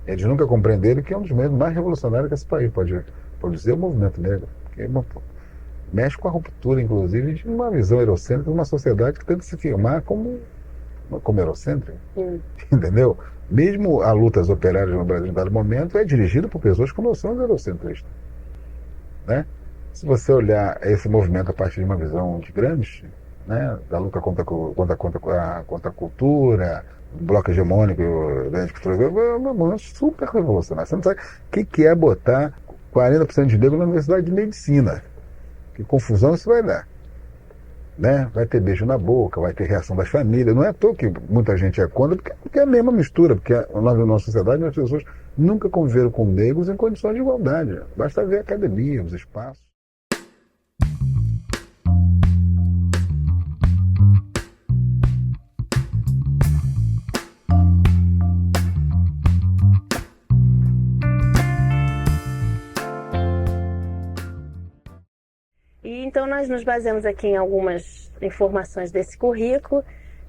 Eles nunca compreenderam que é um dos meios mais revolucionários que esse país pode produzir o movimento negro. Que mexe com a ruptura, inclusive, de uma visão eurocêntrica de uma sociedade que tenta se firmar como eurocêntrica. Entendeu? Mesmo a luta às operárias no Brasil em dado momento é dirigida por pessoas com noções eurocentristas. Né? Se você olhar esse movimento a partir de uma visão de Gramsci, né, da luta contra a cultura, o bloco hegemônico, né, é um movimento super revolucionário. Você não sabe o que é botar 40% de negro na Universidade de Medicina. Que confusão isso vai dar. Né? Vai ter beijo na boca, vai ter reação das famílias. Não é à toa que muita gente é contra, porque é a mesma mistura, porque na nossa sociedade as pessoas nunca conviveram com negros em condições de igualdade. Basta ver a academia, os espaços. E então nós nos baseamos aqui em algumas informações desse currículo,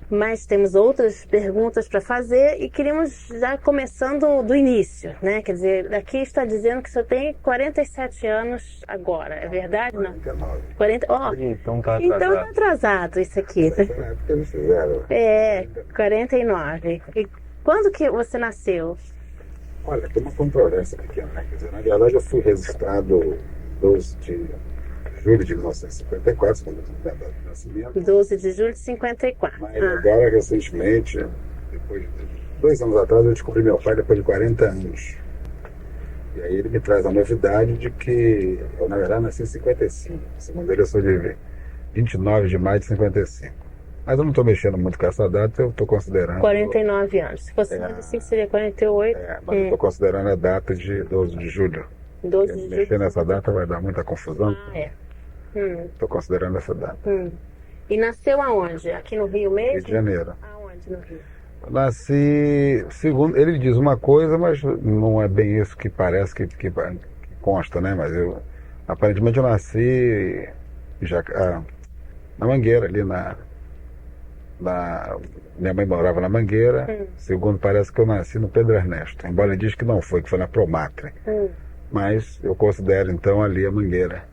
mas temos outras perguntas para fazer e queríamos já começando do início, né? Quer dizer, aqui está dizendo que o senhor tem 47 anos agora, é verdade? 49. 40, ó, Então tá então atrasado. tá atrasado isso aqui. Naquela época eles fizeram. É, 49. E quando que você nasceu? Olha, tem uma controvérsia pequena, né? Quer dizer, na verdade eu fui registrado 12 de julho de 1954, segundo a data de nascimento. 12 de julho de 54. Mas agora, recentemente, depois de 2 anos atrás, eu descobri meu pai depois de 40 anos. E aí ele me traz a novidade de que eu, na verdade, nasci em 55. Segundo ele, eu sou de 29 de maio de 55. Mas eu não estou mexendo muito com essa data, eu estou considerando... 49 anos. Se fosse mais assim, seria 48. mas eu estou considerando a data de 12 de julho. 12 de Mexer julho. nessa data vai dar muita confusão. É. Estou considerando essa data. E nasceu aonde? Aqui no Rio mesmo? Rio de Janeiro. Aonde no Rio? Eu nasci, segundo ele diz uma coisa, mas não é bem isso que parece que consta, né? Mas aparentemente eu nasci na Mangueira, ali minha mãe morava na Mangueira. Segundo parece que eu nasci no Pedro Ernesto, embora ele diz que não foi, que foi na Promatre. Mas eu considero então ali a Mangueira,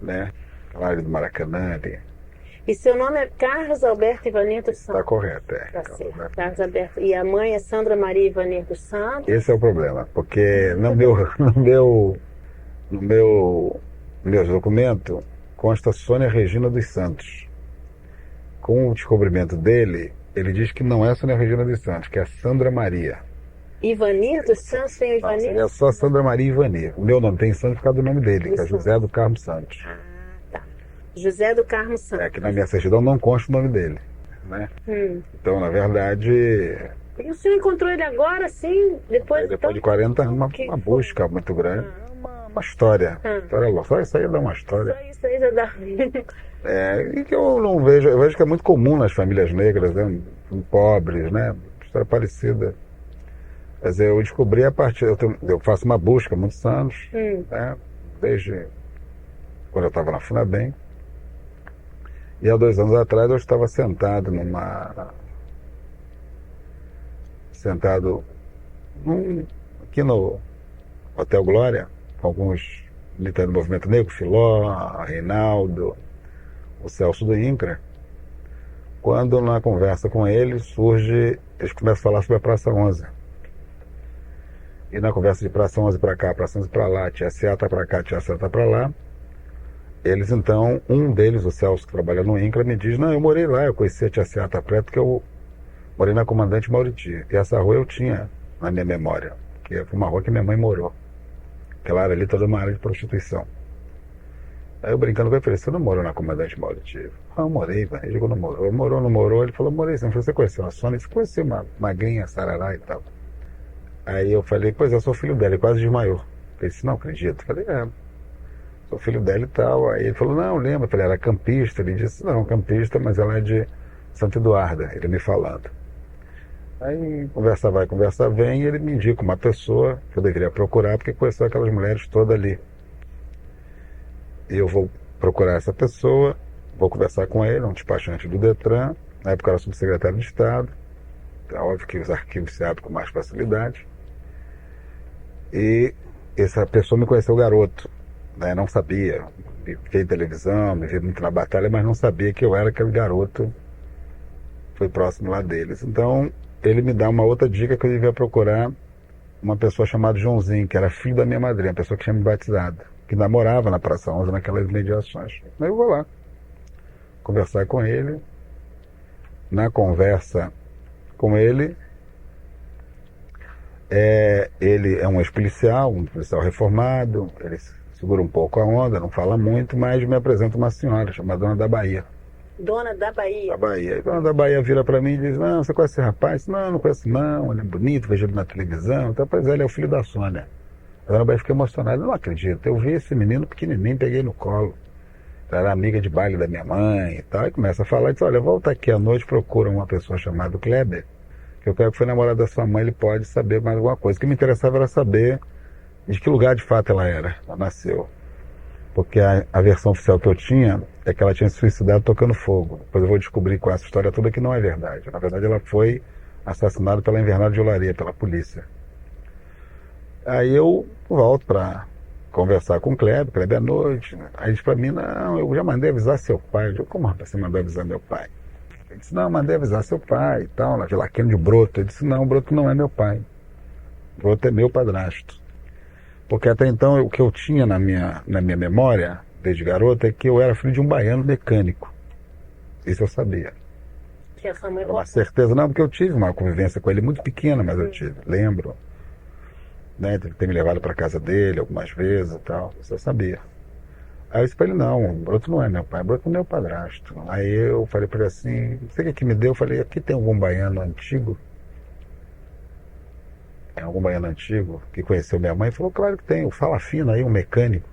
né? Lá ali do Maracanã ali. E seu nome é Carlos Alberto Ivanir dos Está Santos? correto, é. Tá certo. Carlos Alberto. E a mãe é Sandra Maria Ivanir dos Santos? Esse é o problema, porque no meus documentos consta Sônia Regina dos Santos. Com o descobrimento dele, ele diz que não é Sônia Regina dos Santos, que é Sandra Maria. Ivanir dos Santos tem o Ivanir? É só Sandra Maria Ivanir. O meu nome tem Santos por causa do nome dele, que é Isso. José do Carmo Santos. Tá. José do Carmo Santos. É que na minha certidão não consta o nome dele, né? Então, na verdade, E o senhor encontrou ele agora, sim? Depois de 40 anos, uma Que busca muito grande. Uma história. História louca. Só isso aí dá uma história. Só isso aí já dá. E que eu não vejo, eu vejo que é muito comum nas famílias negras, né? Pobres, né? História parecida. Quer dizer, eu descobri a partir. Eu faço uma busca há muitos anos, né? Desde quando eu estava na FUNABEM. E há 2 anos atrás eu estava sentado aqui no Hotel Glória, com alguns militantes do movimento negro, Filó, Reinaldo, o Celso do INCRA, quando na conversa com eles eles começam a falar sobre a Praça 11. E na conversa de Praça 11 para cá, Praça 11 para lá, Tia Seata para cá, Tia Seata para lá, eles então, um deles, o Celso, que trabalha no INCRA, me diz: não, eu morei lá, eu conheci a Tia Seata Preto, que eu morei na Comandante Mauriti. E essa rua eu tinha na minha memória, que foi uma rua que minha mãe morou. Aquela área ali toda uma área de prostituição. Aí eu brincando com ele, falei: você não morou na Comandante Mauriti? Eu morei, velho. Ele digo: não morou. Morou, não morou? Ele falou: morei sim. Você conheceu a Sônia? Você conheceu uma magrinha, sarará e tal. Aí eu falei: pois eu sou filho dela. Ele quase desmaiou. Ele disse: não acredito. Eu falei: sou filho dela e tal. Aí ele falou: não, lembra. Eu falei: era campista. Ele disse: não, campista, mas ela é de Santa Eduarda. Ele me falando. Aí conversa vai, conversa vem, e ele me indica uma pessoa que eu deveria procurar, porque conheceu aquelas mulheres todas ali. E eu vou procurar essa pessoa, vou conversar com ele, um despachante do Detran, na época era subsecretário de Estado. É óbvio que os arquivos se abrem com mais facilidade. E essa pessoa me conheceu garoto, né? Não sabia, me via em televisão, me via muito na batalha, mas não sabia que eu era aquele garoto que foi próximo lá deles. Então ele me dá uma outra dica que eu devia procurar uma pessoa chamada Joãozinho, que era filho da minha madrinha, uma pessoa que tinha me batizado, que namorava na Praça 11, naquelas mediações. Aí eu vou lá conversar com ele. Na conversa com ele, ele é um ex-policial, um policial reformado, ele segura um pouco a onda, não fala muito, mas me apresenta uma senhora chamada Dona da Bahia. Dona da Bahia. Da Bahia. E Dona da Bahia vira para mim e diz: não, você conhece esse rapaz? Não, não conheço não, ele é bonito, vejo ele na televisão. Então, pois ele é o filho da Sônia. A Dona Bahia fica emocionada: não acredito, eu vi esse menino pequenininho, peguei no colo. Ela era amiga de baile da minha mãe e tal. E começa a falar e diz: olha, volta aqui à noite, procura uma pessoa chamada Kleber, que eu quero que foi namorado da sua mãe, ele pode saber mais alguma coisa. O que me interessava era saber de que lugar de fato ela era, ela nasceu. Porque a versão oficial que eu tinha é que ela tinha se suicidado tocando fogo. Depois eu vou descobrir com essa história toda que não é verdade. Na verdade, ela foi assassinada pela invernada de Olaria, pela polícia. Aí eu volto para conversar com o Kleber à noite. Aí diz para mim: não, eu já mandei avisar seu pai. Eu digo: como, rapaz, você mandou avisar meu pai? Ele disse: não, mandei avisar seu pai e tal, na Vila Queno de Broto. Ele disse: não, o Broto não é meu pai. O Broto é meu padrasto. Porque até então o que eu tinha na minha memória, desde garoto, é que eu era filho de um baiano mecânico. Isso eu sabia. Que a sua mãe... Uma certeza não, porque eu tive uma convivência com ele muito pequena, mas eu tive, lembro. Né, de ter me levado para casa dele algumas vezes e tal, isso eu sabia. Aí eu disse para ele: não, o Broto não é meu pai, o Broto é meu padrasto. Aí eu falei para ele assim: você que me deu? Eu falei: aqui tem algum baiano antigo? Tem algum baiano antigo que conheceu minha mãe? Ele falou: claro que tem, o Fala Fino aí, um mecânico.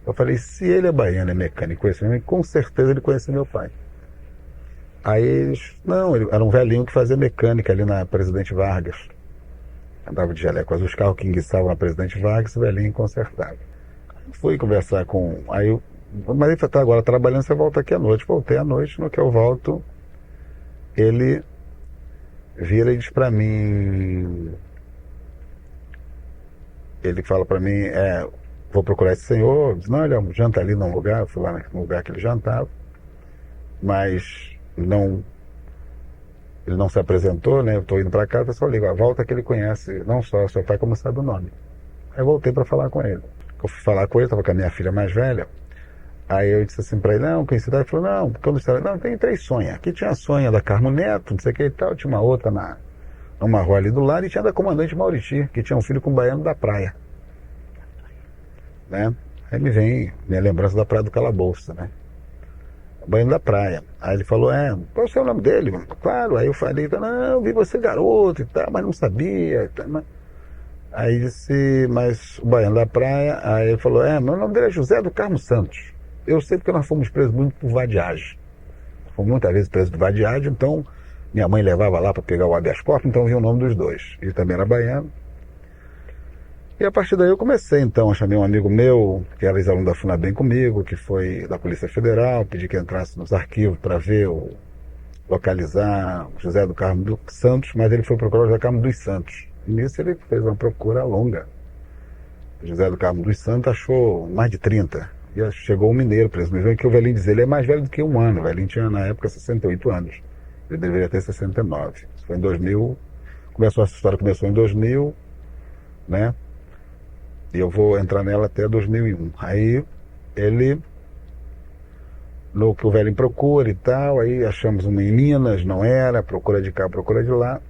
Eu falei: se ele é baiano, é mecânico, conheceu minha mãe, com certeza ele conhece meu pai. Aí eles: não, ele era um velhinho que fazia mecânica ali na Presidente Vargas. Andava de jaleco azul, os carros que enguiçavam na Presidente Vargas, o velhinho consertava. Fui conversar com... Aí eu... Mas ele falou: tá, agora trabalhando, você volta aqui à noite. Voltei à noite, no que eu volto, ele vira e diz pra mim... Ele fala pra mim: vou procurar esse senhor. Diz: não, ele janta ali num lugar. Eu fui lá no lugar que ele jantava, mas não, ele não se apresentou, né? Eu tô indo pra casa, eu só ligo: volta que ele conhece não só o seu pai, como sabe o nome. Aí eu voltei pra falar com ele. Eu fui falar com ele, tava com a minha filha mais velha. Aí eu disse assim pra ele: não, conheci. Ele falou: não, quando estava... não, tem 3 Sonhas. Aqui tinha a Sonha da Carmo Neto, não sei o que e tal, tinha uma outra numa rua ali do lado, e tinha da Comandante Mauriti, que tinha um filho com um baiano da praia. Né? Aí me vem minha lembrança da Praia do Calabouço, né? Baiano da praia. Aí ele falou: qual é o nome dele? Claro. Aí eu falei: não, eu vi você garoto e tal, mas não sabia. Aí disse: mas o baiano da praia. Aí ele falou: meu nome dele é José do Carmo Santos. Eu sei porque nós fomos presos muito por vadiagem. Fomos muitas vezes presos por vadiagem, então minha mãe levava lá para pegar o habeas corpus, então vi o nome dos dois. Ele também era baiano. E a partir daí eu comecei, então, eu chamei um amigo meu, que era ex-aluno da FUNABEM comigo, que foi da Polícia Federal, pedi que entrasse nos arquivos para ver, localizar o José do Carmo dos Santos, mas ele foi procurar o José do Carmo dos Santos. E nisso ele fez uma procura longa. O José do Carmo dos Santos achou mais de 30. E chegou um mineiro preso no João, que o velhinho dizia: ele é mais velho do que um ano. O velhinho tinha na época 68 anos. Ele deveria ter 69. Isso foi em 2000. Essa história começou em 2000, né? E eu vou entrar nela até 2001. Aí ele, no que o velho procura e tal, aí achamos uma em Minas, não era, procura de cá, procura de lá.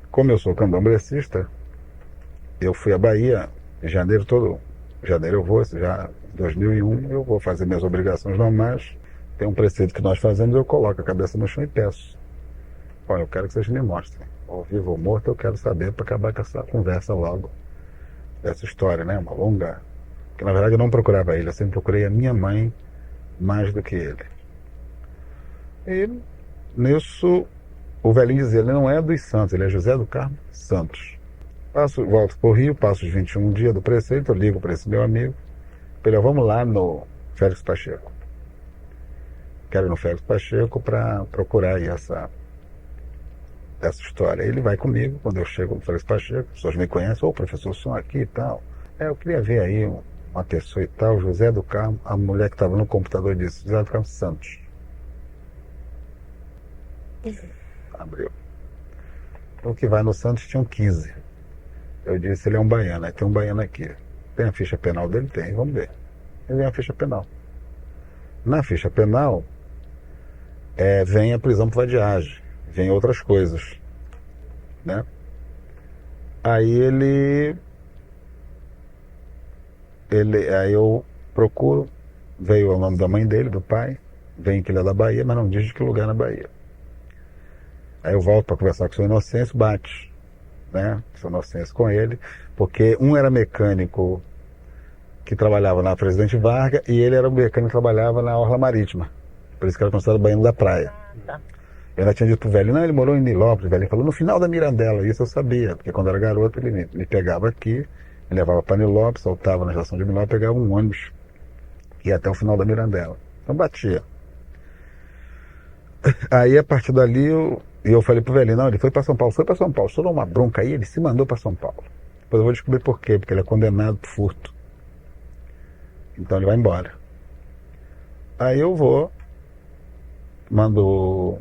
Como eu sou candomblessista, eu fui à Bahia em janeiro todo. Em janeiro eu vou, já em 2001, eu vou fazer minhas obrigações normais. Tem um preceito que nós fazemos, eu coloco a cabeça no chão e peço: olha, eu quero que vocês me mostrem, ou vivo ou morto, eu quero saber, para acabar com essa conversa logo. Essa história, né? Uma longa... Porque na verdade eu não procurava ele, eu sempre procurei a minha mãe mais do que ele. E nisso o velhinho dizia: ele não é dos Santos, ele é José do Carmo Santos. Volto para o Rio, passo os 21 dias do preceito, eu ligo para esse meu amigo, ele: vamos lá no Félix Pacheco. Quero ir no Félix Pacheco para procurar aí dessa história. Ele vai comigo, quando eu chego no Félix Pacheco, as pessoas me conhecem, ô professor, sou aqui e tal. Eu queria ver aí uma pessoa e tal, José do Carmo, a mulher que estava no computador disse, José do Carmo Santos. Abriu. O que vai no Santos tinham 15. Eu disse, ele é um baiano, aí tem um baiano aqui. Tem a ficha penal dele? Tem, vamos ver. Ele vem a ficha penal. Na ficha penal, vem a prisão por vadiagem, vem outras coisas, né? Aí aí eu procuro, veio o nome da mãe dele, do pai, vem que ele é da Bahia, mas não diz de que lugar na Bahia. Aí eu volto para conversar com o seu Inocêncio, bate, né? Seu Inocêncio com ele, porque um era mecânico que trabalhava na Presidente Vargas e ele era o mecânico que trabalhava na Orla Marítima. Por isso que era considerado baiano da praia. Tá. Eu ainda tinha dito pro velho, não, ele morou em Nilópolis, o velho falou, no final da Mirandela, isso eu sabia, porque quando eu era garoto ele me pegava aqui, me levava para Nilópolis, soltava na estação de Nilópolis, pegava um ônibus que ia até o final da Mirandela. Então batia. Aí a partir dali eu falei pro velho, não, ele foi para São Paulo, estourou uma bronca aí, ele se mandou para São Paulo. Depois eu vou descobrir por quê, porque ele é condenado por furto. Então ele vai embora. Aí eu vou, mando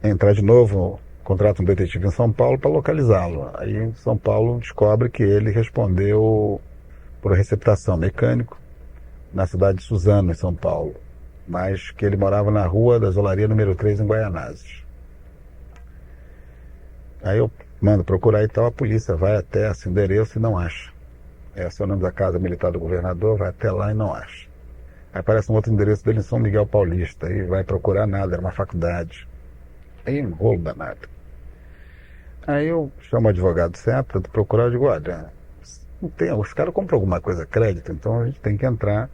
entrar de novo, contrato um detetive em São Paulo para localizá-lo. Aí em São Paulo descobre que ele respondeu por receptação mecânico na cidade de Suzano, em São Paulo, mas que ele morava na rua da Isolaria número 3 em Guaianazes. Aí eu mando procurar e tal, a polícia vai até esse endereço e não acha. Esse é o nome da casa militar do governador, vai até lá e não acha. Aí aparece um outro endereço dele em São Miguel Paulista, aí vai procurar nada, era uma faculdade. Aí um rolo danado. Aí eu chamo o advogado certo, tento procurar, eu digo, olha, não tem, os caras compram alguma coisa a crédito, então a gente tem que entrar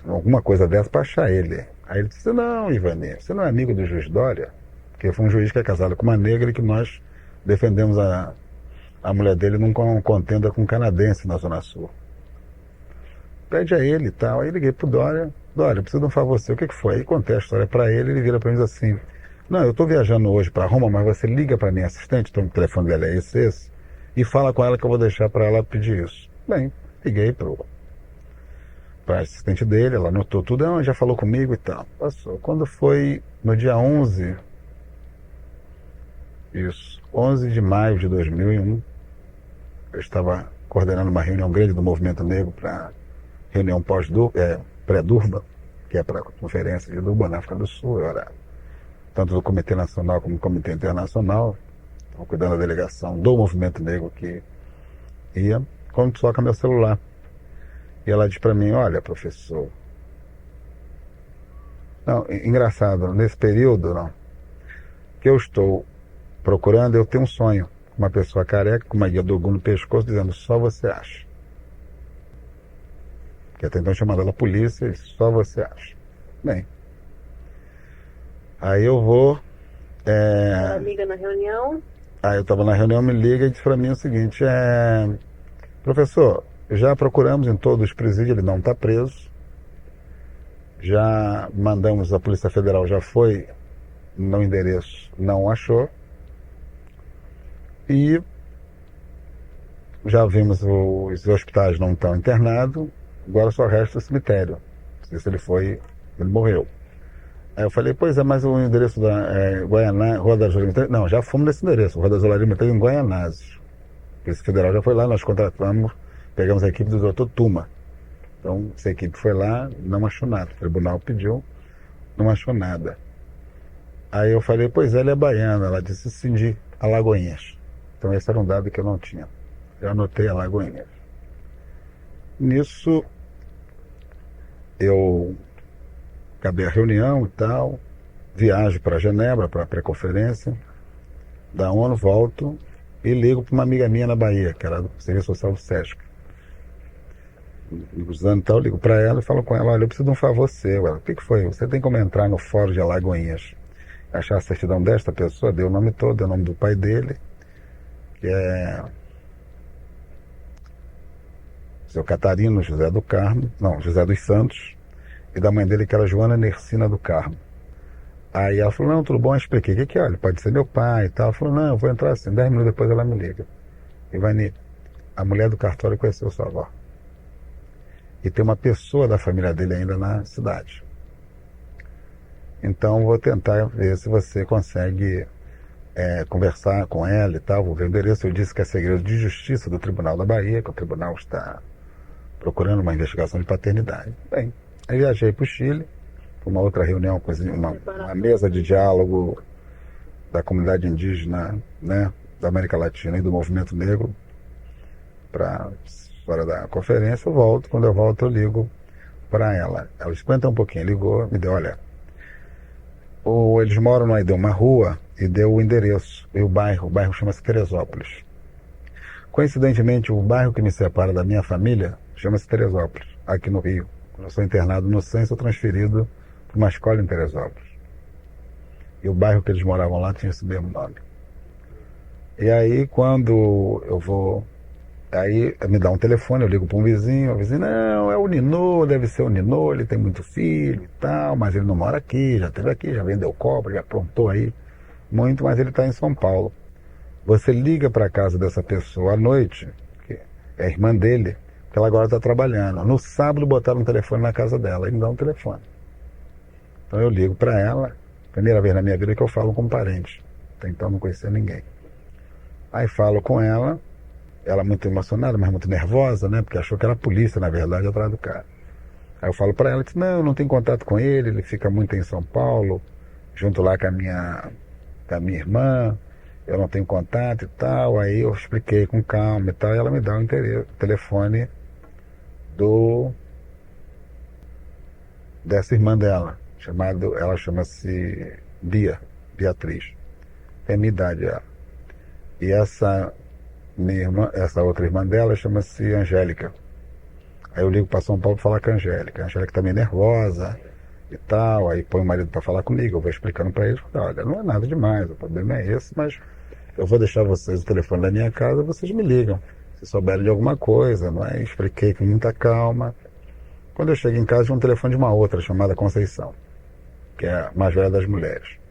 alguma coisa dessa para achar ele. Aí ele disse, não, Ivani, você não é amigo do juiz Dória? Porque foi um juiz que é casado com uma negra e que nós defendemos a mulher dele num contenda com um canadense na Zona Sul. Pede a ele e tal. Aí liguei pro Dória, Dória, eu preciso de um favor seu, o que foi? Aí contei a história para ele, ele vira para mim e diz assim, não, eu estou viajando hoje para Roma, mas você liga para minha assistente, então o telefone dela é esse, e fala com ela que eu vou deixar para ela pedir isso. Bem, liguei para assistente dele, ela anotou tudo, não, já falou comigo e tal. Passou. Quando foi no dia 11 de maio de 2001, eu estava coordenando uma reunião grande do Movimento Negro para reunião pré-Durban, que é para a conferência de Durban na África do Sul, eu era tanto do Comitê Nacional como do Comitê Internacional, estava cuidando da delegação do Movimento Negro que ia, quando toca meu celular. E ela diz para mim, olha, professor, não, engraçado, nesse período, não, que eu estou procurando, eu tenho um sonho, uma pessoa careca com uma guia do Ogum no pescoço, dizendo, só você acha. Que até então tinha mandado a polícia, e só você acha. Bem, aí eu vou... Ela liga na reunião. Aí eu estava na reunião, me liga e diz para mim o seguinte, professor, já procuramos em todos os presídios, ele não está preso. Já mandamos, a Polícia Federal já foi no endereço, não achou. E já vimos os hospitais não estão internados, agora só resta o cemitério. Não sei se ele morreu. Aí eu falei, pois é, mas o endereço da Guaianazes, Rua da Isolaria, não, já fomos nesse endereço, Rua da Isolaria em Guaianazes. A Polícia Federal já foi lá, nós contratamos, pegamos a equipe do Dr. Tuma. Então, essa equipe foi lá, não achou nada. O tribunal pediu, não achou nada. Aí eu falei, pois é, ele é baiana. Ela disse, sim, de Alagoinhas. Então esse era um dado que eu não tinha. Eu anotei Alagoinhas. Nisso, eu acabei a reunião e tal, viajo para Genebra, para a pré-conferência da ONU, volto e ligo para uma amiga minha na Bahia, que era do Serviço Social do SESC. Usando e tal, ligo para ela e falo com ela, olha, eu preciso de um favor seu. Ela, o que foi? Você tem como entrar no fórum de Alagoinhas, achar a certidão desta pessoa, deu o nome todo, deu o nome do pai dele, que é seu Catarino José do Carmo, não, José dos Santos, e da mãe dele, que era Joana Nercina do Carmo. Aí ela falou, não, tudo bom, eu expliquei, o que é? Ele pode ser meu pai e tal. Ela falou, não, eu vou entrar assim, 10 minutos depois ela me liga. Ivani, a mulher do cartório conheceu sua avó. E tem uma pessoa da família dele ainda na cidade. Então vou tentar ver se você consegue conversar com ela e tal. Vou ver o endereço. Eu disse que é segredo de justiça do Tribunal da Bahia, que o tribunal está procurando uma investigação de paternidade. Bem, aí viajei para o Chile, para uma outra reunião, uma mesa de diálogo da comunidade indígena, né, da América Latina e do movimento negro, para fora da conferência. Eu volto, quando eu volto eu ligo para ela. Ela esquenta um pouquinho, ligou, me deu, olha, eles moram aí, deu uma rua e deu o endereço e o bairro chama-se Teresópolis. Coincidentemente, o bairro que me separa da minha família chama-se Teresópolis, aqui no Rio. Quando eu sou internado no SAM, sou transferido para uma escola em Teresópolis. E o bairro que eles moravam lá tinha esse mesmo nome. E aí, quando eu vou... Aí me dá um telefone, eu ligo para um vizinho, o vizinho, não, é o Ninô, deve ser o Ninô, ele tem muito filho e tal, mas ele não mora aqui, já esteve aqui, já vendeu cobra, já aprontou aí muito, mas ele está em São Paulo. Você liga para a casa dessa pessoa à noite, que é a irmã dele, que ela agora está trabalhando. No sábado botaram um telefone na casa dela, e me dá um telefone. Então eu ligo para ela, primeira vez na minha vida que eu falo com um parente, até então não conhecia ninguém. Aí falo com ela muito emocionada, mas muito nervosa, né? Porque achou que era a polícia, na verdade, atrás do cara. Aí eu falo para ela, diz, não, eu não tenho contato com ele, ele fica muito em São Paulo, junto lá com a minha irmã, eu não tenho contato e tal. Aí eu expliquei com calma e tal, e ela me dá o telefone dessa irmã dela, ela chama-se Beatriz, tem a minha idade ela. E essa outra irmã dela chama-se Angélica. Aí eu ligo para São Paulo para falar com a Angélica. A Angélica também nervosa e tal. Aí põe o marido para falar comigo. Eu vou explicando para eles: olha, não é nada demais, o problema é esse, mas eu vou deixar vocês o telefone da minha casa, vocês me ligam. Se souberem de alguma coisa, não é? Expliquei com muita calma. Quando eu chego em casa, tinha um telefone de uma outra chamada Conceição, que é a mais velha das mulheres.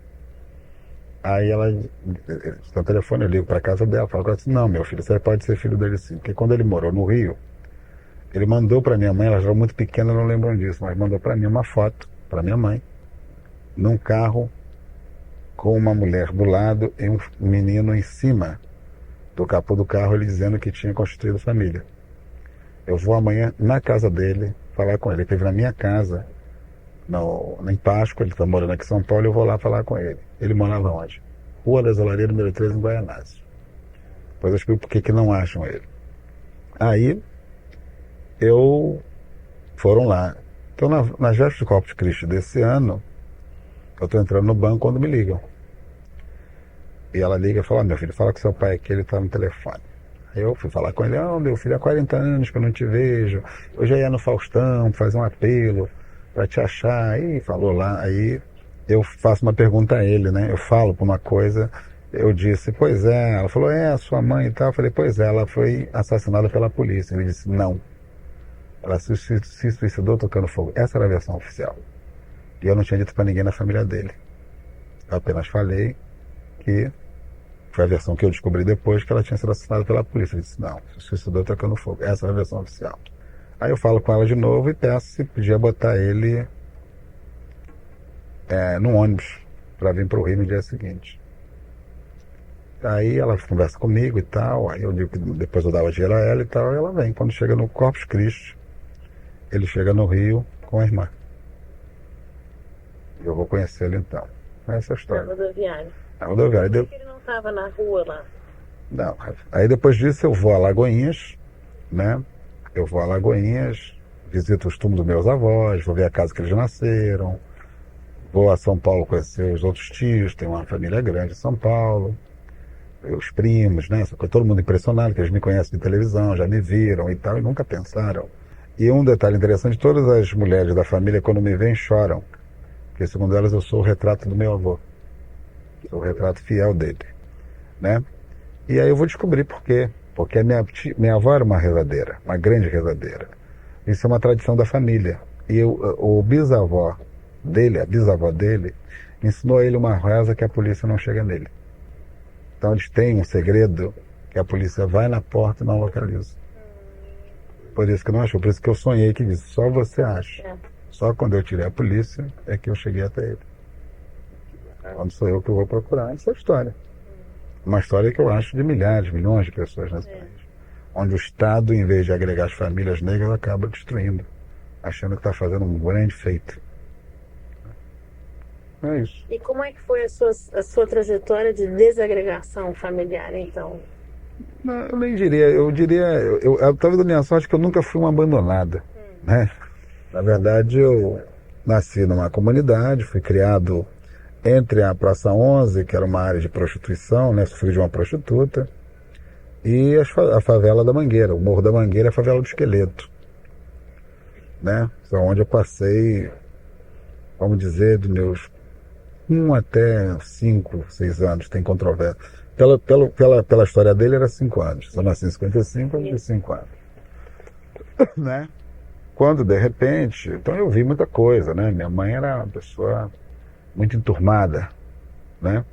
Aí ela, no telefone, eu ligo para casa dela, falo com ela assim, não, meu filho, você pode ser filho dele sim. Porque quando ele morou no Rio, ele mandou para minha mãe, ela já era muito pequena, não lembram disso, mas mandou para mim uma foto, para minha mãe, num carro com uma mulher do lado e um menino em cima do capô do carro, ele dizendo que tinha constituído família. Eu vou amanhã na casa dele, falar com ele. Ele esteve na minha casa, em Páscoa, ele está morando aqui em São Paulo, eu vou lá falar com ele. Ele morava onde? Rua das Olaria, número 13, em Guaianazes. Depois eu explico por que não acham ele. Aí, foram lá. Então, nas vestes de Corpus Christi desse ano, eu estou entrando no banco quando me ligam. E ela liga e fala, meu filho, fala com seu pai aqui, ele está no telefone. Aí eu fui falar com ele, meu filho, há 40 anos que eu não te vejo, eu já ia no Faustão fazer um apelo para te achar, aí falou lá, aí eu faço uma pergunta a ele, né? Eu falo por uma coisa, eu disse, pois é, ela falou, a sua mãe e tal, eu falei, pois é, ela foi assassinada pela polícia. Ele disse, não, ela se suicidou tocando fogo. Essa era a versão oficial. E eu não tinha dito para ninguém na família dele. Eu apenas falei que foi a versão que eu descobri depois, que ela tinha sido assassinada pela polícia. Ele disse, não, se suicidou tocando fogo. Essa era a versão oficial. Aí eu falo com ela de novo e peço se podia botar ele no ônibus para vir para o Rio no dia seguinte. Aí ela conversa comigo e tal, aí eu digo que depois eu dava dinheiro a ela e tal, e ela vem. Quando chega no Corpus Christi, ele chega no Rio com a irmã. Eu vou conhecê-lo então. Essa é a história. Na rodoviária. Na rodoviária. Por que ele não estava na rua lá? Não. Aí depois disso eu vou a Lagoinhas, né? Eu vou a Lagoinhas, visito os túmulos dos meus avós, vou ver a casa que eles nasceram, vou a São Paulo conhecer os outros tios, tem uma família grande em São Paulo, os primos, né? Todo mundo impressionado, que eles me conhecem de televisão, já me viram e tal, e nunca pensaram. E um detalhe interessante, todas as mulheres da família, quando me veem, choram, porque segundo elas eu sou o retrato do meu avô, sou o retrato fiel dele, né? E aí eu vou descobrir por quê. Porque minha avó era uma rezadeira, uma grande rezadeira. Isso é uma tradição da família. E o bisavó dele, a bisavó dele, ensinou a ele uma reza que a polícia não chega nele. Então eles têm um segredo que a polícia vai na porta e não localiza. Por isso que não achou, por isso que eu sonhei que disse, só você acha. Só quando eu tirei a polícia é que eu cheguei até ele. Quando sou eu que eu vou procurar essa história. Uma história que eu acho de milhares, milhões de pessoas nesse país. Onde o Estado, em vez de agregar as famílias negras, acaba destruindo, achando que está fazendo um grande feito. É isso. E como é que foi a sua trajetória de desagregação familiar, então? Não, eu nem diria, eu estava dando minha sorte que eu nunca fui uma abandonada, né? Na verdade, eu nasci numa comunidade, fui criado entre a Praça 11, que era uma área de prostituição, né? Filho de uma prostituta, e a favela da Mangueira, o Morro da Mangueira é a favela do Esqueleto, né? Então, onde eu passei, vamos dizer, dos meus 1 até 5, 6 anos, tem controvérsia. Pela história dele, era 5 anos. Eu nasci em 55, eu tinha 5 anos. Né? Quando, de repente, então eu vi muita coisa, né? Minha mãe era uma pessoa muito enturmada, né?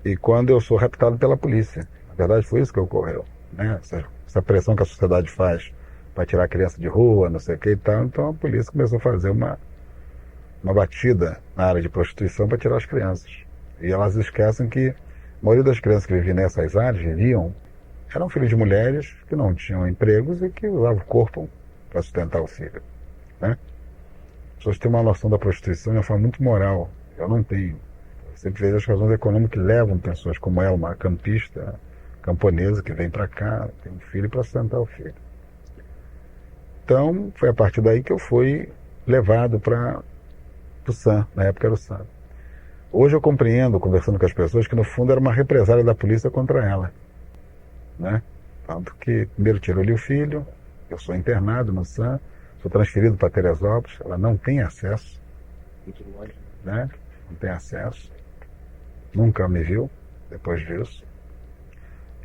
E quando eu sou raptado pela polícia, na verdade foi isso que ocorreu, né? Essa pressão que a sociedade faz para tirar a criança de rua, não sei o que e tal, então a polícia começou a fazer uma batida na área de prostituição para tirar as crianças. E elas esquecem que a maioria das crianças que viviam nessas áreas eram filhos de mulheres que não tinham empregos e que usavam o corpo para sustentar o filho, né? As pessoas têm uma noção da prostituição de uma forma muito moral. Eu não tenho. Eu sempre vejo as razões econômicas que levam pessoas como ela, uma campista, camponesa, que vem para cá, tem um filho para sustentar o filho. Então, foi a partir daí que eu fui levado para o SAM, na época era o SAM. Hoje eu compreendo, conversando com as pessoas, que no fundo era uma represália da polícia contra ela, né? Tanto que primeiro tirou-lhe o filho, eu sou internado no SAM, sou transferido para Teresópolis, ela não tem acesso, né? Não tem acesso, nunca me viu depois disso.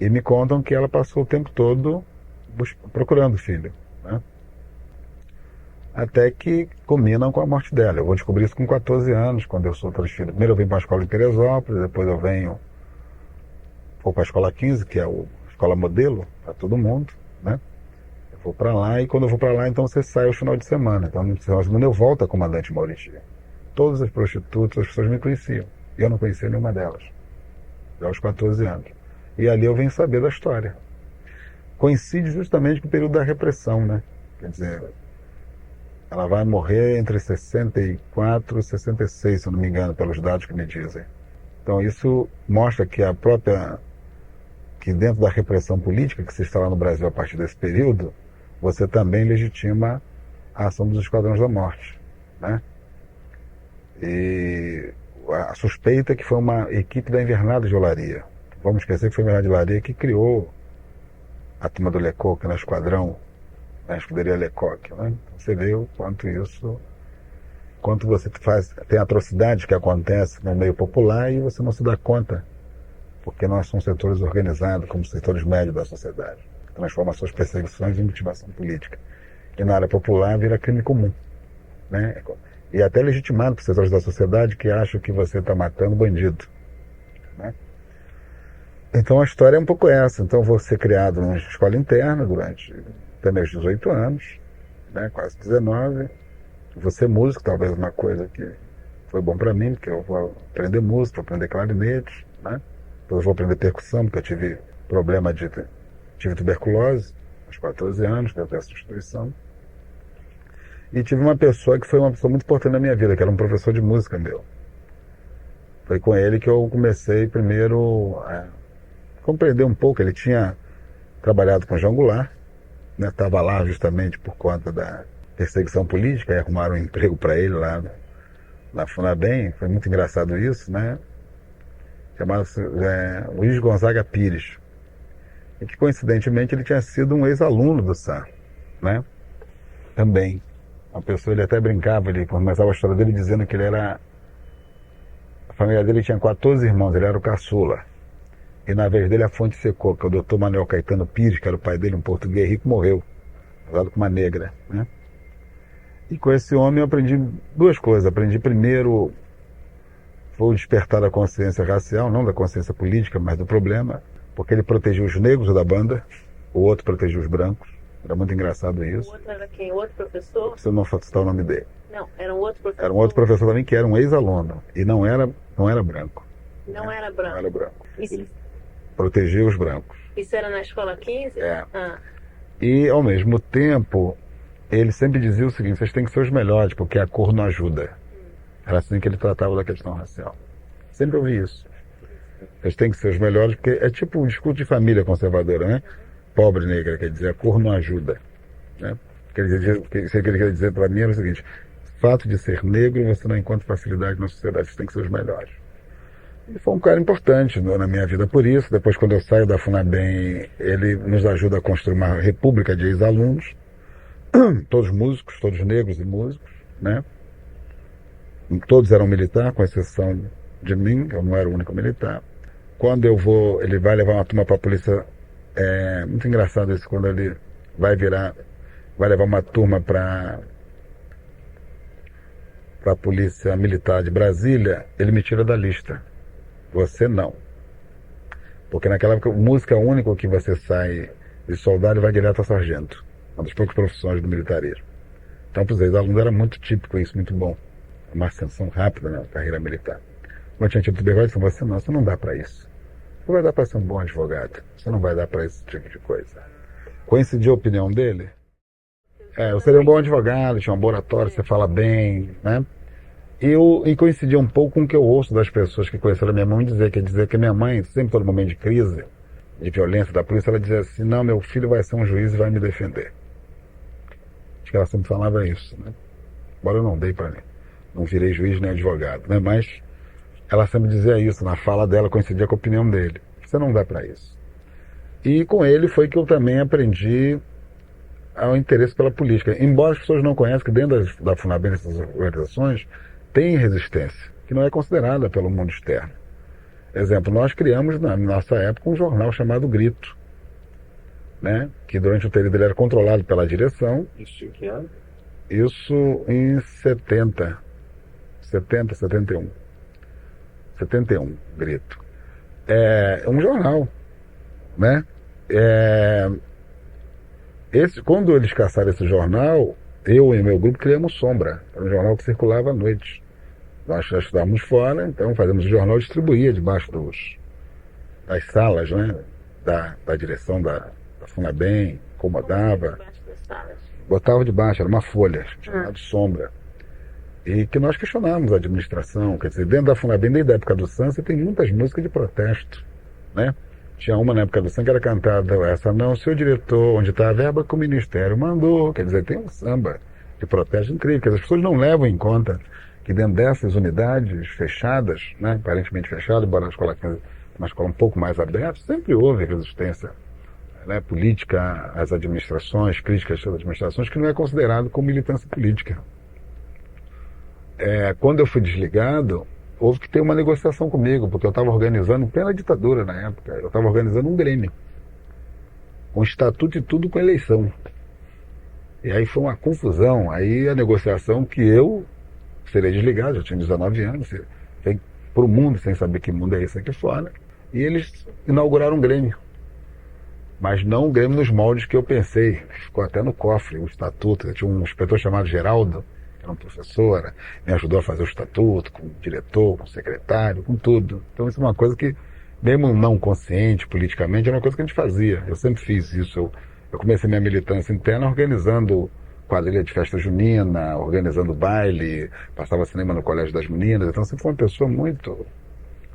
E me contam que ela passou o tempo todo procurando o filho, né? Até que combinam com a morte dela. Eu vou descobrir isso com 14 anos, quando eu sou transferido. Primeiro eu venho para a escola em Teresópolis, depois eu vou para a escola 15, que é a escola modelo para todo mundo, né? Eu vou para lá, e quando eu vou para lá, então você sai ao final de semana. Então no final de semana eu volto a comandante Mauriti. Todas as prostitutas, as pessoas me conheciam. E eu não conhecia nenhuma delas. Já aos 14 anos. E ali eu venho saber da história. Coincide justamente com o período da repressão, né? Quer dizer, ela vai morrer entre 64 e 66, se eu não me engano, pelos dados que me dizem. Então isso mostra que que dentro da repressão política que se instala no Brasil a partir desse período, você também legitima a ação dos esquadrões da morte, né? E a suspeita é que foi uma equipe da Invernada de Olaria. Vamos esquecer que foi a Invernada de Olaria que criou a turma do Lecoq, no esquadrão, na escuderia Lecoq, né? Então você vê o quanto você tem atrocidades que acontecem no meio popular e você não se dá conta, porque nós somos setores organizados como setores médios da sociedade, que transformam suas perseguições em motivação política. E na área popular vira crime comum, né? E até legitimado por setores da sociedade que acham que você está matando bandido, né? Então a história é um pouco essa. Então eu vou ser criado numa escola interna durante até meus 18 anos, né, quase 19. Vou ser músico, talvez uma coisa que foi bom para mim, porque eu vou aprender música, vou aprender clarinete, né? Depois eu vou aprender percussão, porque eu tive tive tuberculose aos 14 anos, dentro dessa instituição. E tive uma pessoa que foi uma pessoa muito importante na minha vida, que era um professor de música meu. Foi com ele que eu comecei primeiro a compreender um pouco. Ele tinha trabalhado com João Goulart, né? Estava lá justamente por conta da perseguição política, e arrumaram um emprego para ele lá na Funabem. Foi muito engraçado isso, né? Chamava-se Luiz Gonzaga Pires. E que coincidentemente ele tinha sido um ex-aluno do SAR, né? Também. Uma pessoa, ele até brincava, ele começava a história dele dizendo que a família dele tinha 14 irmãos, ele era o caçula. E na vez dele a fonte secou, que o doutor Manuel Caetano Pires, que era o pai dele, um português rico, morreu, casado com uma negra, né? E com esse homem eu aprendi duas coisas. Aprendi primeiro, foi o despertar da consciência racial, não da consciência política, mas do problema, porque ele protegia os negros da banda, o outro protegia os brancos. Era muito engraçado isso. O outro era quem? Outro professor? Se eu não citar o nome dele. Não, era um outro professor. Era um outro professor também que era um ex-aluno. E não era branco. Não era branco. Não era branco. Isso, Ele protegia os brancos. isso era na escola 15? É. Ah, E, ao mesmo tempo, ele sempre dizia o seguinte: vocês têm que ser os melhores, porque a cor não ajuda. Era assim que ele tratava da questão racial. Sempre ouvi isso. Vocês têm que ser os melhores, porque é tipo um discurso de família conservadora, né? Pobre negra, quer dizer, a cor não ajuda. Né? O que ele queria dizer para mim era o seguinte: o fato de ser negro, você não encontra facilidade na sociedade, você tem que ser os melhores. Ele foi um cara importante na minha vida por isso. Depois, quando eu saio da FUNABEM, ele nos ajuda a construir uma república de ex-alunos, todos músicos, todos negros e músicos, né? Todos eram militar, com exceção de mim, eu não era o único militar. Quando eu vou, ele vai levar uma turma para a polícia. É muito engraçado isso, quando ele vai levar uma turma para a polícia militar de Brasília, ele me tira da lista. Você não. Porque naquela época, música é o único que você sai de soldado e vai direto a sargento. Uma das poucas profissões do militarismo. Então, para os ex-alunos era muito típico isso, muito bom. Uma ascensão rápida na carreira militar. Quando eu tinha tido tuberculose, eu disse: você não dá para isso. Você vai dar para ser um bom advogado. Você não vai dar para esse tipo de coisa. Coincidiu a opinião dele? Eu seria um bom advogado, tinha um bom oratório, você fala bem, né? E coincidia um pouco com o que eu ouço das pessoas que conheceram a minha mãe dizer que minha mãe, sempre todo momento de crise, de violência da polícia, ela dizia assim: não, meu filho vai ser um juiz e vai me defender. Acho que ela sempre falava isso, né? Embora eu não dei para mim. Não virei juiz nem advogado, né? Mas ela sempre dizia isso, na fala dela coincidia com a opinião dele. Você não dá para isso. E com ele foi que eu também aprendi ao interesse pela política. Embora as pessoas não conheçam que dentro da FUNABEM, dessas organizações, tem resistência, que não é considerada pelo mundo externo. Exemplo, nós criamos na nossa época um jornal chamado Grito, né? Que durante o período ele era controlado pela direção. Isso que ano? Isso em 71, Grito. É um jornal, né? Quando eles caçaram esse jornal, eu e meu grupo criamos Sombra. Era um jornal que circulava à noite. Nós já estudávamos fora, então fazíamos o jornal e distribuía debaixo das salas, né? Da direção da FUNABEM, incomodava. Botava debaixo, era uma folha, chamada Sombra. E que nós questionávamos a administração. Quer dizer, dentro da FUNABEM, desde a época do Sansa, tem muitas músicas de protesto, né? Tinha uma na época do Sansa que era cantada: essa não, seu diretor, onde está a verba que o Ministério mandou. Quer dizer, tem um samba de protesto incrível, que as pessoas não levam em conta que dentro dessas unidades fechadas, né, aparentemente fechadas, embora na escola 15, uma escola um pouco mais aberta, sempre houve resistência, né, política às administrações, críticas às administrações, que não é considerado como militância política. Quando eu fui desligado, houve que ter uma negociação comigo, porque eu estava organizando, pela ditadura na época, eu estava organizando um grêmio, com estatuto e tudo, com eleição. E aí foi uma confusão. Aí a negociação que eu seria desligado, eu tinha 19 anos, vem para o mundo sem saber que mundo é esse aqui fora. E eles inauguraram um grêmio. Mas não um grêmio nos moldes que eu pensei. Ficou até no cofre, o estatuto. Eu tinha um inspetor chamado Geraldo, que era um professor, me ajudou a fazer o estatuto, com o diretor, com o secretário, com tudo. Então isso é uma coisa que, mesmo não consciente politicamente, era uma coisa que a gente fazia. Eu sempre fiz isso. Eu comecei minha militância interna organizando quadrilha de festa junina, organizando baile, passava cinema no Colégio das Meninas. Então sempre fui uma pessoa muito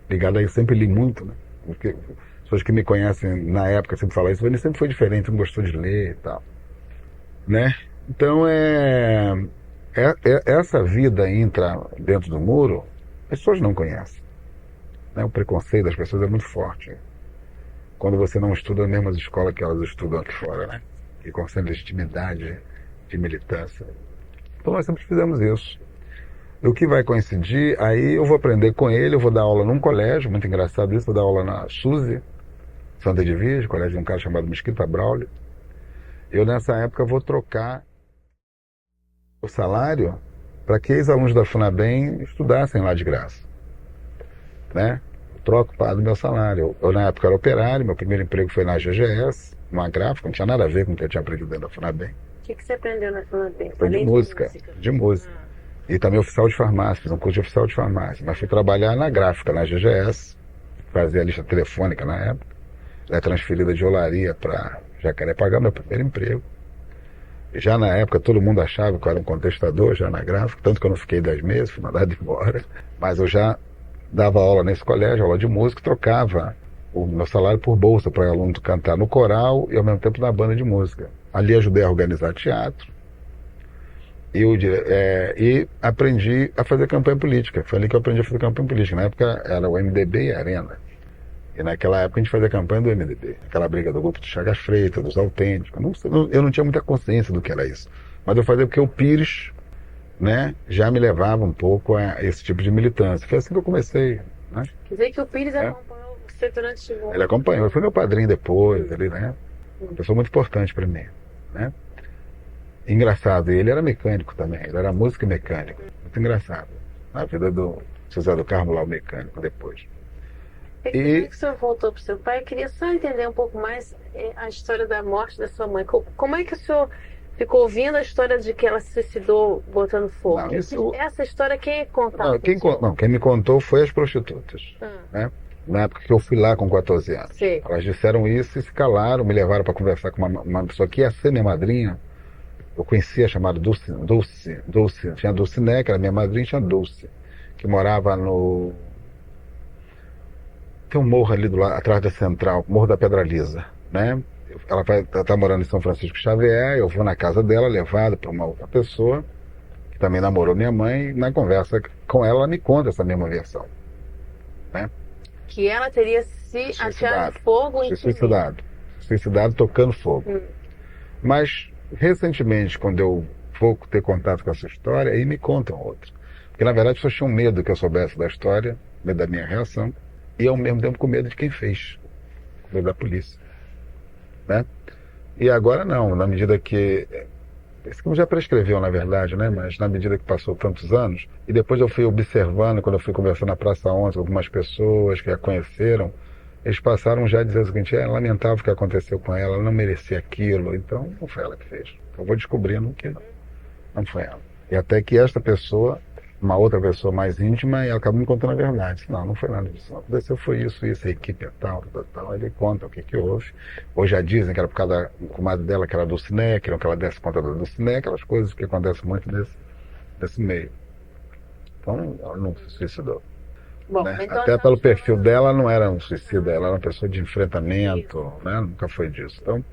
ligada a isso, sempre li muito, né? Porque pessoas que me conhecem na época sempre falam isso: ele sempre foi diferente, não gostou de ler e tal, né? Então essa vida entra dentro do muro, as pessoas não conhecem, né? O preconceito das pessoas é muito forte quando você não estuda nas mesmas escolas que elas estudam aqui fora, né? E consegue legitimidade de militância. Então nós sempre fizemos isso. E o que vai coincidir, aí eu vou aprender com ele, eu vou dar aula num colégio, muito engraçado isso, vou dar aula na SUSE, Santa Edvige, colégio de um cara chamado Mesquita Braulio. Eu nessa época vou trocar o salário para que os alunos da FUNABEM estudassem lá de graça, né? Eu troco parte do meu salário. Eu, na época, era operário, meu primeiro emprego foi na GGS, uma gráfica, não tinha nada a ver com o que eu tinha aprendido dentro da FUNABEM. O que você aprendeu na FUNABEM? Aprendi música, de música. E também oficial de farmácia, fiz um curso de oficial de farmácia. Mas fui trabalhar na gráfica, na GGS, fazia a lista telefônica na época. Já transferida de Olaria para Jacarepaguá, meu primeiro emprego. Já na época todo mundo achava que eu era um contestador, já na gráfica, tanto que eu não fiquei 10 meses, fui mandado embora. Mas eu já dava aula nesse colégio, aula de música, trocava o meu salário por bolsa para aluno cantar no coral e ao mesmo tempo na banda de música. Ali ajudei a organizar teatro e aprendi a fazer campanha política. Foi ali que eu aprendi a fazer campanha política. Na época era o MDB e a Arena. E naquela época a gente fazia campanha do MDB. Aquela briga do grupo de Chagas Freitas, dos autênticos. Eu não tinha muita consciência do que era isso. Mas eu fazia porque o Pires, né, já me levava um pouco a esse tipo de militância. Foi assim que eu comecei. Né? Quer dizer que o Pires acompanhou você durante o... Ele acompanhou. Ele foi meu padrinho depois. Ele, né, uma pessoa muito importante para mim. Né? Engraçado. Ele era mecânico também. Ele era músico e mecânico. Muito engraçado. Na vida do José do Carmo lá, o mecânico, depois. E como é que o senhor voltou para o seu pai? Eu queria só entender um pouco mais a história da morte da sua mãe. Como é que o senhor ficou ouvindo a história de que ela se suicidou botando fogo? Não, essa história quem contava? Quem me contou foi as prostitutas. Né? Na época que eu fui lá com 14 anos. Sim. Elas disseram isso e se calaram, me levaram para conversar com uma pessoa que ia ser minha madrinha. Eu conhecia, chamada Dulce. Tinha Dulciné, que era minha madrinha, tinha Dulce, que morava no... Tem um morro ali do lado, atrás da Central, Morro da Pedra Lisa, né? Ela tá morando em São Francisco Xavier, eu vou na casa dela, levado para uma outra pessoa, que também namorou minha mãe, e na conversa com ela, ela me conta essa mesma versão. Né? Que ela teria se ateado fogo em suicidado tocando fogo. Mas, recentemente, quando eu vou ter contato com essa história, aí me contam outra. Porque, na verdade, as pessoas tinham medo que eu soubesse da história, medo da minha reação, e ao mesmo tempo com medo de quem fez, com medo da polícia, né? E agora não, na medida que esse filme já prescreveu, na verdade, né? Mas na medida que passou tantos anos, e depois eu fui observando, quando eu fui conversando na Praça 11 com algumas pessoas que a conheceram, eles passaram já a dizer o seguinte: é lamentável o que aconteceu com ela, ela não merecia aquilo, então não foi ela que fez. Eu vou descobrindo que não foi ela. E até que esta pessoa, uma outra pessoa mais íntima, e ela acabou me contando a verdade. Não foi nada disso. Não aconteceu, foi isso, a equipe é tal. Ele conta o que houve. Hoje já dizem que era por causa da comadre dela, que era Dulciné, queriam que ela desse conta da Dulciné, aquelas coisas que acontecem muito desse meio. Então, ela não se suicidou. Bom, né? Então até pelo perfil dela, não era um suicida, ela era uma pessoa de enfrentamento, né? Nunca foi disso. Então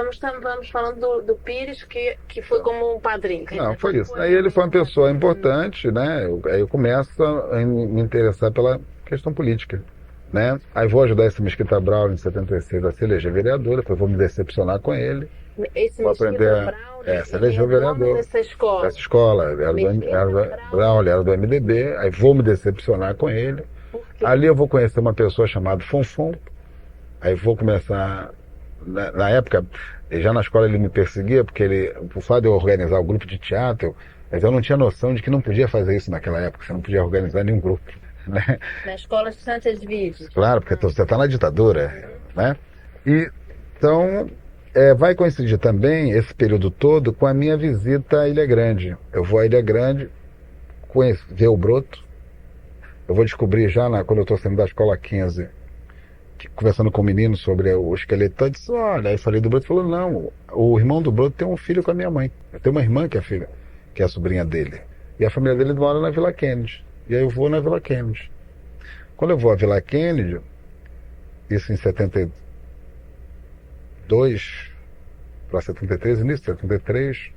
estamos falando do Pires, que foi como um padrinho. Não, foi isso. Aí ele foi uma pessoa importante, né? Aí eu começo a me interessar pela questão política, né? Aí vou ajudar esse Mesquita Brown em 76 a se eleger vereador, depois vou me decepcionar com ele. Esse vou aprender se elegeu vereador. Dessa escola. Dessa escola. Ele era do MDB, aí vou me decepcionar com ele. Ali eu vou conhecer uma pessoa chamada Fonfon, aí vou começar... Na época, já na escola ele me perseguia, porque por fato de eu organizar o grupo de teatro, mas eu não tinha noção de que não podia fazer isso naquela época, você não podia organizar nenhum grupo. Né? Na escola de Santas Vives. Claro, porque você está na ditadura. Né? E, então, vai coincidir também, esse período todo, com a minha visita à Ilha Grande. Eu vou à Ilha Grande ver o broto, eu vou descobrir já, quando eu estou saindo da escola 15, conversando com o menino sobre o esqueleto, eu disse, olha, aí falei do Broto, falou, não, o irmão do Broto tem um filho com a minha mãe, eu tenho uma irmã que é filha, que é a sobrinha dele, e a família dele mora na Vila Kennedy, e aí eu vou na Vila Kennedy. Quando eu vou à Vila Kennedy, isso em 72 para 73, início de 73,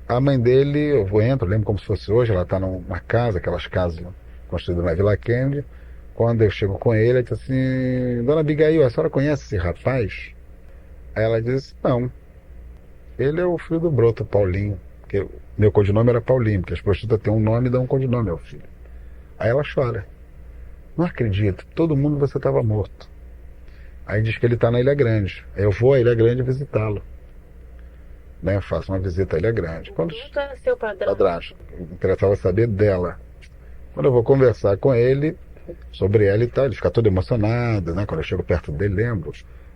a mãe dele, eu entro, lembro como se fosse hoje, ela está numa casa, aquelas casas construídas na Vila Kennedy. Quando eu chego com ele, ele diz assim, Dona Abigail, a senhora conhece esse rapaz? Aí ela diz, não, ele é o filho do Broto, Paulinho, porque meu codinome era Paulinho, porque as prostitutas têm um nome e dão um codinome ao filho. Aí ela chora, não acredito, todo mundo você estava morto. Aí diz que ele está na Ilha Grande, aí eu vou à Ilha Grande visitá-lo. né? Faço uma visita à Ilha Grande. Quando Nunca é seu padrasto. padrasto, interessava saber dela. Quando eu vou conversar com ele sobre ela e tal, ele fica todo emocionado, né? Quando eu chego perto dele, lembro,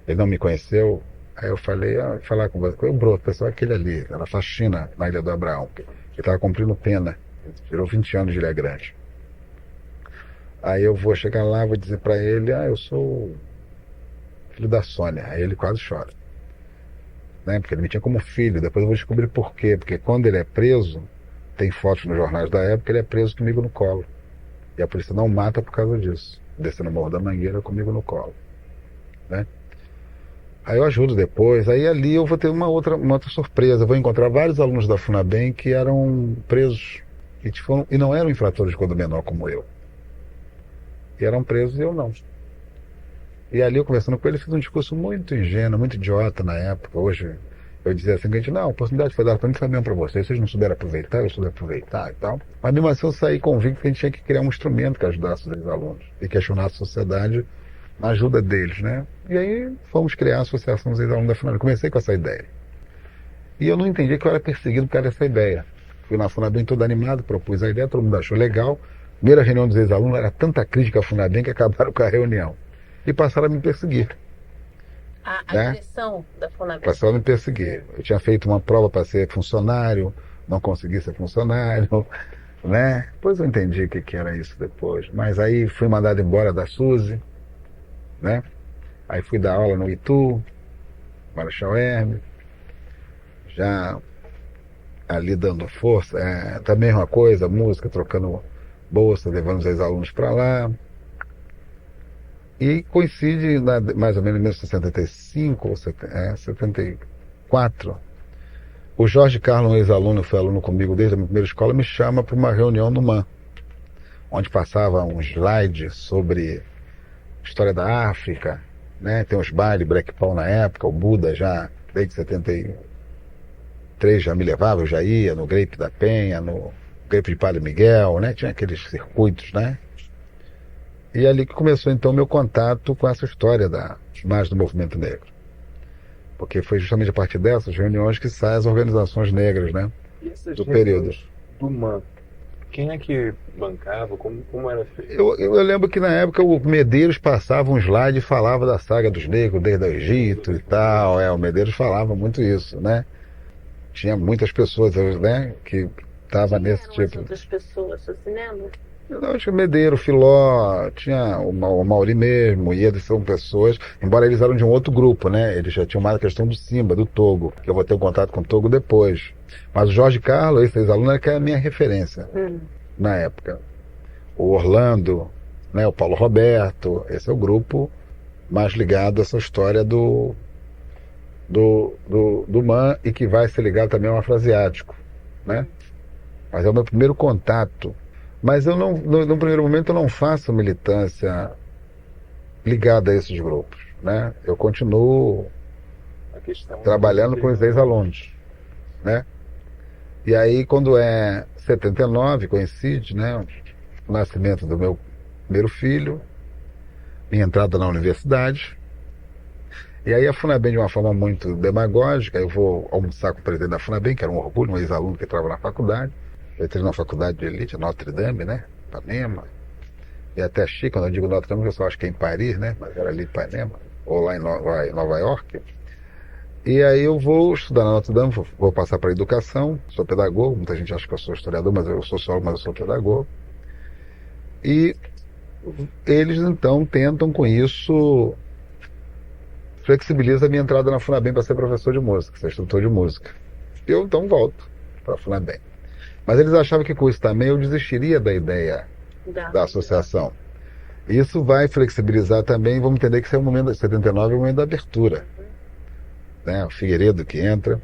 ele não me conheceu. Aí eu falei, falar com você, o Broto, pessoal, aquele ali, era faxina na Ilha do Abraão, que estava cumprindo pena, ele tirou 20 anos de Ilha Grande. Aí eu vou chegar lá, vou dizer pra ele, eu sou filho da Sônia. Aí ele quase chora, né? Porque ele me tinha como filho. Depois eu vou descobrir por quê. Porque quando ele é preso, tem fotos nos jornais da época, ele é preso comigo no colo. E a polícia não mata por causa disso. Descendo o Morro da Mangueira comigo no colo, né? Aí eu ajudo depois. Aí ali eu vou ter uma outra surpresa. Eu vou encontrar vários alunos da FUNABEM que eram presos e não eram infratores de código menor como eu. E eram presos e eu não. E ali eu conversando com ele, fiz um discurso muito ingênuo, muito idiota na época. Hoje eu dizia assim, não, a oportunidade foi dada para mim, foi mesmo para vocês. Vocês não souberam aproveitar, eu soube aproveitar e tal. Mas mesmo assim eu saí convicto que a gente tinha que criar um instrumento que ajudasse os alunos e questionasse a sociedade na ajuda deles, né? E aí fomos criar a Associação dos Ex-Alunos da FUNABEM. Comecei com essa ideia. E eu não entendia que eu era perseguido por causa dessa ideia. Fui na FUNABEM todo animado, propus a ideia, todo mundo achou legal. Primeira reunião dos ex-alunos, era tanta crítica à FUNABEM que acabaram com a reunião. E passaram a me perseguir. A né? direção da FUNABEM. Passaram a me perseguir. Eu tinha feito uma prova para ser funcionário, não consegui ser funcionário, né? Depois eu entendi o que era isso depois. Mas aí fui mandado embora da SUSE, né? Aí fui dar aula no Itu, Marechal Hermes, já ali dando força, também uma coisa, música, trocando bolsa, levando os ex-alunos para lá. E coincide, mais ou menos em 1975 ou 74, o Jorge Carlos, um ex-aluno, foi aluno comigo desde a minha primeira escola, me chama para uma reunião no MAN, onde passava um slide sobre história da África, né? Tem uns bailes, Black Paul na época, o Buda já, desde 73 já me levava, eu já ia no Grape da Penha, no Grape de Padre Miguel, né? Tinha aqueles circuitos, né? E ali que começou então o meu contato com essa história da imagem do movimento negro. Porque foi justamente a partir dessas reuniões que saem as organizações negras, né? E essas do período. Do MAN, quem é que bancava? Como era feito? Eu lembro que na época o Medeiros passava um slide e falava da saga dos negros desde o Egito e tal. O Medeiros falava muito isso, né? Tinha muitas pessoas, né, que estavam nesse tipo. As outras pessoas, você se lembra? Eu tinha Medeiro, Filó, tinha o Mauri mesmo, e eles são pessoas, embora eles eram de um outro grupo, né? Eles já tinham mais a questão do Simba, do Togo, que eu vou ter um contato com o Togo depois. Mas o Jorge Carlos, esse ex-aluno, era que era a minha referência na época. O Orlando, né, o Paulo Roberto, esse é o grupo mais ligado a essa história do MAN e que vai ser ligado também ao afroasiático, né? Mas é o meu primeiro contato. Mas eu não, no primeiro momento eu não faço militância ligada a esses grupos, né? Eu continuo trabalhando com os ex-alunos, né? E aí quando é 79, coincide, né? O nascimento do meu primeiro filho, minha entrada na universidade. E aí a FUNABEM, de uma forma muito demagógica, eu vou almoçar com o presidente da FUNABEM, que era um orgulho, um ex-aluno que trabalha na faculdade. Eu entrei na faculdade de elite, Notre Dame, né? Ipanema. E até chique, quando eu digo Notre Dame, eu só acho que é em Paris, né? Mas era ali em Ipanema, ou lá em Nova York. E aí eu vou estudar na Notre Dame, vou passar para a educação, sou pedagogo, muita gente acha que eu sou historiador, mas eu sou sociólogo, mas eu sou pedagogo. E eles então tentam com isso flexibilizar a minha entrada na FUNABEM para ser professor de música, ser instrutor de música. Eu então volto para a FUNABEM. Mas eles achavam que com isso também eu desistiria da ideia da associação. Isso vai flexibilizar também, vamos entender que esse é o momento, 79 é o momento da abertura. Né? O Figueiredo que entra,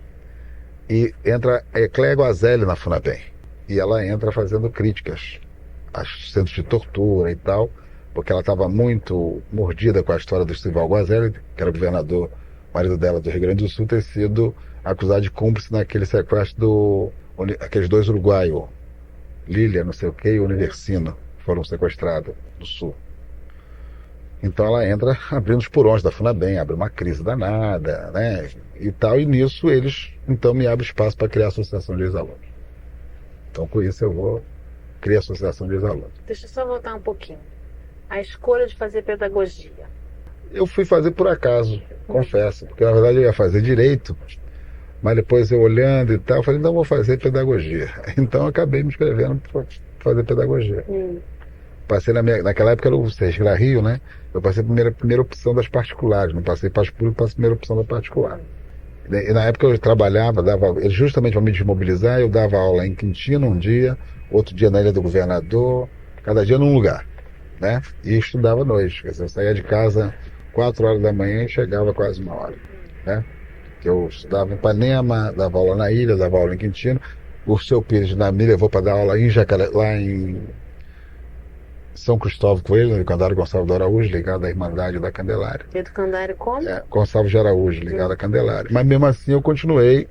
e entra Cléia Guazelli na FUNABEM. E ela entra fazendo críticas aos centros de tortura e tal, porque ela estava muito mordida com a história do Estival Guazelli, que era o governador, marido dela do Rio Grande do Sul, ter sido acusado de cúmplice naquele sequestro aqueles dois uruguaios, Lília, não sei o que, e o Universino, foram sequestrados do Sul. Então ela entra abrindo os porões da FUNABEM, abre uma crise danada, né? E tal, e nisso eles então me abrem espaço para criar a associação de ex-alunos. Então com isso eu vou criar a associação de ex-alunos. Deixa eu só voltar um pouquinho. A escolha de fazer pedagogia. Eu fui fazer por acaso, confesso, porque na verdade eu ia fazer direito, mas depois eu olhando e tal, eu falei, não, vou fazer pedagogia. Então eu acabei me inscrevendo para fazer pedagogia. Passei naquela época era o Sesgra Rio, né? Eu passei a primeira opção das particulares, não passei para as públicas, passei a primeira opção da particular. E na época eu trabalhava, justamente para me desmobilizar, eu dava aula em Quintino um dia, outro dia na Ilha do Governador, cada dia num lugar, né? E estudava à noite, quer dizer, eu saía de casa 4 horas da manhã e chegava quase 1 hora, né? Eu estudava em Ipanema, dava aula na ilha, dava aula em Quintino. O seu Pires me levou para dar aula lá em São Cristóvão Coelho, no Educandário Gonçalves de Araújo, ligado à Irmandade da Candelária. Educandário como? Gonçalves de Araújo, ligado à Candelária. Mas mesmo assim eu continuei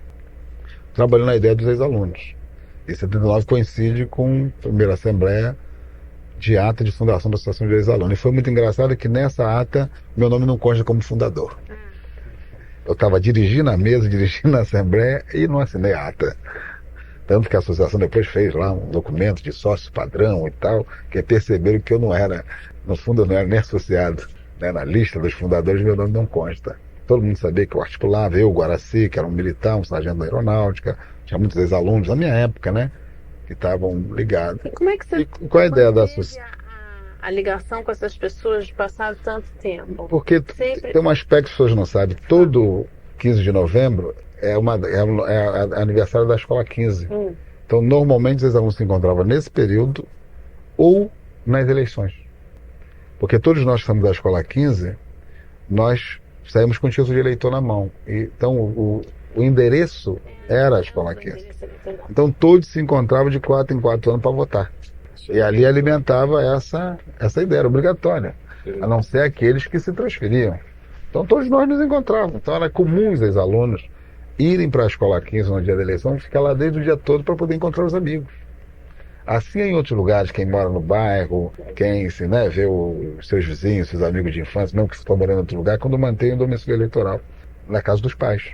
trabalhando na ideia dos ex-alunos. E 79 coincide com a primeira assembleia de ata de fundação da Associação de Ex-Alunos. E foi muito engraçado que nessa ata meu nome não consta como fundador. Eu estava dirigindo a mesa, dirigindo a assembleia e não assinei a ata. Tanto que a associação depois fez lá um documento de sócio padrão e tal, que perceberam que eu não era, no fundo eu não era nem associado, né? Na lista dos fundadores meu nome não consta. Todo mundo sabia que eu articulava, eu, Guaraci, que era um militar, um sargento da aeronáutica, tinha muitos ex-alunos da minha época, né? Que estavam ligados. E como é que você qual é a ideia da associação? A ligação com essas pessoas de passado tanto tempo? Porque tem um aspecto que as pessoas não sabem. Todo 15 de novembro é aniversário da Escola 15. Então, normalmente, os ex-alunos se encontravam nesse período ou nas eleições. Porque todos nós que estamos da Escola 15, nós saímos com o título de eleitor na mão. Então, o endereço era a Escola 15. Então, todos se encontravam de 4 em 4 anos para votar. E ali alimentava essa ideia, era obrigatória, a não ser aqueles que se transferiam. Então todos nós nos encontrávamos. Então era comum os ex-alunos irem para a Escola 15 no dia da eleição e ficar lá desde o dia todo para poder encontrar os amigos. Assim em outros lugares, quem mora no bairro, quem vê os seus vizinhos, seus amigos de infância, mesmo que estão morando em outro lugar, quando mantém o domicílio eleitoral, na casa dos pais.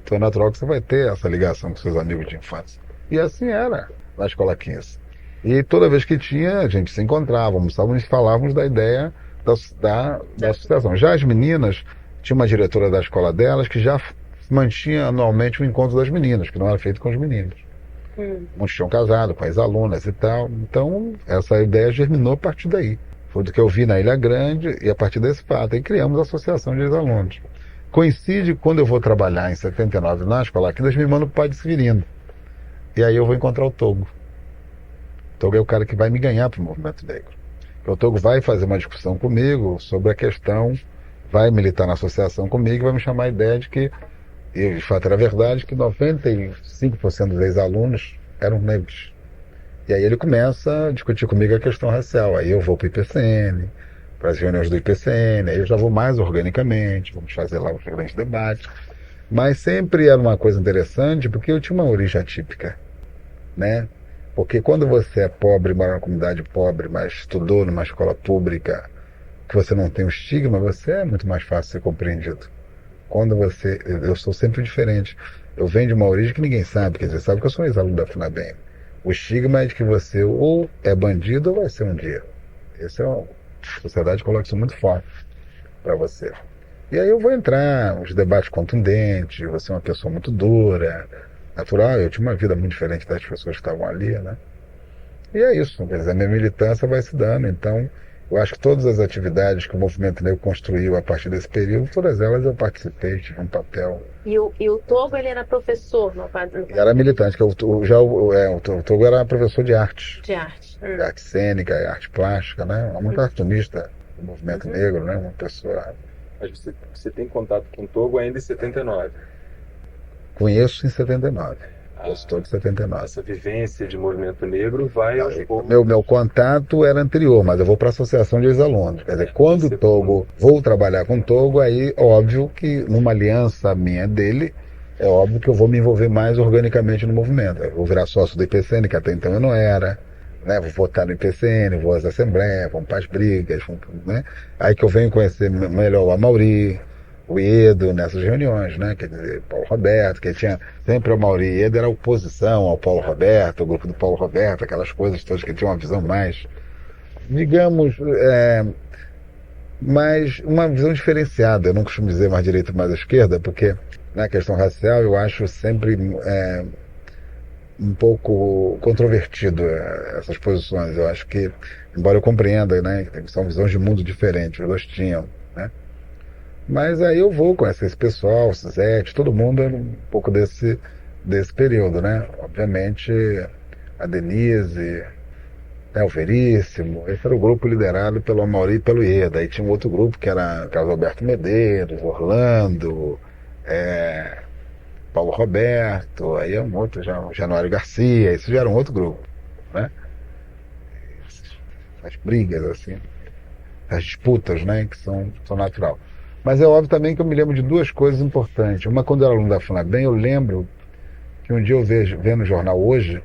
Então é natural que você vai ter essa ligação com seus amigos de infância. E assim era na Escola 15. E toda vez que tinha, a gente se encontrava, almoçávamos e falávamos da ideia da associação. Já as meninas, tinha uma diretora da escola delas que já mantinha anualmente o encontro das meninas, que não era feito com os meninos. Muitos tinham casado com as alunas e tal. Então, essa ideia germinou a partir daí. Foi do que eu vi na Ilha Grande e a partir desse fato. Aí criamos a Associação de Ex-Alunos. Coincide quando eu vou trabalhar em 79 na escola aqui, eles me mandam para o Padre Severino. E aí eu vou encontrar o Togo. O Togo é o cara que vai me ganhar para o movimento negro. O Togo vai fazer uma discussão comigo sobre a questão, vai militar na associação comigo e vai me chamar a ideia de que, e de fato era verdade, que 95% dos ex-alunos eram negros. E aí ele começa a discutir comigo a questão racial. Aí eu vou para o IPCN, para as reuniões do IPCN, aí eu já vou mais organicamente, vamos fazer lá os grandes debates. Mas sempre era uma coisa interessante, porque eu tinha uma origem atípica, né? Porque quando você é pobre, mora numa comunidade pobre, mas estudou numa escola pública, que você não tem o estigma, você é muito mais fácil ser compreendido. Eu sou sempre diferente. Eu venho de uma origem que ninguém sabe, quer dizer, sabe que eu sou ex-aluno da FUNABEM. O estigma é de que você ou é bandido ou vai ser um dia. A sociedade coloca isso muito forte para você. E aí eu vou entrar, uns debates contundentes, você é uma pessoa muito dura, natural, eu tinha uma vida muito diferente das pessoas que estavam ali, né? E é isso, quer dizer, a minha militância vai se dando, então eu acho que todas as atividades que o movimento negro construiu a partir desse período, todas elas eu participei, tive um papel. E o Togo, ele era professor no Era militante, que o Togo era professor de arte. De arte. De arte cênica, arte plástica, né? Muito cartunista do movimento negro, né? Uma pessoa... Mas você tem contato com o Togo ainda em 79? Conheço em 79. Estou de 79. Essa vivência de movimento negro vai aos poucos. Meu contato era anterior, mas eu vou para a Associação de Ex-Alunos. Quer dizer, quando o Togo, vou trabalhar com o Togo, aí óbvio que numa aliança minha dele, é óbvio que eu vou me envolver mais organicamente no movimento. Eu vou virar sócio do IPCN, que até então eu não era. né? Vou votar no IPCN, vou às assembleias, vamos para as brigas, né? Aí que eu venho conhecer melhor o Amaury, o Iedo nessas reuniões, né? Quer dizer, Paulo Roberto, que tinha sempre o Amaury e Iedo era oposição ao Paulo Roberto, o grupo do Paulo Roberto, aquelas coisas todas que tinham uma visão mais, digamos, mais uma visão diferenciada. Eu não costumo dizer mais direita mais esquerda, porque na questão racial eu acho sempre um pouco controvertido essas posições. Eu acho que, embora eu compreenda, né, que são visões de mundo diferentes, os dois tinham, né? Mas aí eu vou conhecer esse pessoal, o Suzete, todo mundo é um pouco desse período, né? Obviamente, a Denise, o Veríssimo, esse era o grupo liderado pelo Amaury e pelo Ieda. Aí tinha um outro grupo que era Carlos Alberto Medeiros, Orlando, Paulo Roberto, aí é um outro, Januário Garcia, isso já era um outro grupo, né? As brigas, assim, as disputas, né, que são natural. Mas é óbvio também que eu me lembro de duas coisas importantes. Uma, quando eu era aluno da FUNABEM, eu lembro que um dia eu vendo no jornal Hoje,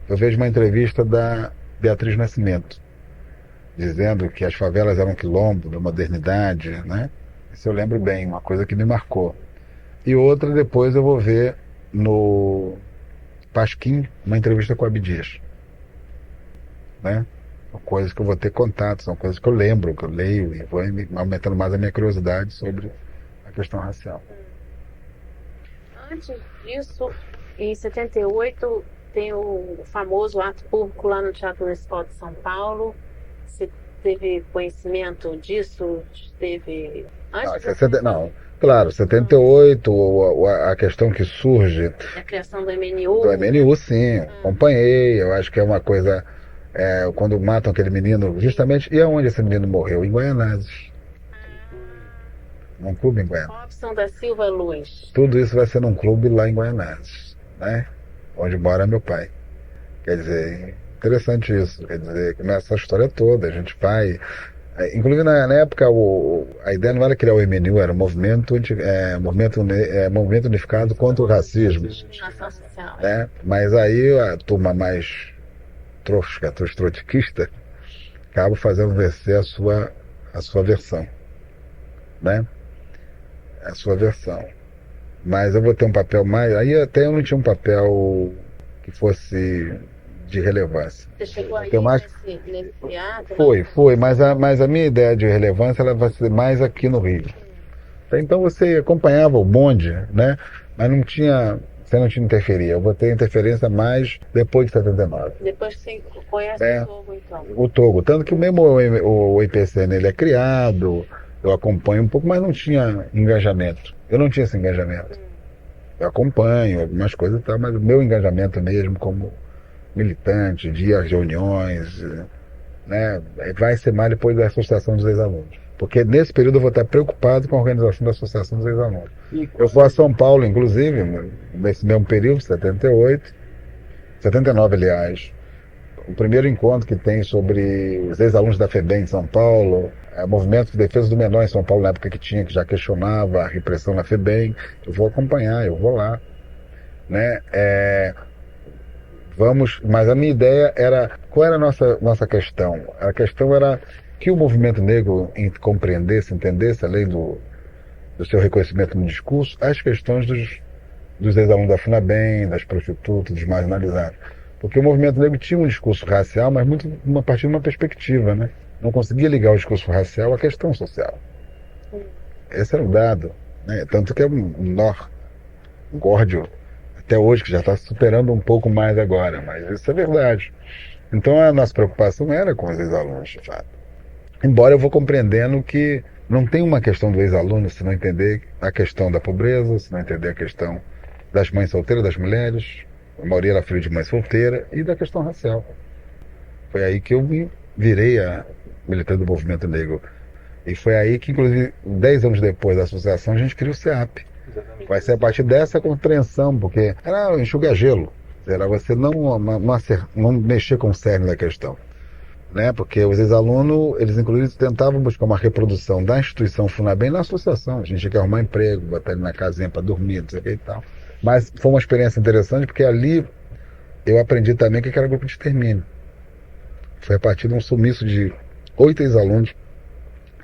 eu vejo uma entrevista da Beatriz Nascimento, dizendo que as favelas eram um quilombo da modernidade, né? Isso eu lembro bem, uma coisa que me marcou. E outra, depois eu vou ver no Pasquim uma entrevista com a Abdias, né? São coisas que eu vou ter contato, são coisas que eu lembro, que eu leio e vou aumentando mais a minha curiosidade sobre a questão racial. Antes disso, em 78, tem o famoso ato público lá no Teatro Municipal de São Paulo. Você teve conhecimento disso? Teve... Não, claro, 78, a questão que surge... A criação do MNU. Do MNU, sim, acompanhei, eu acho que é uma coisa... quando matam aquele menino, justamente... E aonde esse menino morreu? Em Guaianazes. Num clube em Guaianazes. Robson da Silva Luz. Tudo isso vai ser num clube lá em Guaianazes, né? Onde mora meu pai. Quer dizer, interessante isso. Quer dizer, começa a história toda, a gente vai... Inclusive na época a ideia não era criar o MNU, era o movimento unificado contra o racismo. Discriminação social. Né? Mas aí a turma mais trotskista acaba fazendo vencer a sua versão, né? A sua versão. Mas eu vou ter um papel mais... Aí até eu não tinha um papel que fosse de relevância. Você chegou aí nesse teatro? Foi, mas a minha ideia de relevância ela vai ser mais aqui no Rio. Então você acompanhava o bonde, né? Mas você não tinha interferia. Eu vou ter interferência mais depois de 79. Depois que você conhece o Togo, então. O Togo. Tanto que mesmo o IPCN ele é criado, eu acompanho um pouco, mas não tinha engajamento. Eu não tinha esse engajamento. Eu acompanho algumas coisas e tal, mas o meu engajamento mesmo como militante, de ir às reuniões, né, vai ser mais depois da Associação dos Ex-Alunos. Porque nesse período eu vou estar preocupado com a organização da Associação dos Ex-Alunos. Eu vou a São Paulo, inclusive, nesse mesmo período, 78, 79, aliás. O primeiro encontro que tem sobre os ex-alunos da FEBEM em São Paulo, o movimento de defesa do menor em São Paulo, na época que já questionava a repressão na FEBEM, eu vou acompanhar, eu vou lá, né? Mas a minha ideia era, qual era a nossa questão? A questão era que o movimento negro compreendesse, entendesse, além do seu reconhecimento no discurso, as questões dos ex-alunos da FUNABEM, das prostitutas, dos marginalizados. Porque o movimento negro tinha um discurso racial, mas muito a partir de uma perspectiva, né? Não conseguia ligar o discurso racial à questão social. Esse era o dado, né? Tanto que é um górdio até hoje, que já está superando um pouco mais agora, mas isso é verdade. Então a nossa preocupação era com os ex-alunos, de fato. Embora eu vou compreendendo que não tem uma questão do ex-aluno se não entender a questão da pobreza, se não entender a questão das mães solteiras, das mulheres, a maioria era filho de mãe solteira, e da questão racial. Foi aí que eu me virei a militante do movimento negro. E foi aí que, inclusive, 10 anos depois da associação, a gente criou o CEAP. Vai ser a partir dessa compreensão, porque era enxuga-gelo, era você não mexer com o cerne da questão, né? Porque os ex-alunos, eles inclusive tentavam buscar uma reprodução da instituição FUNABEM na associação. A gente tinha que arrumar emprego, botar ele na casinha para dormir, não sei o que e tal. Mas foi uma experiência interessante, porque ali eu aprendi também o que era grupo de extermínio. Foi a partir de um sumiço de 8 ex-alunos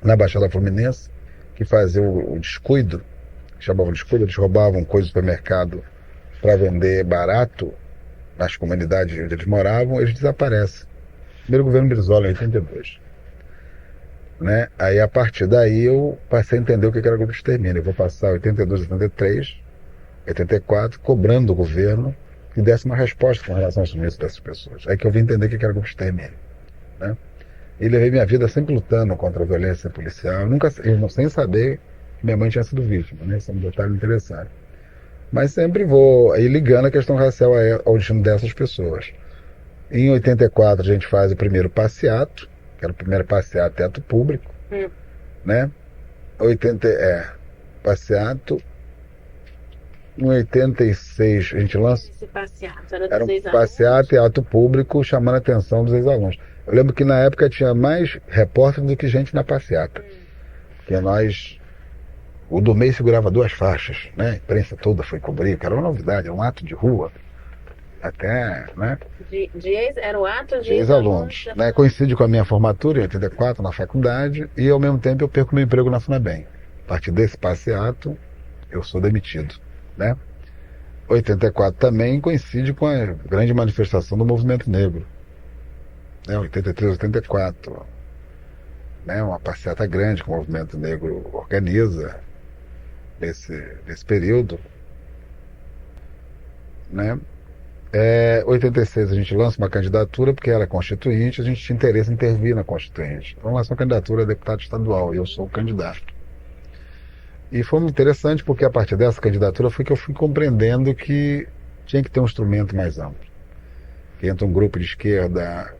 na Baixada Fluminense, que faziam o descuido, chamavam de descuido, eles roubavam coisas do supermercado para vender barato nas comunidades onde eles moravam, eles desaparecem. Primeiro governo Brizola, em 82. Né? Aí, a partir daí, eu passei a entender o que era grupo de extermínio. Eu vou passar 82, 83, 84, cobrando do governo que desse uma resposta com relação ao sumiço dessas pessoas. Aí que eu vim entender o que era grupo de extermínio. Né? E levei minha vida sempre lutando contra a violência policial, sem saber que minha mãe tinha sido vítima, né? Isso é um detalhe interessante. Mas sempre vou aí ligando a questão racial ao destino dessas pessoas. Em 84 a gente faz o primeiro passeato, que era o primeiro passeato teto público, né? Passeato. Em 86 a gente lança. Esse passeato era Era dos um ex-alunos? passeato e ato público chamando a atenção dos ex-alunos. Eu lembro que na época tinha mais repórter do que gente na passeata. Porque nós. O do mês segurava 2 faixas, né? A imprensa toda foi cobrir, que era uma novidade, era um ato de rua. Até, né? Era o ato De ex-alunos. Né? Coincide com a minha formatura em 84 na faculdade e ao mesmo tempo eu perco meu emprego na FUNABEM. A partir desse passeato, eu sou demitido. Né? 84 também coincide com a grande manifestação do movimento negro. Né? 83, 84. Né? Uma passeata grande que o movimento negro organiza nesse período. Né? 86 a gente lança uma candidatura porque era constituinte, a gente tinha interesse em intervir na constituinte. Então lança uma candidatura a deputado estadual e eu sou o candidato. E foi muito interessante porque a partir dessa candidatura foi que eu fui compreendendo que tinha que ter um instrumento mais amplo. Que entra um grupo de esquerda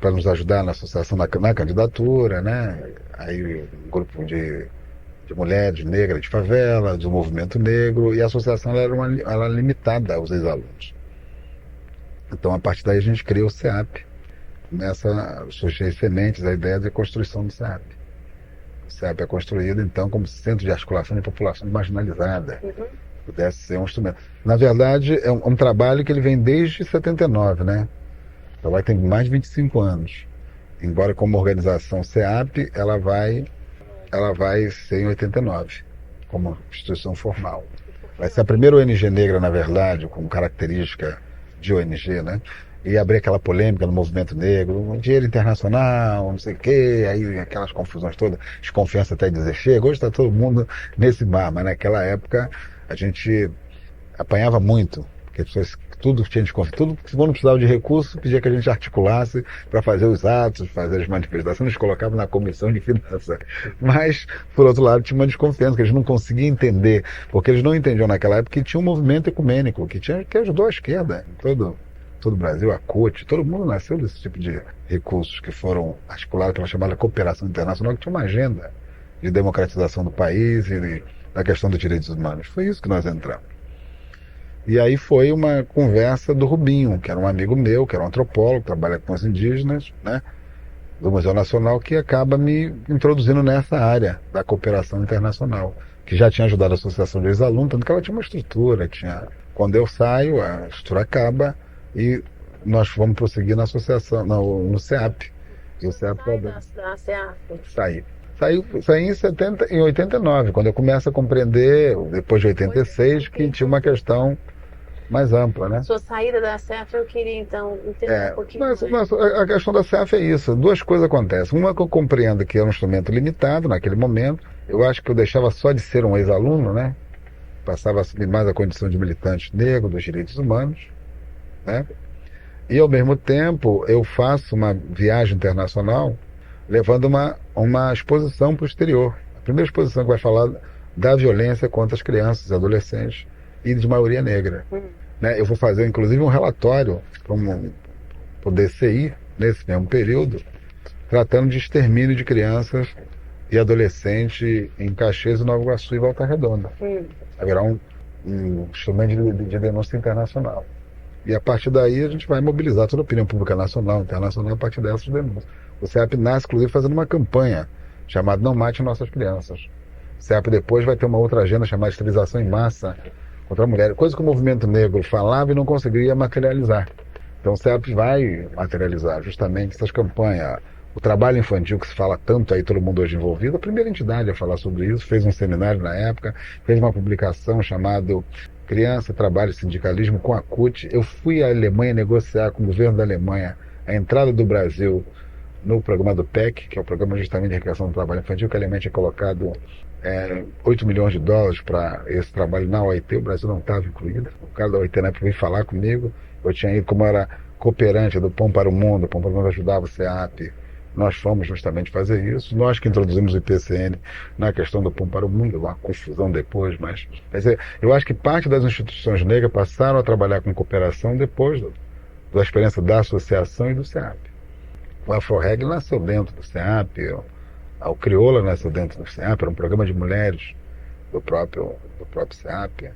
para nos ajudar na associação na candidatura, né? Aí um grupo de mulheres negras de favela, do movimento negro, e a associação ela era limitada aos ex-alunos. Então a partir daí a gente criou o CEAP. Nessa surgiu as sementes, a ideia de construção do CEAP. O CEAP é construído, então, como centro de articulação de população marginalizada. Pudesse ser um instrumento. Na verdade, é um trabalho que ele vem desde 79, né? Então vai ter mais de 25 anos. Embora como organização CEAP, ela vai ser em 89, como instituição formal. Vai ser a primeira ONG negra, na verdade, com característica de ONG, né? E abrir aquela polêmica no movimento negro, dinheiro internacional, não sei o quê, aí aquelas confusões todas, desconfiança até dizer chega. Hoje está todo mundo nesse mar, mas naquela época a gente apanhava muito, porque as pessoas, tudo tinha desconfiança, tudo que quando precisava de recurso, pedia que a gente articulasse para fazer os atos, fazer as manifestações, nos colocava na comissão de finanças. Mas, por outro lado, tinha uma desconfiança, que eles não conseguiam entender, porque eles não entendiam naquela época que tinha um movimento ecumênico, que ajudou a esquerda em todo o Brasil, a CUT, todo mundo nasceu desse tipo de recursos que foram articulados pela chamada cooperação internacional, que tinha uma agenda de democratização do país e da questão dos direitos humanos. Foi isso que nós entramos. E aí foi uma conversa do Rubinho, que era um amigo meu, que era um antropólogo, trabalha com os indígenas, né, do Museu Nacional, que acaba me introduzindo nessa área da cooperação internacional, que já tinha ajudado a Associação de Ex-Alunos, tanto que ela tinha uma estrutura, quando eu saio, a estrutura acaba e nós vamos prosseguir na associação, no CEAP. E o CEAP saí em 89, quando eu começo a compreender, depois de 86, que tinha uma questão mais ampla, né? Sua saída da CEAF, eu queria então entender um pouquinho mais. A questão da CEAF é isso. 2 coisas acontecem. Uma que eu compreendo que é um instrumento limitado naquele momento. Eu acho que eu deixava só de ser um ex-aluno, né? Passava a assumir mais a condição de militante negro dos direitos humanos, né? E ao mesmo tempo eu faço uma viagem internacional levando uma exposição para o exterior. A primeira exposição que vai falar da violência contra as crianças e adolescentes e de maioria negra. Né? Eu vou fazer, inclusive, um relatório para o DCI, nesse mesmo período, tratando de extermínio de crianças e adolescentes em Caxias, Nova Iguaçu e Volta Redonda. Haverá um instrumento de denúncia internacional. E a partir daí a gente vai mobilizar toda a opinião pública nacional, internacional, a partir dessas denúncias. O CEAP nasce, inclusive, fazendo uma campanha chamada Não Mate Nossas Crianças. O CEAP depois vai ter uma outra agenda chamada Esterilização em Massa contra a mulher, coisa que o movimento negro falava e não conseguiria materializar. Então o CEAP vai materializar justamente essas campanhas. O trabalho infantil que se fala tanto aí, todo mundo hoje envolvido, a primeira entidade a falar sobre isso, fez um seminário na época, fez uma publicação chamada Criança, Trabalho e Sindicalismo com a CUT. Eu fui à Alemanha negociar com o governo da Alemanha a entrada do Brasil no programa do PEC, que é o Programa justamente de Recreação do Trabalho Infantil, que a Alemanha tinha colocado 8 milhões de dólares para esse trabalho na OIT, o Brasil não estava incluído. O cara da OIT na época veio falar comigo, eu tinha ido, como era cooperante do Pão para o Mundo, o Pão para o Mundo ajudava o CEAP, nós fomos justamente fazer isso, nós que introduzimos o IPCN na questão do Pão para o Mundo, uma confusão depois, mas quer dizer, eu acho que parte das instituições negras passaram a trabalhar com cooperação depois da experiência da associação e do CEAP. O AfroReg nasceu dentro do CEAP, o Crioula nasceu dentro do CEAP, era um programa de mulheres do próprio CEAP,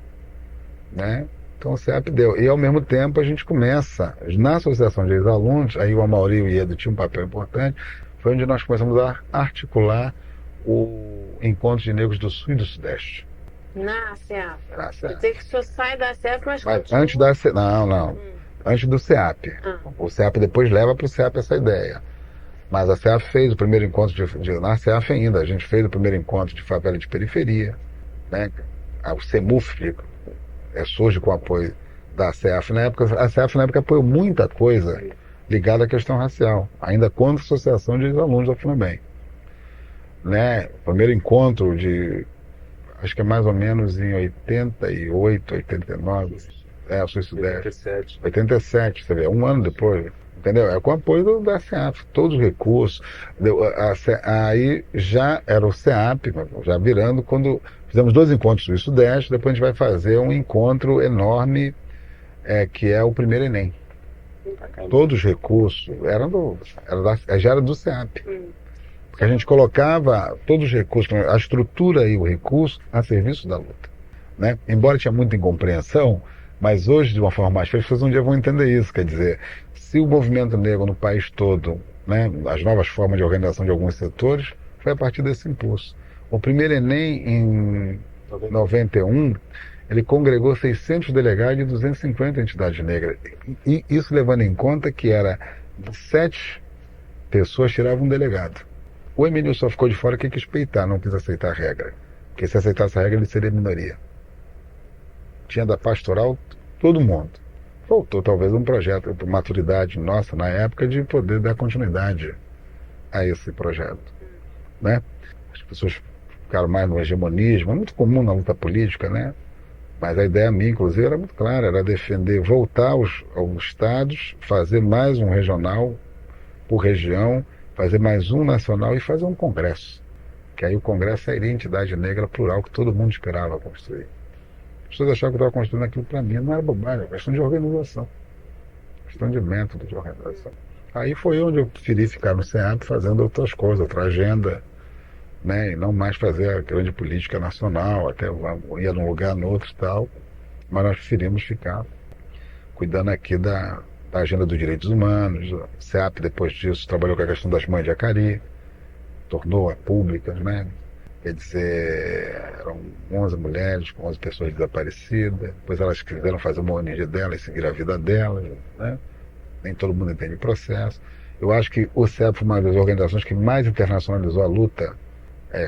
né? Então o CEAP deu. E ao mesmo tempo a gente começa, na associação de ex-alunos, aí o Amaury e o Iedo tinham um papel importante, foi onde nós começamos a articular o Encontro de Negros do Sul e do Sudeste. Na CEAP? Na CEAP. Quer dizer que o senhor sai da CEAP, mas antes da CEAP, não. Antes do CEAP. O CEAP depois leva para o CEAP essa ideia. Mas a CEAP fez o primeiro encontro na CEAP ainda, a gente fez o primeiro encontro de favela de periferia, né? O CEMUF surge com o apoio da CEAF na época. A CEAF na época apoiou muita coisa ligada à questão racial, ainda quando associação de alunos da FUNABEM, né? O primeiro encontro acho que é mais ou menos em 88, 89, o Sul e Sudeste. 87, você vê, um ano depois, entendeu? É com o apoio da CEAF, todos os recursos. Aí já era o CEAP, já virando, quando fizemos 2 encontros Sul e Sudeste, depois a gente vai fazer um encontro enorme, que é o primeiro Enem. Todos os recursos já era do CEAP. Porque a gente colocava todos os recursos, a estrutura e o recurso a serviço da luta, né? Embora tinha muita incompreensão, mas hoje, de uma forma mais fácil, as pessoas um dia vão entender isso. Quer dizer, se o movimento negro no país todo, né, as novas formas de organização de alguns setores, foi a partir desse impulso. O primeiro Enem, em 91, ele congregou 600 delegados de 250 entidades negras. E isso levando em conta que era 7 pessoas tiravam um delegado. O Emílio só ficou de fora que quis peitar, não quis aceitar a regra. Porque se aceitasse a regra, ele seria minoria. Tinha da pastoral todo mundo. Faltou talvez um projeto, maturidade nossa na época, de poder dar continuidade a esse projeto, né? As pessoas ficaram mais no hegemonismo, é muito comum na luta política, né? Mas a ideia minha, inclusive, era muito clara, era defender, voltar aos estados, fazer mais um regional por região, fazer mais um nacional e fazer um congresso. Que aí o congresso seria a entidade negra plural que todo mundo esperava construir. As pessoas achavam que eu estava construindo aquilo para mim, não era bobagem, é questão de organização. Questão de método de organização. Aí foi onde eu preferi ficar no CEAP fazendo outras coisas, outra agenda, né? E não mais fazer a grande política nacional, até ia num lugar, no outro e tal. Mas nós preferimos ficar cuidando aqui da agenda dos direitos humanos. O CEAP, depois disso, trabalhou com a questão das mães de Acari, tornou-a pública, né? Quer dizer, eram 11 mulheres com 11 pessoas desaparecidas. Depois elas quiseram fazer uma ONG delas e seguir a vida delas, né? Nem todo mundo entende o processo. Eu acho que o CEAP foi uma das organizações que mais internacionalizou a luta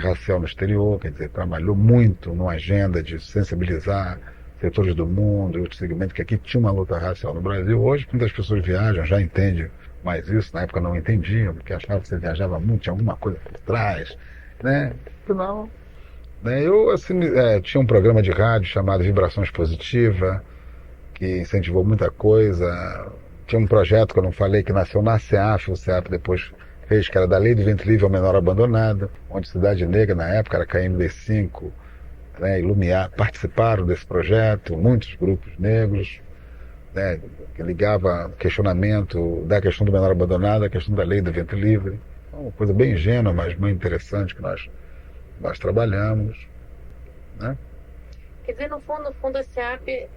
racial no exterior, quer dizer, trabalhou muito numa agenda de sensibilizar setores do mundo e outros segmentos, que aqui tinha uma luta racial no Brasil. Hoje, muitas pessoas viajam, já entendem mais isso, na época não entendiam, porque achavam que você viajava muito, tinha alguma coisa por trás, né? Não, né? Eu, assim, tinha um programa de rádio chamado Vibrações Positivas, que incentivou muita coisa. Tinha um projeto que eu não falei, que nasceu na CEAF, o CEAP depois fez, que era da Lei do Ventre Livre ao Menor Abandonado, onde Cidade Negra, na época, era KMD5, né, e Lumiar, participaram desse projeto, muitos grupos negros, né, que ligava questionamento da questão do menor abandonado à questão da Lei do Ventre Livre. Uma coisa bem ingênua, mas bem interessante que nós trabalhamos, né? Quer dizer, no fundo, a CEAP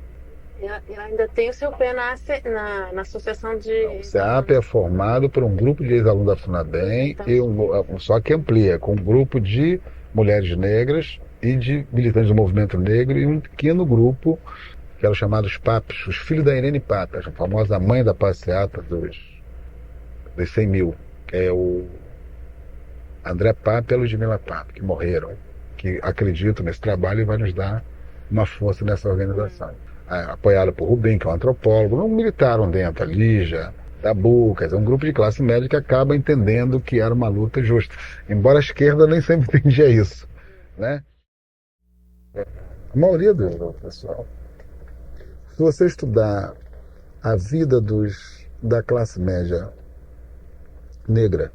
ela ainda tem o seu pé na associação de... O CEAP é formado por um grupo de ex-alunos da FUNABEM, só que amplia, com um grupo de mulheres negras e de militantes do movimento negro e um pequeno grupo que eram chamados Papes, os filhos da Irene Pape, a famosa mãe da passeata dos 100 mil, que é o André Pape e a Ludmila Pape, que morreram, que acreditam nesse trabalho e vai nos dar uma força nessa organização. Apoiado por Rubim, que é um antropólogo, não militaram dentro, a Lígia, Tabu, quer dizer, um grupo de classe média que acaba entendendo que era uma luta justa. Embora a esquerda nem sempre entendia isso, né? A maioria do pessoal. Se você estudar a vida da classe média negra,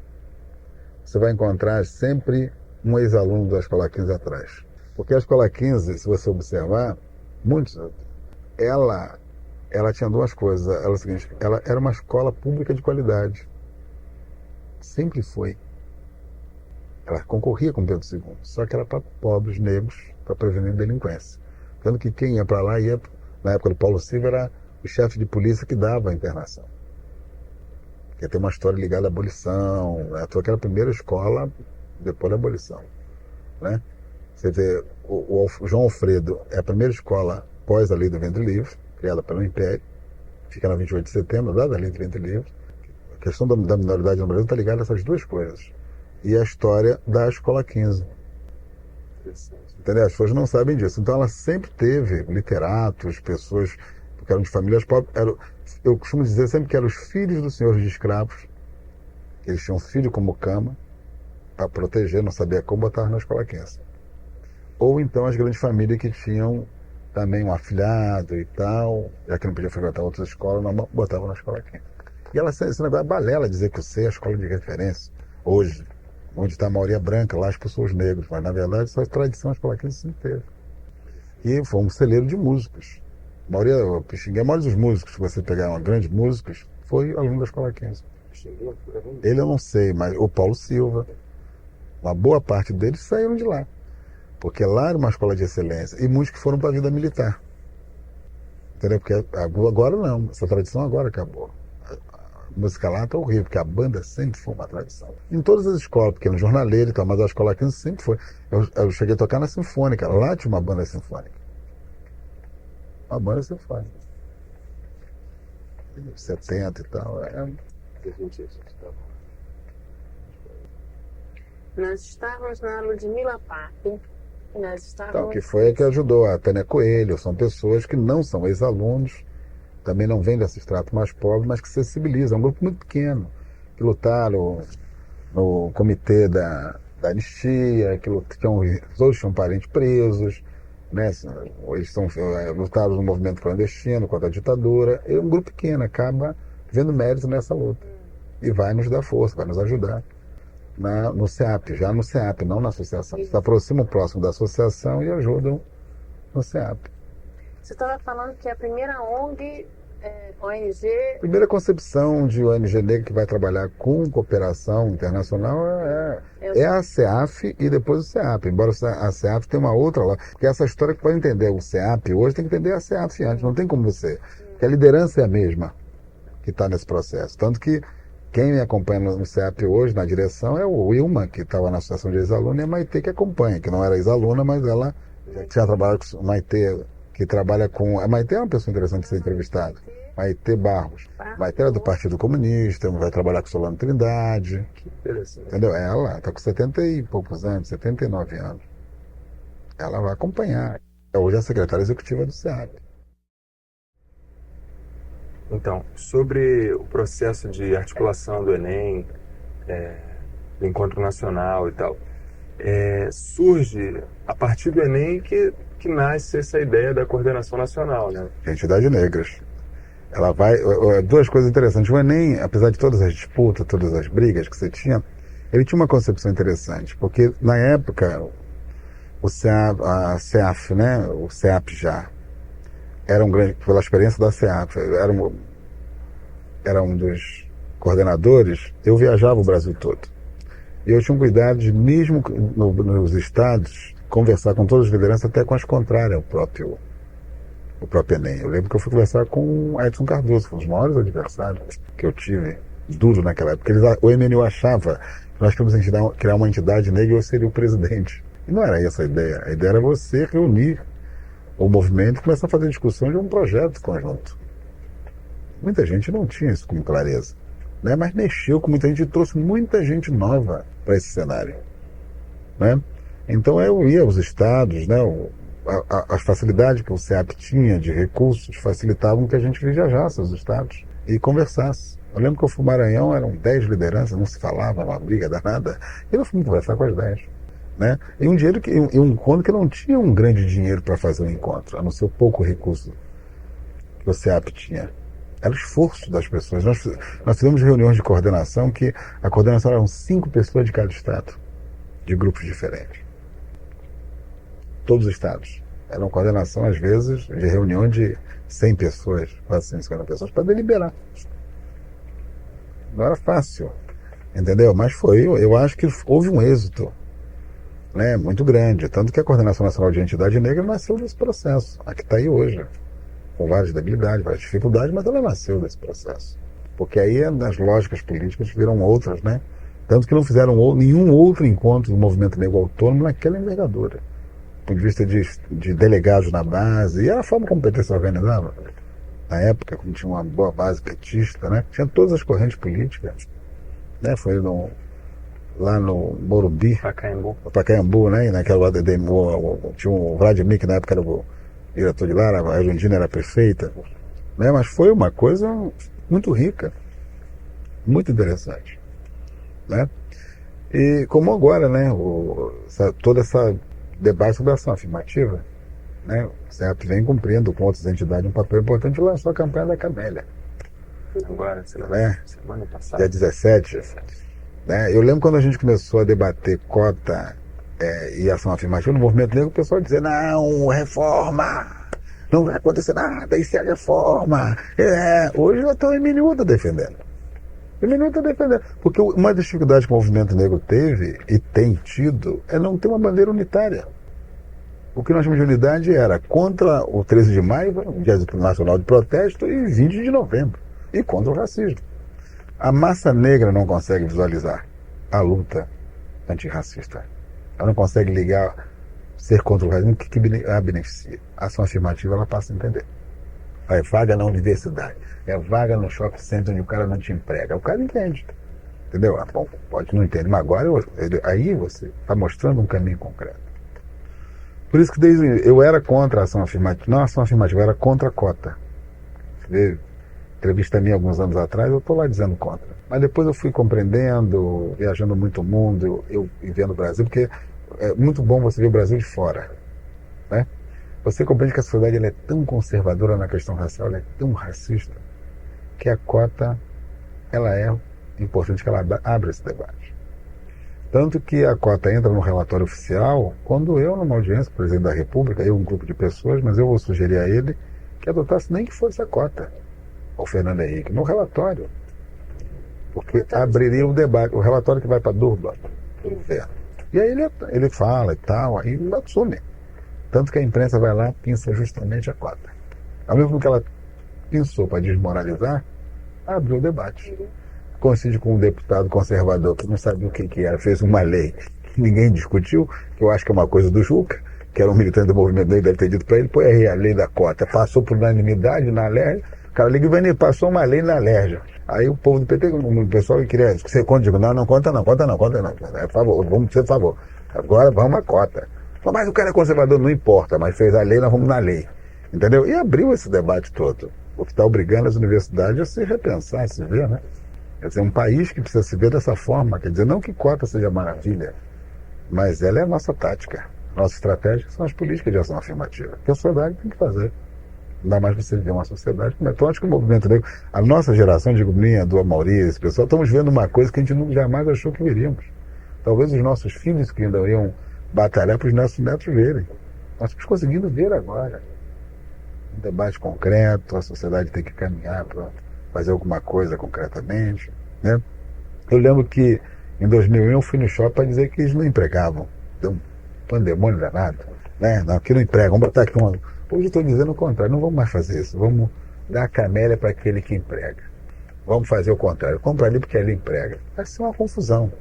você vai encontrar sempre um ex-aluno da Escola 15 atrás. Porque a Escola 15, se você observar, ela tinha duas coisas. Ela era uma escola pública de qualidade. Sempre foi. Ela concorria com Pedro II, só que era para pobres, negros, para prevenir delinquência. Tanto que quem ia para lá ia, na época do Paulo Silva, era o chefe de polícia que dava a internação. Porque tem uma história ligada à abolição, né? Que era a primeira escola depois da abolição, né? Você vê, o João Alfredo é a primeira escola pós a Lei do Ventre Livre, criada pelo Império, fica na 28 de setembro, dada a Lei do Ventre Livre. A questão da minoridade no Brasil está ligada a essas duas coisas. E a história da Escola 15. Entendeu? As pessoas não sabem disso. Então ela sempre teve literatos, pessoas que eram de famílias pobres. Eu costumo dizer sempre que eram os filhos dos senhores de escravos. Eles tinham filho como cama, para proteger, não sabia como, botar na Escola 15. Ou então as grandes famílias que tinham também um afilhado e tal, já que não podia frequentar outras escolas, não botavam na Escola 15. E esse negócio é balela dizer que o C é a escola de referência, hoje, onde está a maioria branca, lá as pessoas negras, mas na verdade essa tradição a Escola 15 sempre teve. E foi um celeiro de músicos. A maioria dos músicos, se você pegar grandes músicos, foi aluno da Escola 15. Ele eu não sei, mas o Paulo Silva, uma boa parte deles saíram de lá. Porque lá era uma escola de excelência. E muitos que foram para a vida militar. Entendeu? Porque agora não. Essa tradição agora acabou. A música lá está horrível, porque a banda sempre foi uma tradição. Em todas as escolas, porque no jornaleiro e tal, mas a Escola 15 sempre foi. Eu cheguei a tocar na Sinfônica. Lá tinha uma banda sinfônica. Uma banda sinfônica. 70 e tal. Nós estávamos na Ludmila Pape. Então, que foi a que ajudou a Tânia Coelho. São pessoas que não são ex-alunos, também não vêm desse extrato mais pobre, mas que sensibilizam. É um grupo muito pequeno, que lutaram no comitê da anistia, que todos tinham parentes presos, né? Eles lutaram no movimento clandestino contra a ditadura. É um grupo pequeno, acaba vendo mérito nessa luta. E vai nos dar força, vai nos ajudar. No CEAP, já no CEAP, não na associação. Se aproximam próximo da associação e ajudam no CEAP. Você estava falando que a primeira ONG, ONG... A primeira concepção de ONG negra que vai trabalhar com cooperação internacional é a CEAF e depois o CEAP. Embora a CEAF tenha uma outra lá. Porque essa história que pode entender o CEAP hoje tem que entender a CEAF antes. Não tem como você. Porque a liderança é a mesma que está nesse processo. Tanto que quem me acompanha no CEAP hoje, na direção, é o Wilma, que estava na Associação de Ex-Alunos, e a Maitê, que acompanha, que não era ex-aluna, mas ela já tinha trabalhado com a Maitê, que trabalha com... A Maitê é uma pessoa interessante de ser entrevistada. Maitê Barros. Maitê era do Partido Comunista, vai trabalhar com Solano Trindade. Que interessante. Entendeu? Ela está com 70 e poucos anos, 79 anos. Ela vai acompanhar. Hoje é a secretária executiva do CEAP. Então, sobre o processo de articulação do Enem, do Encontro Nacional e tal, surge a partir do Enem que nasce essa ideia da coordenação nacional, né? Entidades negras. Ela vai... Duas coisas interessantes. O Enem, apesar de todas as disputas, todas as brigas que você tinha, ele tinha uma concepção interessante, porque na época a CEAF, né? O CEAP já era um grande, pela experiência da CEAP, era um dos coordenadores. Eu viajava o Brasil todo. E eu tinha um cuidado de, mesmo nos estados, conversar com todas as lideranças, até com as contrárias ao próprio Enem. Eu lembro que eu fui conversar com Edson Cardoso, foi um dos maiores adversários que eu tive, duro naquela época. O MNU achava que nós tínhamos que criar uma entidade negra e eu seria o presidente. E não era essa a ideia. A ideia era você reunir o movimento e começar a fazer discussão de um projeto conjunto. Muita gente não tinha isso com clareza, né? Mas mexeu com muita gente e trouxe muita gente nova para esse cenário, né? Então eu ia aos estados, né? As facilidades que o CEAP tinha de recursos facilitavam que a gente viajasse aos estados e conversasse. Eu lembro que eu fui ao Maranhão, eram 10 lideranças, não se falava, uma briga danada, e eu fui conversar com as 10. Né? E um encontro que não tinha um grande dinheiro para fazer o encontro, a não ser o pouco recurso que o CEAP tinha. Era o esforço das pessoas. Nós fizemos reuniões de coordenação que a coordenação eram 5 pessoas de cada estado, de grupos diferentes. Todos os estados. Era uma coordenação, às vezes, de reunião de 100 pessoas, quase 150 pessoas, para deliberar. Não era fácil, entendeu? Mas eu acho que houve um êxito, né, muito grande. Tanto que a Coordenação Nacional de Entidade Negra nasceu desse processo. A que está aí hoje. Com várias debilidades, várias dificuldades, mas ela nasceu desse processo. Porque aí as lógicas políticas viram outras, né? Tanto que não fizeram nenhum outro encontro do movimento negro autônomo naquela envergadura. Do ponto de vista de delegados na base, e a forma como o PT se organizava. Na época, como tinha uma boa base petista, né? Tinha todas as correntes políticas. Né? Foi lá no Morumbi. Pacaembu, né? E naquela tinha o Vladimir, que na época era o diretor de lá, a Argentina era perfeita, né? Mas foi uma coisa muito rica, muito interessante, né? E como agora, né? Toda essa debate sobre a ação afirmativa, né? O CEAP vem cumprindo com outras entidades um papel importante, lançou a campanha da Camélia. Agora, semana passada. Dia 17. Né? Eu lembro quando a gente começou a debater cota e ação afirmativa no movimento negro, o pessoal dizia, não, reforma, não vai acontecer nada, isso é reforma. Hoje eu estou em minuta defendendo. Porque uma das dificuldades que o movimento negro teve e tem tido é não ter uma bandeira unitária. O que nós chamamos de unidade era contra o 13 de maio, o Dia Nacional de Protesto, e 20 de novembro, e contra o racismo. A massa negra não consegue visualizar a luta antirracista. Ela não consegue ligar ser contra o racismo, o que a beneficia. A ação afirmativa, ela passa a entender. É vaga na universidade, é vaga no shopping center onde o cara não te emprega. O cara entende, entendeu? Bom, pode não entender, mas agora aí você está mostrando um caminho concreto. Por isso que eu era contra a ação afirmativa, não a ação afirmativa, eu era contra a cota. Você vê, entrevista minha alguns anos atrás, eu estou lá dizendo contra. Mas depois eu fui compreendendo, viajando muito o mundo, eu vendo o Brasil, porque é muito bom você ver o Brasil de fora, né? Você compreende que a sociedade ela é tão conservadora na questão racial, ela é tão racista, que a cota, ela é importante que ela abra esse debate. Tanto que a cota entra no relatório oficial, quando eu, numa audiência com o presidente da República, eu, um grupo de pessoas, mas eu vou sugerir a ele que adotasse nem que fosse a cota, o Fernando Henrique, no relatório. Porque abriria o debate, o relatório que vai para Durban, do governo. E aí ele fala e tal, aí assume. Tanto que a imprensa vai lá e pinça justamente a cota. Ao mesmo tempo que ela pensou para desmoralizar, abriu o debate. Coincide com um deputado conservador que não sabia o que era, fez uma lei que ninguém discutiu, que eu acho que é uma coisa do Juca, que era um militante do movimento negro, deve ter dito para ele, põe aí a lei da cota. Passou por unanimidade na LERJ, o cara liga e passou uma lei na LERJ. Aí o povo do PT, o pessoal que queria que você conta, digo, não, conta não. É favor, vamos ser favor. Agora vamos à cota. Mas o cara é conservador, não importa, mas fez a lei, nós vamos na lei. Entendeu? E abriu esse debate todo, o que está obrigando as universidades a se repensar, a se ver, né? Quer dizer, um país que precisa se ver dessa forma, quer dizer, não que cota seja maravilha, mas ela é a nossa tática. Nossa estratégia são as políticas de ação afirmativa, que a sociedade tem que fazer. Ainda mais você viver uma sociedade como é. Então, acho que o movimento negro, a nossa geração, digo minha, do Amaury, esse pessoal, estamos vendo uma coisa que a gente nunca jamais achou que veríamos. Talvez os nossos filhos que ainda iam batalhar para os nossos netos verem. Nós estamos conseguindo ver agora. Um debate concreto, a sociedade tem que caminhar para fazer alguma coisa concretamente, né? Eu lembro que em 2001 eu fui no shopping para dizer que eles não empregavam. Deu um pandemônio danado, né? Não, aqui não emprega, vamos botar aqui uma... Hoje eu estou dizendo o contrário, não vamos mais fazer isso, vamos dar a camélia para aquele que emprega. Vamos fazer o contrário, compra ali porque ele emprega. Vai ser uma confusão.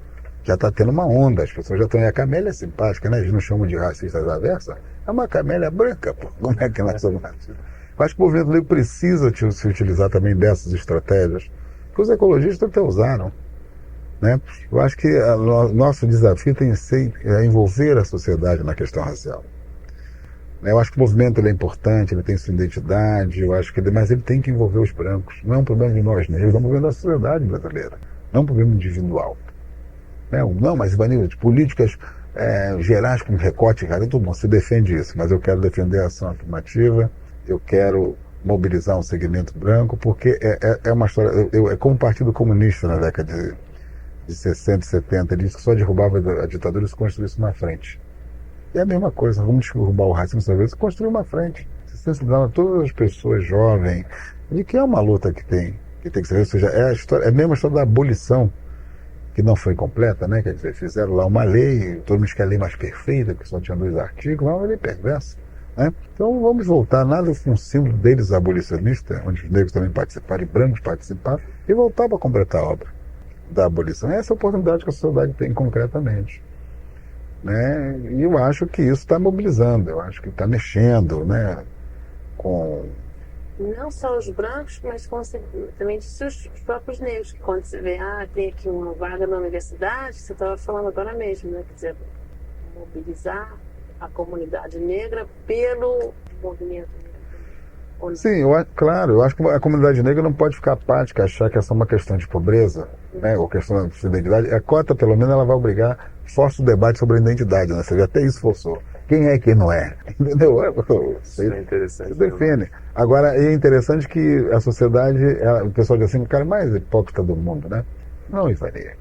Já está tendo uma onda, as pessoas já estão. E a camélia é simpática, né? Eles não chamam de racistas à versa. É uma camélia branca, pô. Como é que nós somos racistas? Eu acho que o movimento negro precisa se utilizar também dessas estratégias, que os ecologistas até usaram. Né? Eu acho que nosso desafio tem que ser envolver a sociedade na questão racial. Eu acho que o movimento ele é importante, ele tem sua identidade, eu acho que, mas ele tem que envolver os brancos. Não é um problema de nós negros, é um problema da sociedade brasileira. Não é um problema individual. Não, mas Ivanildo, de políticas gerais com recorte, cara, todo mundo se defende isso, mas eu quero defender a ação afirmativa, eu quero mobilizar um segmento branco, porque é uma história. É como o Partido Comunista na década de 60 e 70, ele disse que só derrubava a ditadura se construísse uma frente. E é a mesma coisa, vamos derrubar o racismo dessa vez, construir uma frente. Se sensibilizar a todas as pessoas jovens, de que é uma luta que tem que ser, ou seja, é a mesma história da abolição, que não foi completa, né? Quer dizer, fizeram lá uma lei, todo mundo quer a lei mais perfeita, que só tinha 2 artigos, mas é uma lei perversa. Né? Então vamos voltar, nada com um símbolo deles abolicionista, onde os negros também participaram e brancos participaram, e voltar para completar a obra da abolição. Essa é a oportunidade que a sociedade tem concretamente. Né? E eu acho que isso está mobilizando, eu acho que está mexendo, né? Com... Não só os brancos, mas também os próprios negros, que quando você vê, tem aqui uma vaga na universidade, você estava falando agora mesmo, né? Quer dizer, mobilizar a comunidade negra pelo movimento negro. Sim, claro, eu acho que a comunidade negra não pode ficar apática, achar que essa é uma questão de pobreza, né, ou questão de identidade. A cota, pelo menos, ela vai obrigar, força o debate sobre a identidade, né? Você vê, até isso forçou. Quem é e quem não é? Entendeu? Isso é interessante. Você define. Agora, é interessante que a sociedade, o pessoal diz assim, o cara mais hipócrita do mundo, né? Não, Ivania.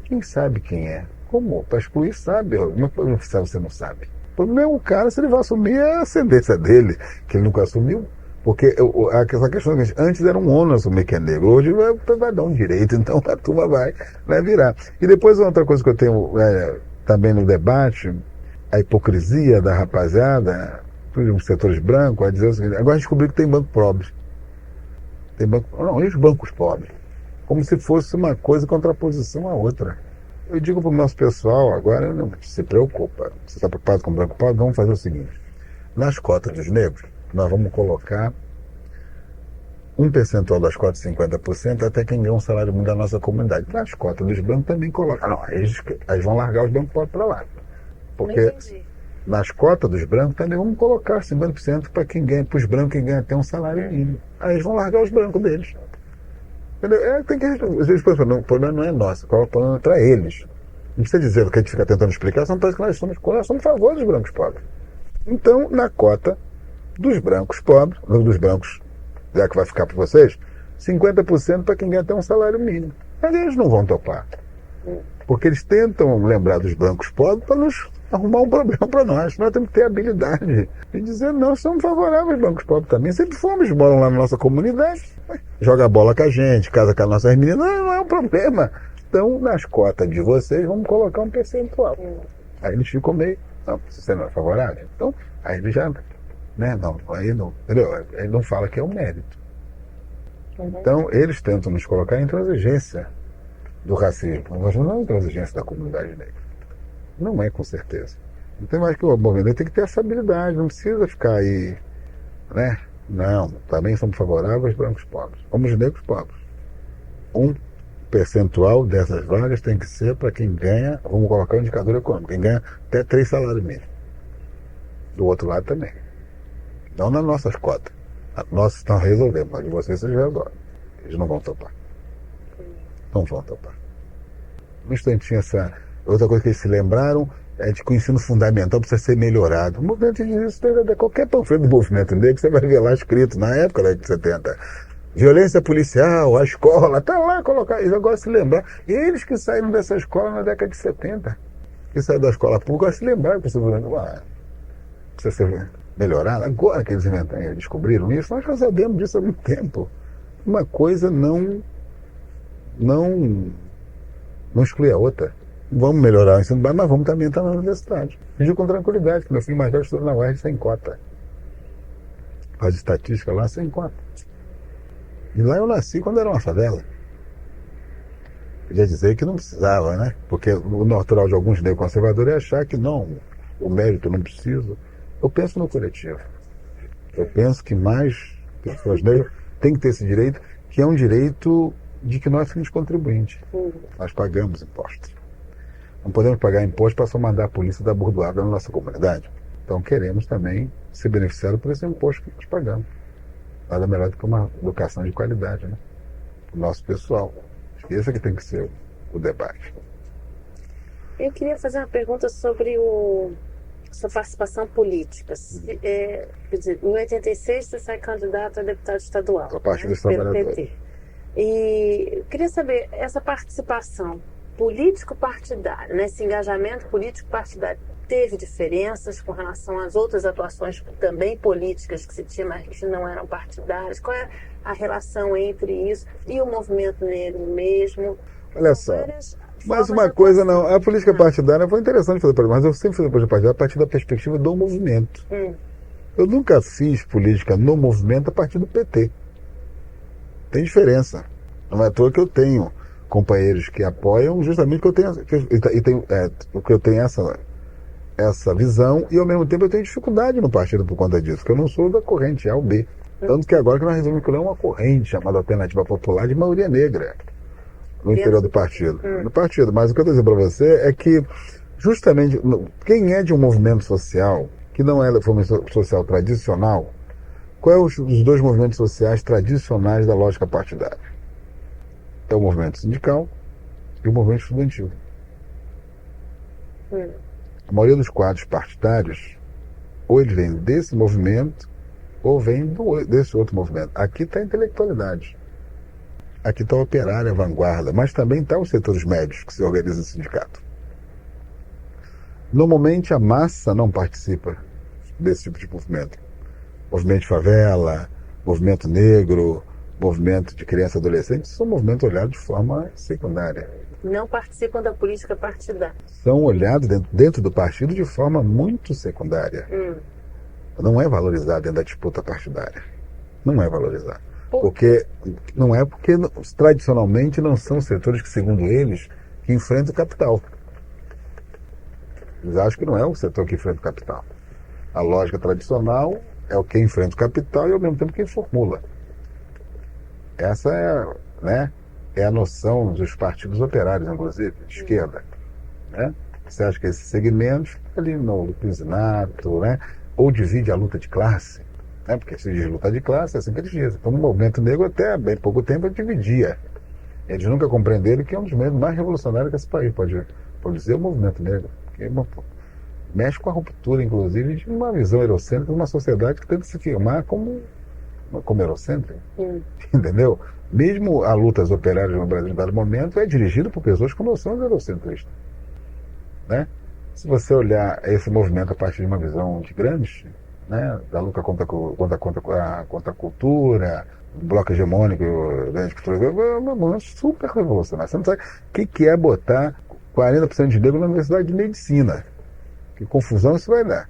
Quem sabe quem é? Como? Para excluir, sabe? Não você não sabe. O problema é o cara, se ele vai assumir a ascendência dele, que ele nunca assumiu. Porque essa questão, antes era um ônus assumir que é negro, hoje vai dar um direito, então a turma vai virar. E depois outra coisa que eu tenho também no debate, a hipocrisia da rapaziada, dos setores brancos, vai dizer o seguinte: agora descobri que tem banco pobre. Não, e os bancos pobres? Como se fosse uma coisa em contraposição à outra. Eu digo para o nosso pessoal, agora não se preocupa. Você está preocupado com o banco pobre? Vamos fazer o seguinte: nas cotas dos negros, nós vamos colocar um percentual das cotas, 50%, até quem ganha um salário mínimo da nossa comunidade. Nas cotas dos brancos também coloca. Não, eles vão largar os bancos pobres para lá. Porque nas cotas dos brancos também vamos colocar 50% para quem ganha, para os brancos que ganha até um salário mínimo. Aí eles vão largar os brancos deles. Entendeu? Tem que o problema não é nosso, qual é o problema para eles. Não precisa dizer o que a gente fica tentando explicar, só parece que nós somos a favor dos brancos pobres. Então, na cota dos brancos pobres, dos brancos, já que vai ficar para vocês, 50% para quem ganha até um salário mínimo. Mas eles não vão topar. Porque eles tentam lembrar dos brancos pobres para nos arrumar um problema para nós. Nós temos que ter habilidade de dizer: não, somos favoráveis aos brancos pobres também. Sempre fomos, moram lá na nossa comunidade, joga bola com a gente, casa com as nossas meninas, não é um problema. Então, nas cotas de vocês, vamos colocar um percentual. Aí eles ficam meio: não, você não é favorável? Então, aí eles já... Né? Não, aí não, entendeu? Ele não fala que é um mérito. Então, eles tentam nos colocar em intransigência do racismo, mas não é intransigência da comunidade negra. Não é, com certeza. Então, eu acho que o movimento tem que ter essa habilidade, não precisa ficar aí, né? Não, também somos favoráveis aos brancos pobres. Somos negros pobres. Um percentual dessas vagas tem que ser para quem ganha, vamos colocar um indicador econômico, quem ganha até 3 salários mínimos. Do outro lado também. Não nas nossas cotas. Nós estamos resolvendo, mas de vocês resolvem. Eles não vão topar. Não vão topar. Um instantinho, essa outra coisa que eles se lembraram é de que o ensino fundamental precisa ser melhorado. O movimento diz isso, qualquer panfleto do movimento negro, você vai ver lá escrito, na época da década de 70, violência policial, a escola, tá lá colocar. Eles agora se lembrar. Eles que saíram dessa escola na década de 70, que saíram da escola pública, agora se lembraram que precisa ser melhorado. Agora que eles descobriram isso, nós já sabemos disso há muito tempo. Uma coisa não exclui a outra. Vamos melhorar o ensino básico, mas vamos também entrar na universidade. Digo com tranquilidade, que meu filho mais velho estuda na UERJ sem cota. Faz estatística lá sem cota. E lá eu nasci quando era uma favela. Podia dizer que não precisava, né? Porque o natural de alguns neoconservadores é achar que não, o mérito não precisa. Eu penso no coletivo. Eu penso que mais pessoas negras têm que ter esse direito, que é um direito de que nós somos contribuintes. Nós pagamos impostos. Não podemos pagar imposto para só mandar a polícia dar bordoada na nossa comunidade. Então queremos também ser beneficiados por esse imposto que nós pagamos. Nada melhor do que uma educação de qualidade, né? O nosso pessoal. Acho que esse é que tem que ser o debate. Eu queria fazer uma pergunta sobre sua participação política. Quer dizer, em 86 você sai candidato a deputado estadual, A Partido dos pelo Trabalhadores. PT. E eu queria saber, essa participação político-partidária, né, esse engajamento político-partidário, teve diferenças com relação às outras atuações também políticas que se tinha, mas que não eram partidárias? Qual é a relação entre isso e o movimento negro mesmo? Olha São só, várias mas formas uma de coisa atuação. não, a política partidária foi interessante fazer política, mas eu sempre fiz a política partidária a partir da perspectiva do movimento. Eu nunca fiz política no movimento a partir do PT. Tem diferença. Não é à toa que eu tenho companheiros que apoiam justamente que eu tenho essa visão, e ao mesmo tempo eu tenho dificuldade no partido por conta disso, porque eu não sou da corrente A ou B. Tanto que agora que nós resolvemos criar uma corrente chamada Alternativa Popular de maioria negra no interior do partido. No partido. Mas o que eu estou dizendo para você é que justamente quem é de um movimento social que não é movimento social tradicional, qual é os dois movimentos sociais tradicionais da lógica partidária? É o movimento sindical e o movimento estudantil. A maioria dos quadros partidários, ou eles vêm desse movimento, ou vêm desse outro movimento. Aqui está a intelectualidade. Aqui está o operário, a vanguarda, mas também está os setores médios que se organizam em sindicato. Normalmente a massa não participa desse tipo de movimento. Movimento de favela, movimento negro, movimento de criança e adolescente, são movimentos olhados de forma secundária. Não participam da política partidária. São olhados dentro do partido de forma muito secundária. Não é valorizado dentro da disputa partidária. Não é valorizado. Porque tradicionalmente não são setores que, segundo eles, que enfrentam o capital. Eles acham que não é o setor que enfrenta o capital. A lógica tradicional é o que enfrenta o capital e ao mesmo tempo quem formula. Essa é a noção dos partidos operários, inclusive, de esquerda. Né? Você acha que esses segmentos ficam ali no piscinato, né? Ou divide a luta de classe, né? Porque se diz luta de classe, é assim que eles dizem. Então, no movimento negro, até bem pouco tempo, ele dividia. Eles nunca compreenderam que é um dos meios mais revolucionários que esse país pode dizer, o movimento negro. Porque mexe com a ruptura, inclusive, de uma visão eurocêntrica de uma sociedade que tenta se firmar como eurocêntrica. Entendeu? Mesmo a luta das operárias no Brasil em dado momento é dirigida por pessoas com noções eurocentristas. Né? Se você olhar esse movimento a partir de uma visão de grandes, né, da luta contra a cultura, do bloco hegemônico, é um movimento super revolucionário. Você não sabe o que é botar 40% de negro na Universidade de Medicina. Que confusão isso vai dar.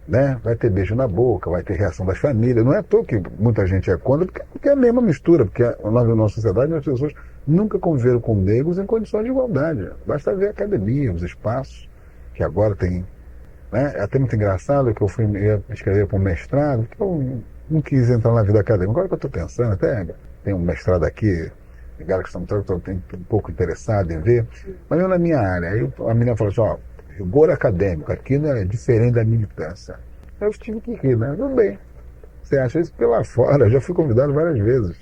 Né? Vai ter beijo na boca, vai ter reação das famílias. Não é à toa que muita gente é contra, porque é a mesma mistura, porque na nossa sociedade as pessoas nunca conviveram com negros em condições de igualdade. Basta ver a academia, os espaços, que agora tem. Né? É até muito engraçado que eu fui escrever para um mestrado, que eu não quis entrar na vida acadêmica. Agora que eu estou pensando, até tem um mestrado aqui, galera que estão um pouco interessado em ver, mas eu na minha área. Aí a menina falou assim, ó, rigor acadêmico, aqui não é diferente da militância. Aí eu tive que rir, né? Tudo bem. Você acha isso pela fora, eu já fui convidado várias vezes.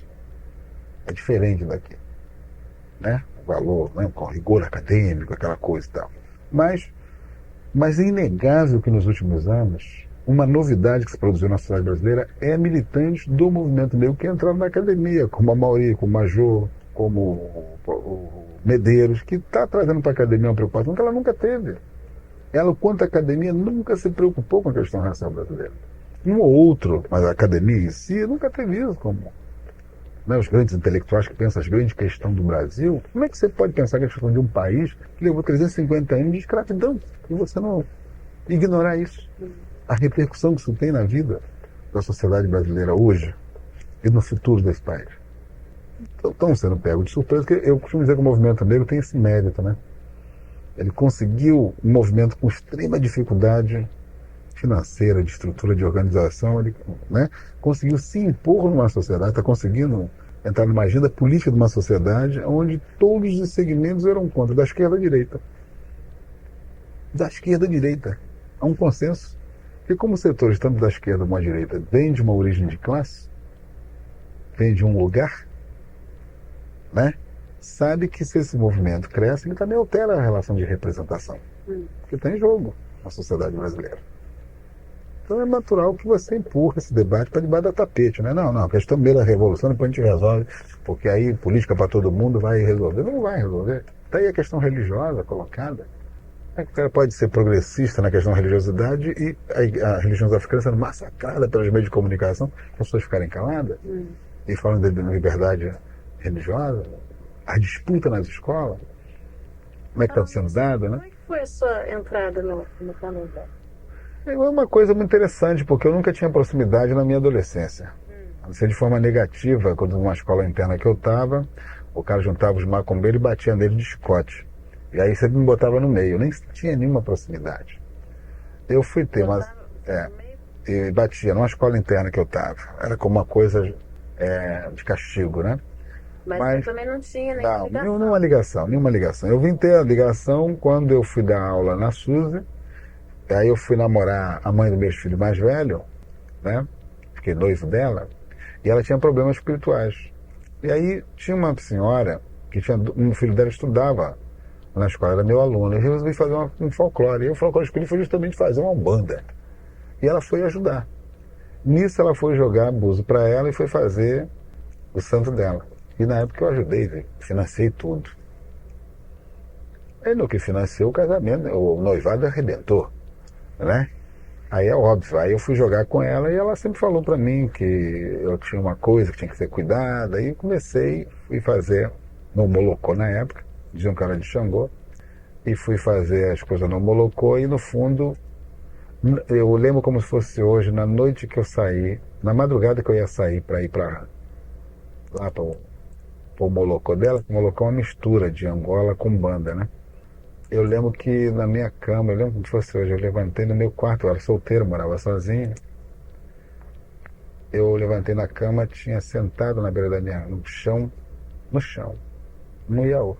É diferente daqui. Né? O valor, né? Com rigor acadêmico, aquela coisa e tal. Mas é inegável que nos últimos anos, uma novidade que se produziu na sociedade brasileira é militantes do movimento negro que entraram na academia, como a Mauri, como o Major, como o Medeiros, que está trazendo para a academia uma preocupação que ela nunca teve. Ela, quanto à academia, nunca se preocupou com a questão racial brasileira. Um ou outro, mas a academia em si nunca teve isso como, né, os grandes intelectuais que pensam as grandes questões do Brasil. Como é que você pode pensar que a questão de um país que levou 350 anos de escravidão e você não ignorar isso? A repercussão que isso tem na vida da sociedade brasileira hoje e no futuro desse país. estão sendo pegos de surpresa, porque eu costumo dizer que o movimento negro tem esse mérito, né? Ele conseguiu um movimento com extrema dificuldade financeira, de estrutura, de organização, ele, né, conseguiu se impor numa sociedade, está conseguindo entrar numa agenda política de uma sociedade onde todos os segmentos eram contra, da esquerda à direita. Da esquerda à direita. Há um consenso. Porque como os setores, tanto da esquerda como da direita, vêm de uma origem de classe, vêm de um lugar, né, sabe que se esse movimento cresce, ele também altera a relação de representação. Que está em jogo na sociedade brasileira. Então é natural que você empurre esse debate para debaixo da tapete, né? Não, a questão meio da revolução, depois a gente resolve, porque aí política para todo mundo vai resolver. Não vai resolver. Está aí a questão religiosa colocada. O cara pode ser progressista na questão da religiosidade e a religião africana sendo massacrada pelos meios de comunicação, as pessoas ficarem caladas e falando de liberdade religiosa, a disputa nas escolas, como é que está sendo dada, né? Como é que foi a sua entrada no candomblé? É uma coisa muito interessante, porque eu nunca tinha proximidade na minha adolescência. A não ser de forma negativa, quando numa escola interna que eu estava, o cara juntava os macumbeiros e batia nele de chicote. E aí sempre me botava no meio, eu nem tinha nenhuma proximidade. Eu fui ter uma... e batia numa escola interna que eu estava. Era como uma coisa de castigo, né? Mas também não tinha nenhuma ligação. Nenhuma ligação. Eu vim ter a ligação quando eu fui dar aula na Suzy. Aí eu fui namorar a mãe do meu filho mais velho, né? Fiquei noivo dela, e ela tinha problemas espirituais. E aí tinha uma senhora que um filho dela estudava na escola, era meu aluno, e eu resolvi fazer um folclore. E o folclore que eu escolhi foi justamente fazer uma umbanda. E ela foi ajudar. Nisso ela foi jogar abuso para ela e foi fazer o santo dela. E na época eu ajudei, financei tudo. Aí no que financiou o casamento, o noivado arrebentou, né? Aí é óbvio, aí eu fui jogar com ela e ela sempre falou para mim que eu tinha uma coisa que tinha que ser cuidada. Aí fui fazer no Molocô na época, diziam que era de Xangô, e fui fazer as coisas no Molocô e no fundo, eu lembro como se fosse hoje, na noite que eu saí, na madrugada que eu ia sair para ir lá para o Molocô dela, que o Molocô é uma mistura de Angola com banda, né? Eu lembro que na minha cama, eu lembro como se fosse hoje, eu levantei no meu quarto, eu era solteiro, morava sozinho. Eu levantei na cama, tinha sentado na beira no chão, no Iaô.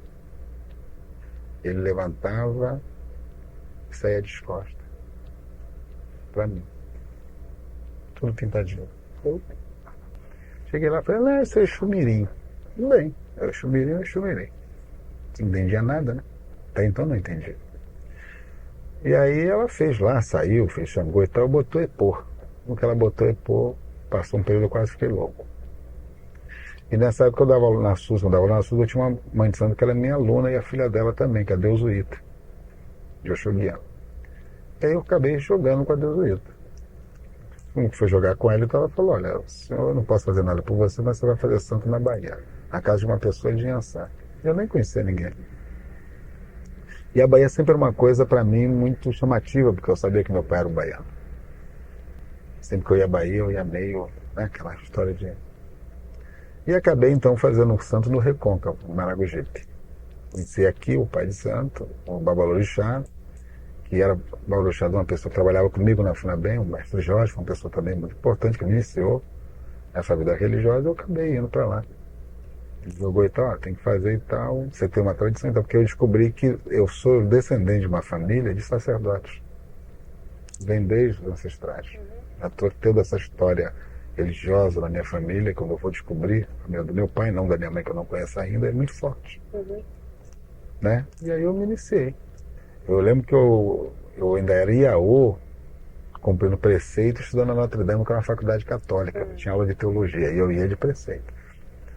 Ele levantava e saía descosta. Pra mim. Tudo pintadinho. Eu cheguei lá e falei, isso é Xumirim. Tudo bem, é Xumirim. Não entendia nada, né? Até então não entendi. E aí ela fez lá, saiu, fez Xangô e tal, botou Epô. No que ela botou Epô, passou um período, eu quase fiquei louco. E nessa época eu dava aula na SUS, eu tinha uma mãe de santo que era minha aluna e a filha dela também, que é a Deusuíta, de Oxoguiano. E aí eu acabei jogando com a Deusuíta. Como que foi jogar com ela, então ela falou, olha, eu não posso fazer nada por você, mas você vai fazer santo na Bahia, na casa de uma pessoa de Inhaçá. Eu nem conhecia ninguém. E a Bahia sempre era uma coisa para mim muito chamativa, porque eu sabia que meu pai era um baiano. Sempre que eu ia à Bahia, eu ia meio, né, aquela história de... E acabei então fazendo um santo no Recôncavo, no Maragogipe. Conheci aqui o pai de santo, o Babalorixá, que era Babalorixá de uma pessoa que trabalhava comigo na FUNABEM, o mestre Jorge, uma pessoa também muito importante, que me iniciou nessa vida religiosa, eu acabei indo para lá. Ele jogou e tal, tem que fazer e tal, você tem uma tradição, então, porque eu descobri que eu sou descendente de uma família de sacerdotes. Vem desde os ancestrais. Já estou tendo essa história religiosa na minha família, quando eu vou descobrir, do meu pai, não da minha mãe, que eu não conheço ainda, é muito forte. Né? E aí eu me iniciei. Eu lembro que eu ainda era Iaô, cumprindo preceito, estudando na Notre Dame, que era uma faculdade católica, eu tinha aula de teologia, e eu ia de preceito.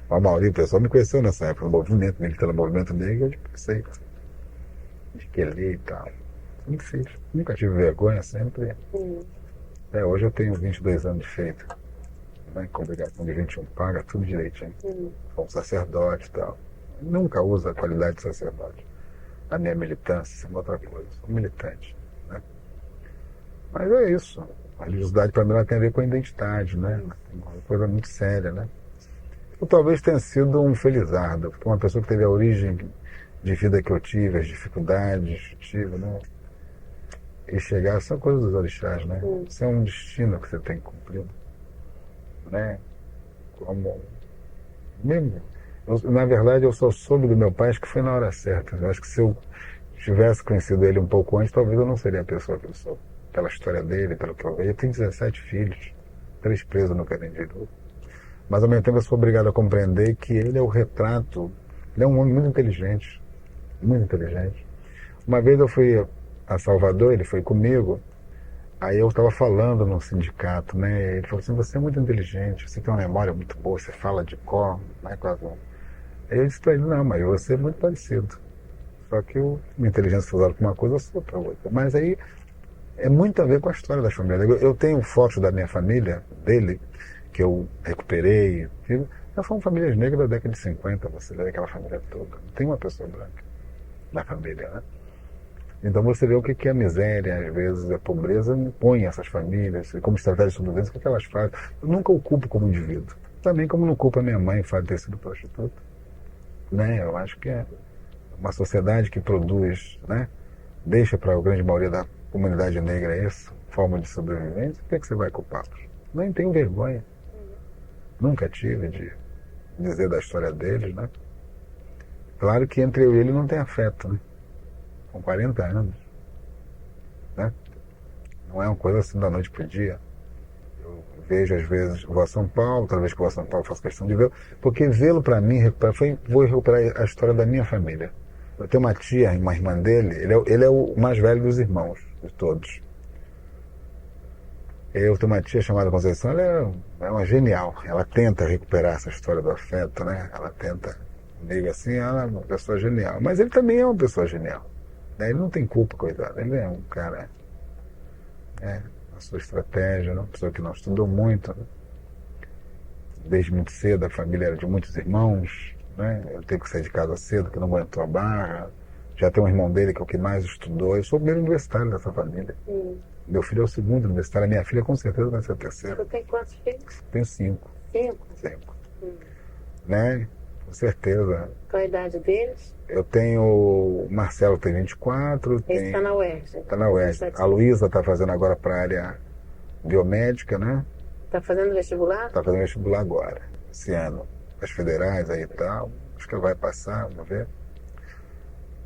A maioria do pessoal me conheceu nessa época, no movimento militante, no movimento negro, de preceito. De quelê e tal. Sempre fiz. Nunca tive vergonha, sempre. Hoje eu tenho 22 anos de feito. Né? Com obrigação de 21, paga tudo direitinho. Como sacerdote e tal. Nunca uso a qualidade de sacerdote. A minha militância, isso é uma outra coisa. Sou militante. Né? Mas é isso. A religiosidade para mim ela tem a ver com a identidade, né? É uma coisa muito séria, né? ou talvez tenha sido um felizardo, porque uma pessoa que teve a origem de vida que eu tive, as dificuldades que tive, né? E chegar, são coisas dos orixás, né? Isso é um destino que você tem que cumprir, né? Como mesmo. Na verdade, eu só soube do meu pai, acho que foi na hora certa. Eu acho que se eu tivesse conhecido ele um pouco antes, talvez eu não seria a pessoa que eu sou. Pela história dele, pelo que eu vejo. Eu tenho 17 filhos, 3 presos no Carandiru. Mas ao mesmo tempo eu sou obrigado a compreender que ele é o retrato. Ele é um homem muito inteligente. Muito inteligente. Uma vez eu fui a Salvador, ele foi comigo. Aí eu estava falando num sindicato, né? Ele falou assim, você é muito inteligente, você tem uma memória muito boa, você fala de cor, né? Aí eu disse para ele, não, mas você é muito parecido. Só que minha inteligência foi usada para uma coisa, eu sou para outra. Mas aí é muito a ver com a história das famílias. Eu tenho fotos da minha família, dele, que eu recuperei. São famílias negras da década de 50, você vê aquela família toda. Não tem uma pessoa branca na família, né? Então você vê o que é a miséria, às vezes a pobreza impõe essas famílias, como estratégia de sobrevivência, o que elas fazem. Eu nunca o culpo como indivíduo. Também como não culpo a minha mãe o fato de ter sido prostituta. Né? Eu acho que é uma sociedade que produz, né? Deixa para a grande maioria da comunidade negra essa forma de sobrevivência, por que você vai culpá-los? Nem tenho vergonha. Nunca tive de dizer da história deles, né? Claro que entre eu e ele não tem afeto, né? Com 40 anos, né? Não é uma coisa assim da noite para o dia. Eu vejo às vezes, vou a São Paulo, outra vez que vou a São Paulo faço questão de vê-lo, porque vê-lo para mim, vou recuperar a história da minha família. Eu tenho uma tia, uma irmã dele, ele é o mais velho dos irmãos, de todos. Eu tenho uma tia chamada Conceição, ela é uma genial, ela tenta recuperar essa história do afeto, né? Ela tenta, comigo assim, ela é uma pessoa genial, mas ele também é uma pessoa genial. Ele não tem culpa, coitado. Ele é um cara, a sua estratégia, uma pessoa que não estudou muito, né? Desde muito cedo, a família era de muitos irmãos, né? Ele teve que sair de casa cedo, que não aguentou a barra. Já tem um irmão dele que é o que mais estudou. Eu sou o primeiro universitário dessa família. Meu filho é o segundo universitário. A minha filha com certeza vai ser a terceira. Você tem quantos filhos? Tenho 5. 5? Né? Com certeza. Qual a idade deles? Eu tenho o Marcelo, tem 24. Esse está na UERJ. Está na UERJ. A Luísa está fazendo agora para a área biomédica, né? Está fazendo vestibular? Está fazendo vestibular agora, esse ano. As federais aí e tal. Acho que ela vai passar, vamos ver.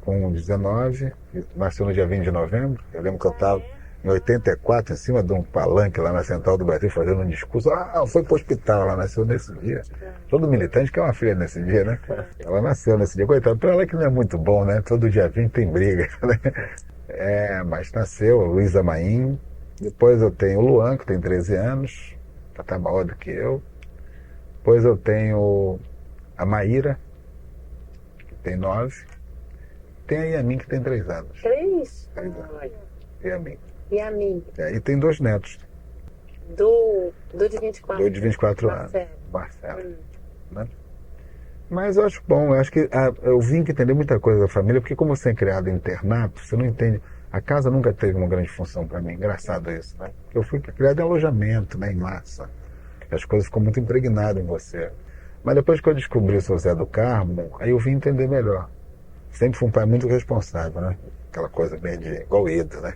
Com 19, nasceu no dia 20 de novembro. Eu lembro que eu estava em 84, em cima de um palanque lá na Central do Brasil, fazendo um discurso. Foi para o hospital, ela nasceu nesse dia. Todo militante quer uma filha nesse dia, né? Ela nasceu nesse dia. Coitado, para ela que não é muito bom, né? Todo dia 20 tem briga, né? Mas nasceu, Luísa Maim. Depois eu tenho o Luan, que tem 13 anos, tá maior do que eu. Depois eu tenho a Maíra, que tem 9. Tem a Yamin, que tem 3 anos. 3? Yamin. Yamin. E tem 2 netos. Do de 24? Do de 24 anos. Marcelo. Né? Mas eu acho bom, eu acho que eu vim que entender muita coisa da família, porque como você é criado em internato, você não entende. A casa nunca teve uma grande função para mim, engraçado isso, né? Porque eu fui criado em alojamento, né, em massa. As coisas ficam muito impregnadas em você. Mas depois que eu descobri o São José do Carmo, aí eu vim entender melhor. Sempre fui um pai muito responsável, né? Aquela coisa bem de igual Ida, né?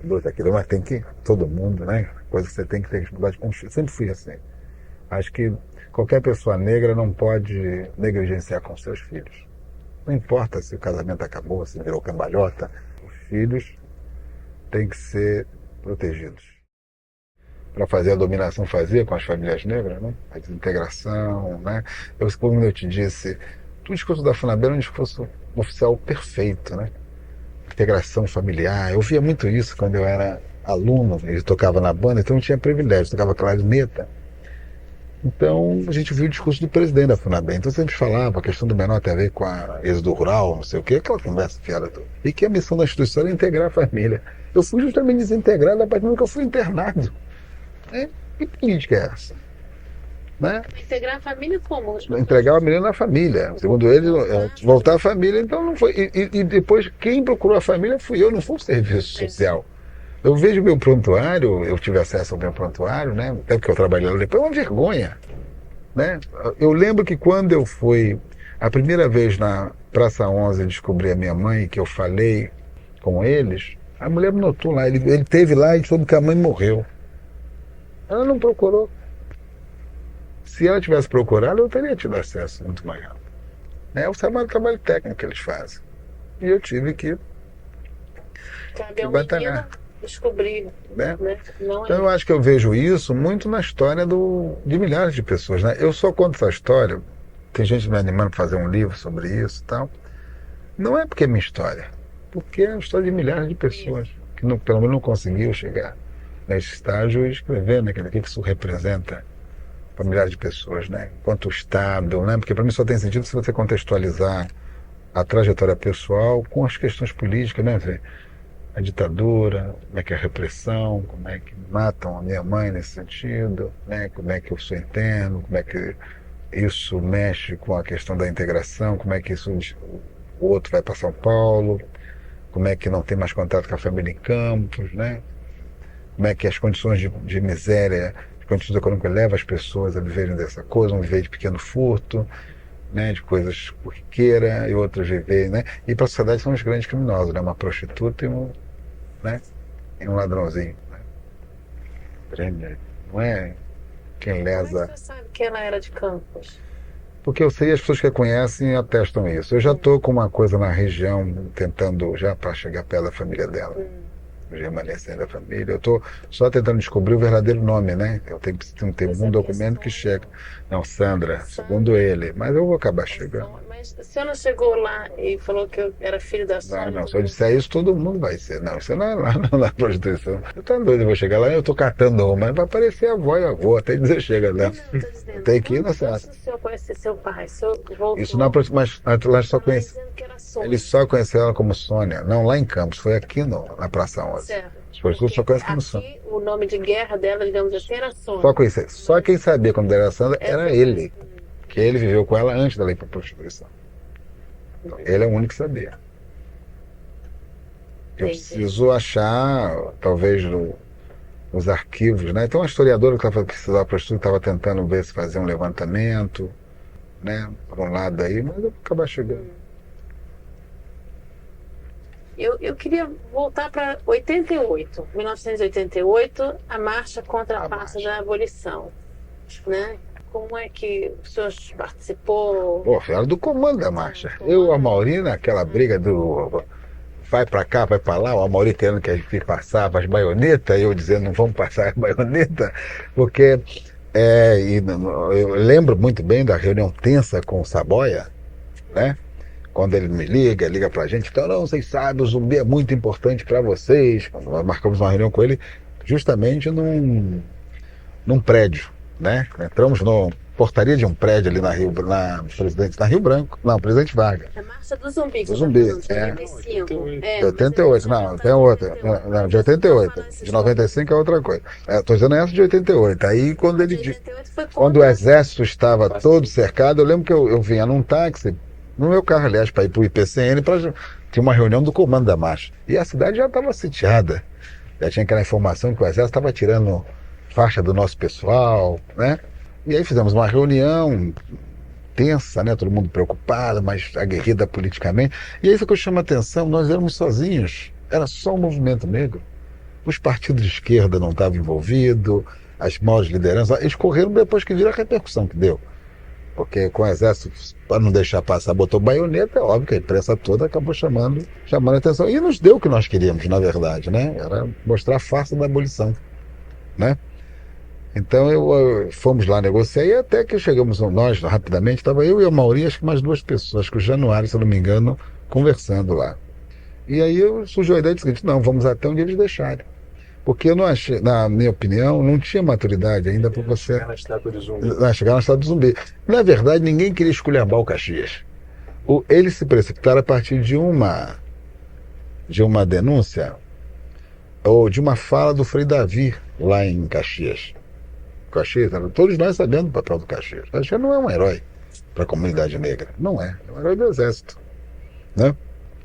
Luta aquilo, mas tem que, todo mundo, né? Coisa que você tem que ter responsabilidade com os filhos. Sempre fui assim. Acho que qualquer pessoa negra não pode negligenciar com seus filhos. Não importa se o casamento acabou, se virou cambalhota, os filhos têm que ser protegidos. Para fazer a dominação, fazia com as famílias negras, né? A desintegração, né? Como eu te disse, o discurso da FUNAB era um discurso oficial perfeito, né? Integração familiar. Eu via muito isso quando eu era aluno. Ele tocava na banda, então eu tinha privilégio, tocava clarineta. Então a gente viu o discurso do presidente da FUNAB. Então sempre falava, a questão do menor tem a ver com a êxodo rural, não sei o quê, aquela conversa fiada toda. E que a missão da instituição era integrar a família. Eu fui justamente desintegrado a partir do momento que eu fui internado. Que política é essa? Né? Integrar a família como? Entregar a menina na família. Segundo ele, voltar à família, então não foi. E depois, quem procurou a família fui eu, não foi o serviço social. Eu vejo meu prontuário, eu tive acesso ao meu prontuário, né? Até porque eu trabalhei lá depois, é uma vergonha. né? Eu lembro que quando eu fui a primeira vez na Praça 11 descobri a minha mãe, que eu falei com eles, a mulher me notou lá, ele teve lá e soube que a mãe morreu. Ela não procurou. Se ela tivesse procurado, eu teria tido acesso muito mais rápido. É o trabalho técnico que eles fazem. E eu tive que Cabe ao batalhar, menino descobrir, né? né? Não Então eu acho que eu vejo isso muito na história de milhares de pessoas, né? Eu só conto essa história, tem gente me animando a fazer um livro sobre isso e tal. Não é porque é minha história, porque é a história de milhares de pessoas que não, pelo menos não conseguiu chegar nesse estágio e escrever, né? O que isso representa para milhares de pessoas, né? Enquanto o Estado, né? Porque para mim só tem sentido se você contextualizar a trajetória pessoal com as questões políticas, né? A ditadura, como é que é a repressão, como é que matam a minha mãe nesse sentido, né? Como é que eu sou interno, como é que isso mexe com a questão da integração, como é que isso, o outro vai para São Paulo, como é que não tem mais contato com a família em Campos, né? Como é que as condições de miséria, as condições econômicas levam as pessoas a viverem dessa coisa, um viver de pequeno furto, né, de coisas corriqueiras e outras viver, né? E para a sociedade são os grandes criminosos, né? Uma prostituta né, e um ladrãozinho, né? Não é quem Como é lesa. que você sabe que ela era de Campos? Porque eu sei, as pessoas que a conhecem atestam isso. Eu já estou com uma coisa na região, tentando já para chegar perto da família dela. Remanescente da família. Eu estou só tentando descobrir o verdadeiro nome, né? Eu tenho um documento que chega. Não, Sandra, segundo ele. Mas eu vou acabar chegando. Mas o senhor não chegou lá e falou que eu era filho da Sônia? Não, se eu disser isso, todo mundo vai ser. Não, isso não é lá, não é prostituição. Eu tô doido, eu vou chegar lá, eu tô catando uma, mas vai aparecer a avó e a avó, até dizer chega lá. Tem que ir na Antes do senhor conhecer seu pai, o senhor voltou. Isso não é mas lá só conhece. dizendo que era Sônia. Ele só conheceu ela como Sônia. Não lá em Campos, foi aqui na Praça 11. Certo. As pessoas só conhecem como Sônia. Aqui, o nome de guerra dela, digamos assim, era Sônia. Só conhecer. Só quem sabia quando era Sandra era ele. Que ele viveu com ela antes dela ir para a prostituição. Então, ele é o único que sabia. Eu preciso achar, talvez, nos arquivos, né? Tem uma historiadora que estava precisando prostituta, estava tentando ver se fazia um levantamento, né? Por um lado aí, mas eu vou acabar chegando. Eu queria voltar para 88, 1988, a marcha contra a farsa da abolição, né? Como é que o senhor participou? Pô, era do comando da marcha. Eu e a Mauri naquela briga do vai pra cá, vai pra lá, o Amauri querendo que a gente passava as baionetas, e eu dizendo não vamos passar as baionetas, porque eu lembro muito bem da reunião tensa com o Saboia, né? Quando ele me liga pra gente, então, não, vocês sabem, o zumbi é muito importante para vocês. Nós marcamos uma reunião com ele justamente num prédio, né? Entramos na portaria de um prédio ali na Rio Branco, não, Presidente Vargas. A marcha do zumbi. Do zumbi, de 85. De 88, não, tem outra. Não, de 88. De 95 é outra coisa. Estou dizendo essa de 88. Aí quando quando o exército estava todo cercado, eu lembro que eu vinha num táxi, no meu carro, aliás, para ir para o IPCN, tinha uma reunião do comando da marcha. E a cidade já estava sitiada. Já tinha aquela informação que o exército estava tirando faixa do nosso pessoal, né? E aí fizemos uma reunião tensa, né? Todo mundo preocupado, mas aguerrida politicamente. E aí isso que eu chamo a atenção, nós éramos sozinhos. Era só o movimento negro. Os partidos de esquerda não estavam envolvidos, as maiores lideranças, eles correram depois que viram a repercussão que deu. Porque com o exército, para não deixar passar, botou baioneta, é óbvio que a imprensa toda acabou chamando a atenção. E nos deu o que nós queríamos, na verdade, né? Era mostrar a farsa da abolição, né? Então fomos lá negociar e até que chegamos nós, rapidamente, estava eu e a Mauri, acho que mais duas pessoas, acho que o Januário, se eu não me engano, conversando lá. E aí surgiu a ideia do seguinte, não, vamos até onde eles deixarem. Porque eu não achei, na minha opinião, não tinha maturidade ainda para você chegar na estátua de zumbi. Chegar na estátua do zumbi. Na verdade, ninguém queria esculhambar o Caxias. Eles se precipitaram a partir de uma denúncia ou de uma fala do Frei Davi lá em Caxias. Caxias, todos nós sabemos o papel do Caxias. Caxias não é um herói para a comunidade negra. Não é. É um herói do exército, né?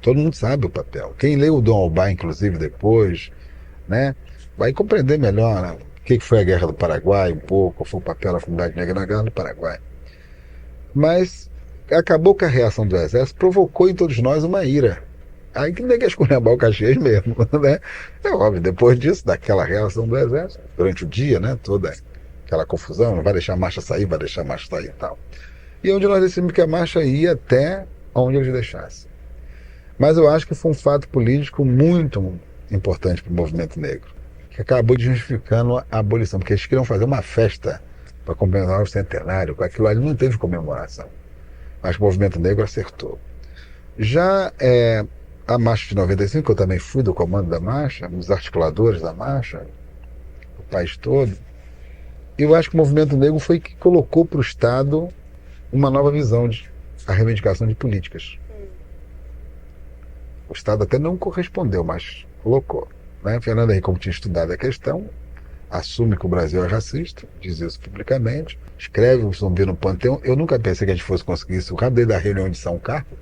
Todo mundo sabe o papel. Quem leu o Dom Albá, inclusive, depois, né, vai compreender melhor, né, que foi a Guerra do Paraguai, um pouco, qual foi o papel da comunidade negra na Guerra do Paraguai. Mas acabou que a reação do Exército provocou em todos nós uma ira. Aí que ninguém quer esculhambar o Caxias mesmo, né? É óbvio, depois disso, daquela reação do Exército, durante o dia, né, toda aquela confusão, não vai deixar a marcha sair, vai deixar a marcha sair e tal. E onde nós decidimos que a marcha ia até onde eles deixassem. Mas eu acho que foi um fato político muito importante para o movimento negro, que acabou justificando a abolição, porque eles queriam fazer uma festa para comemorar o centenário, com aquilo ali não teve comemoração. Mas o movimento negro acertou. Já a marcha de 95, eu também fui do comando da marcha, um dos articuladores da marcha, o país todo, eu acho que o movimento negro foi que colocou para o Estado uma nova visão de a reivindicação de políticas. O Estado até não correspondeu, mas colocou. Né? Fernando Henrique, como tinha estudado a questão, assume que o Brasil é racista, diz isso publicamente, escreve o Zumbi no Panteão. Eu nunca pensei que a gente fosse conseguir isso. O desde da reunião de São Carlos,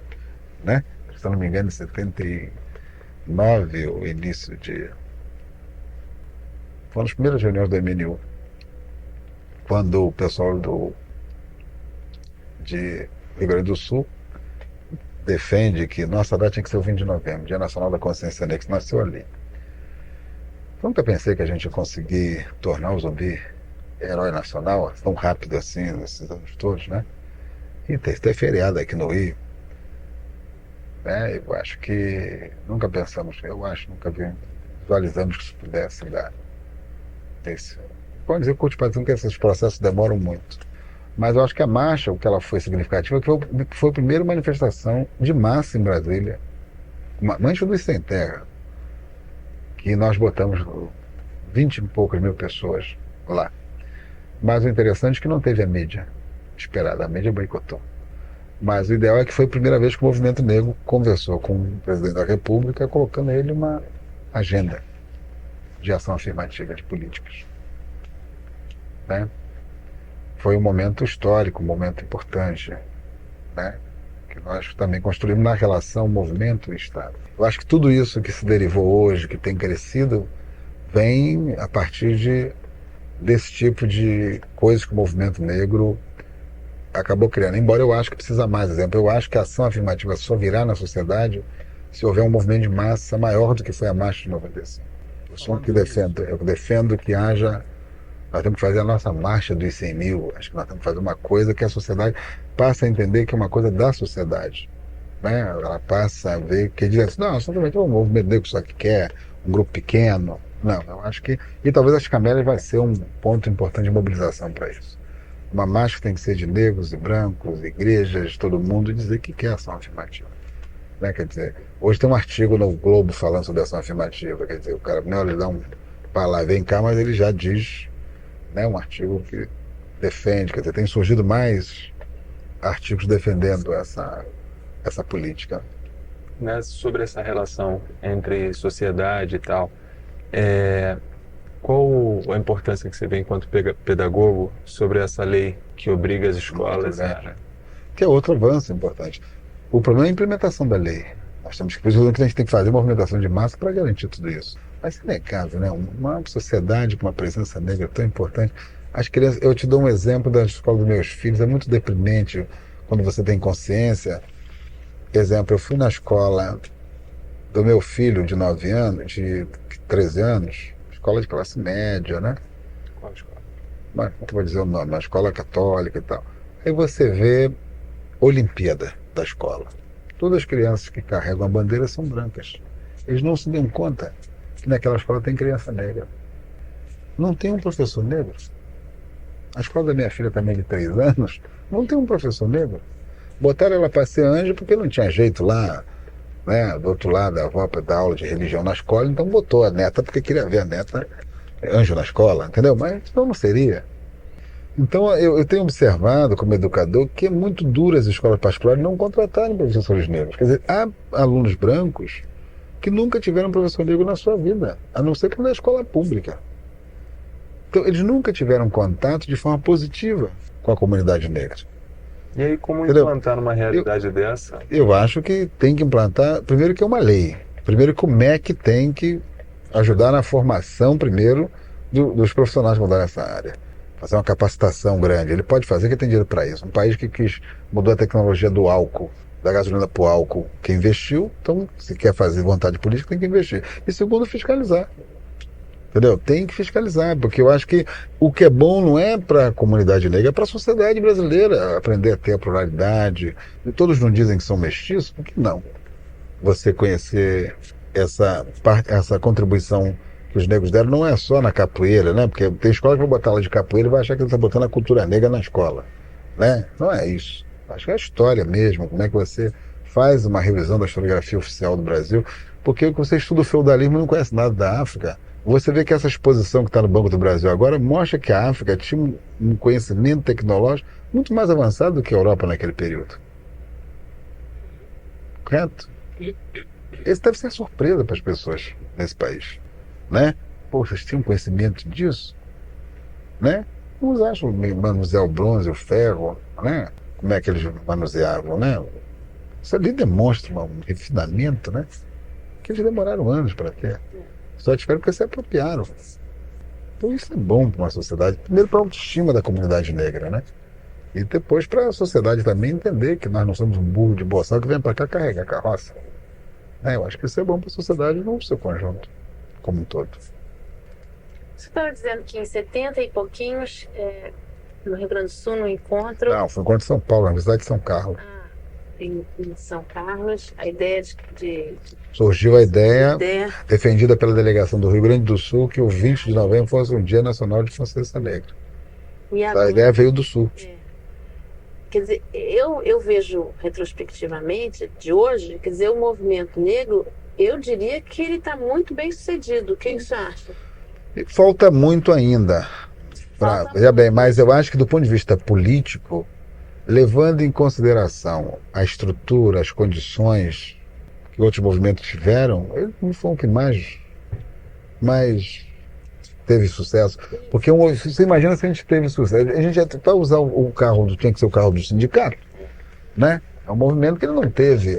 né? Se eu não me engano, em 79, o início de... Foram as primeiras reuniões do MNU, quando o pessoal de Rio Grande do Sul defende que nossa data tinha que ser o 20 de novembro, Dia Nacional da Consciência Negra, que nasceu ali. Eu nunca pensei que a gente ia conseguir tornar o Zumbi herói nacional tão rápido assim, nesses anos todos, né? E tem feriado aqui no Rio. Né? Eu acho que nunca visualizamos que isso pudesse dar. Pode dizer que que esses processos demoram muito. Mas eu acho que a marcha, o que ela foi significativa, foi a primeira manifestação de massa em Brasília, uma Mancha dos Sem Terra, que nós botamos 20 e poucas mil pessoas lá. Mas o interessante é que não teve a mídia esperada, a mídia boicotou. Mas o ideal é que foi a primeira vez que o movimento negro conversou com o presidente da República, colocando ele uma agenda de ação afirmativa de políticas. Né? Foi um momento histórico, um momento importante, né? Que nós também construímos na relação movimento e Estado. Eu acho que tudo isso que se derivou hoje, que tem crescido, vem a partir desse tipo de coisas que o movimento negro acabou criando. Embora eu acho que precisa mais exemplo. Eu acho que a ação afirmativa só virá na sociedade se houver um movimento de massa maior do que foi a marcha de 95. Eu sou um que defendo. Eu defendo que haja... Nós temos que fazer a nossa marcha dos 100 mil. Acho que nós temos que fazer uma coisa que a sociedade passa a entender que é uma coisa da sociedade. Né? Ela passa a ver que diz assim, não, simplesmente um movimento negro só que quer, um grupo pequeno. Não, eu acho que... E talvez as camélias vai ser um ponto importante de mobilização para isso. Uma marcha tem que ser de negros e brancos, igrejas, todo mundo, dizer que quer ação afirmativa. Né? Quer dizer, hoje tem um artigo no Globo falando sobre ação afirmativa. Quer dizer, o cara não ele dá um lá, vem cá, mas ele já diz... Né, um artigo que defende, quer dizer, tem surgido mais artigos defendendo essa política. Né, sobre essa relação entre sociedade e tal, qual a importância que você vê enquanto pedagogo sobre essa lei que obriga as escolas a... Que é outro avanço importante. O problema é a implementação da lei. Nós temos que, por isso que a gente tem que fazer movimentação de massa para garantir tudo isso. Mas é inegável, né? Uma sociedade com uma presença negra tão importante. As crianças, eu te dou um exemplo da escola dos meus filhos, é muito deprimente quando você tem consciência. Exemplo, eu fui na escola do meu filho de 9 anos, de 13 anos, escola de classe média, né? Qual escola? Mas, não vou dizer o nome, uma escola católica e tal. Aí você vê Olimpíada da escola. Todas as crianças que carregam a bandeira são brancas. Eles não se dão conta que naquela escola tem criança negra. Não tem um professor negro. A escola da minha filha também de 3 anos, não tem um professor negro. Botaram ela para ser anjo porque não tinha jeito lá, né, do outro lado, a avó para dar aula de religião na escola, então botou a neta porque queria ver a neta anjo na escola, entendeu? Mas então não seria. Então eu tenho observado como educador que é muito duro as escolas particulares não contratarem professores negros. Quer dizer, há alunos brancos que nunca tiveram professor negro na sua vida, a não ser quando é escola pública. Então, eles nunca tiveram contato de forma positiva com a comunidade negra. E aí, como Entendeu? implantar numa realidade dessa? Eu acho que tem que implantar, primeiro que é uma lei, primeiro que o MEC tem que ajudar na formação, primeiro, dos profissionais que vão dar nessa área. Fazer uma capacitação grande. Ele pode fazer, que tem dinheiro para isso. Um país que mudou a tecnologia do álcool, da gasolina para o álcool, que investiu, então, se quer fazer vontade política, tem que investir. E segundo, fiscalizar. Entendeu? Tem que fiscalizar, porque eu acho que o que é bom não é para a comunidade negra, é para a sociedade brasileira aprender a ter a pluralidade. E todos não dizem que são mestiços, por que não? Você conhecer essa contribuição que os negros deram, não é só na capoeira, né? Porque tem escola que vai botar aula de capoeira e vai achar que ele está botando a cultura negra na escola, né? Não é isso. Acho que é a história mesmo, como é que você faz uma revisão da historiografia oficial do Brasil, porque você estuda o feudalismo e não conhece nada da África. Você vê que essa exposição que está no Banco do Brasil agora mostra que a África tinha um conhecimento tecnológico muito mais avançado do que a Europa naquele período. Correto? Esse deve ser surpresa para as pessoas nesse país, né? Pô, vocês tinham conhecimento disso, né? Uns acham manusear o bronze, o ferro, né? Como é que eles manuseavam, né? Isso ali demonstra um refinamento, né? Que eles demoraram anos para ter. Só tiveram porque se apropriaram. Então isso é bom para uma sociedade. Primeiro para a autoestima da comunidade negra, né? E depois para a sociedade também entender que nós não somos um burro de boçal que vem para cá carregar carroça. Eu acho que isso é bom para a sociedade no seu conjunto, como um todo. Você estava dizendo que em 70 e pouquinhos, no Rio Grande do Sul, no encontro... Não, foi um encontro em São Paulo, na Universidade de São Carlos. Em São Carlos, a ideia Surgiu a ideia, defendida pela delegação do Rio Grande do Sul, que o 20 de novembro fosse um Dia Nacional de Consciência Negra. A ideia veio do Sul. Quer dizer, eu vejo retrospectivamente, de hoje, quer dizer, o movimento negro, eu diria que ele está muito bem sucedido. O que você acha? Falta muito ainda. Veja bem, mas eu acho que do ponto de vista político, levando em consideração a estrutura, as condições que outros movimentos tiveram, ele não foi o que mais teve sucesso. Porque você imagina se a gente teve sucesso. A gente para usar o carro, tinha que ser o carro do sindicato, né? É um movimento que ele não teve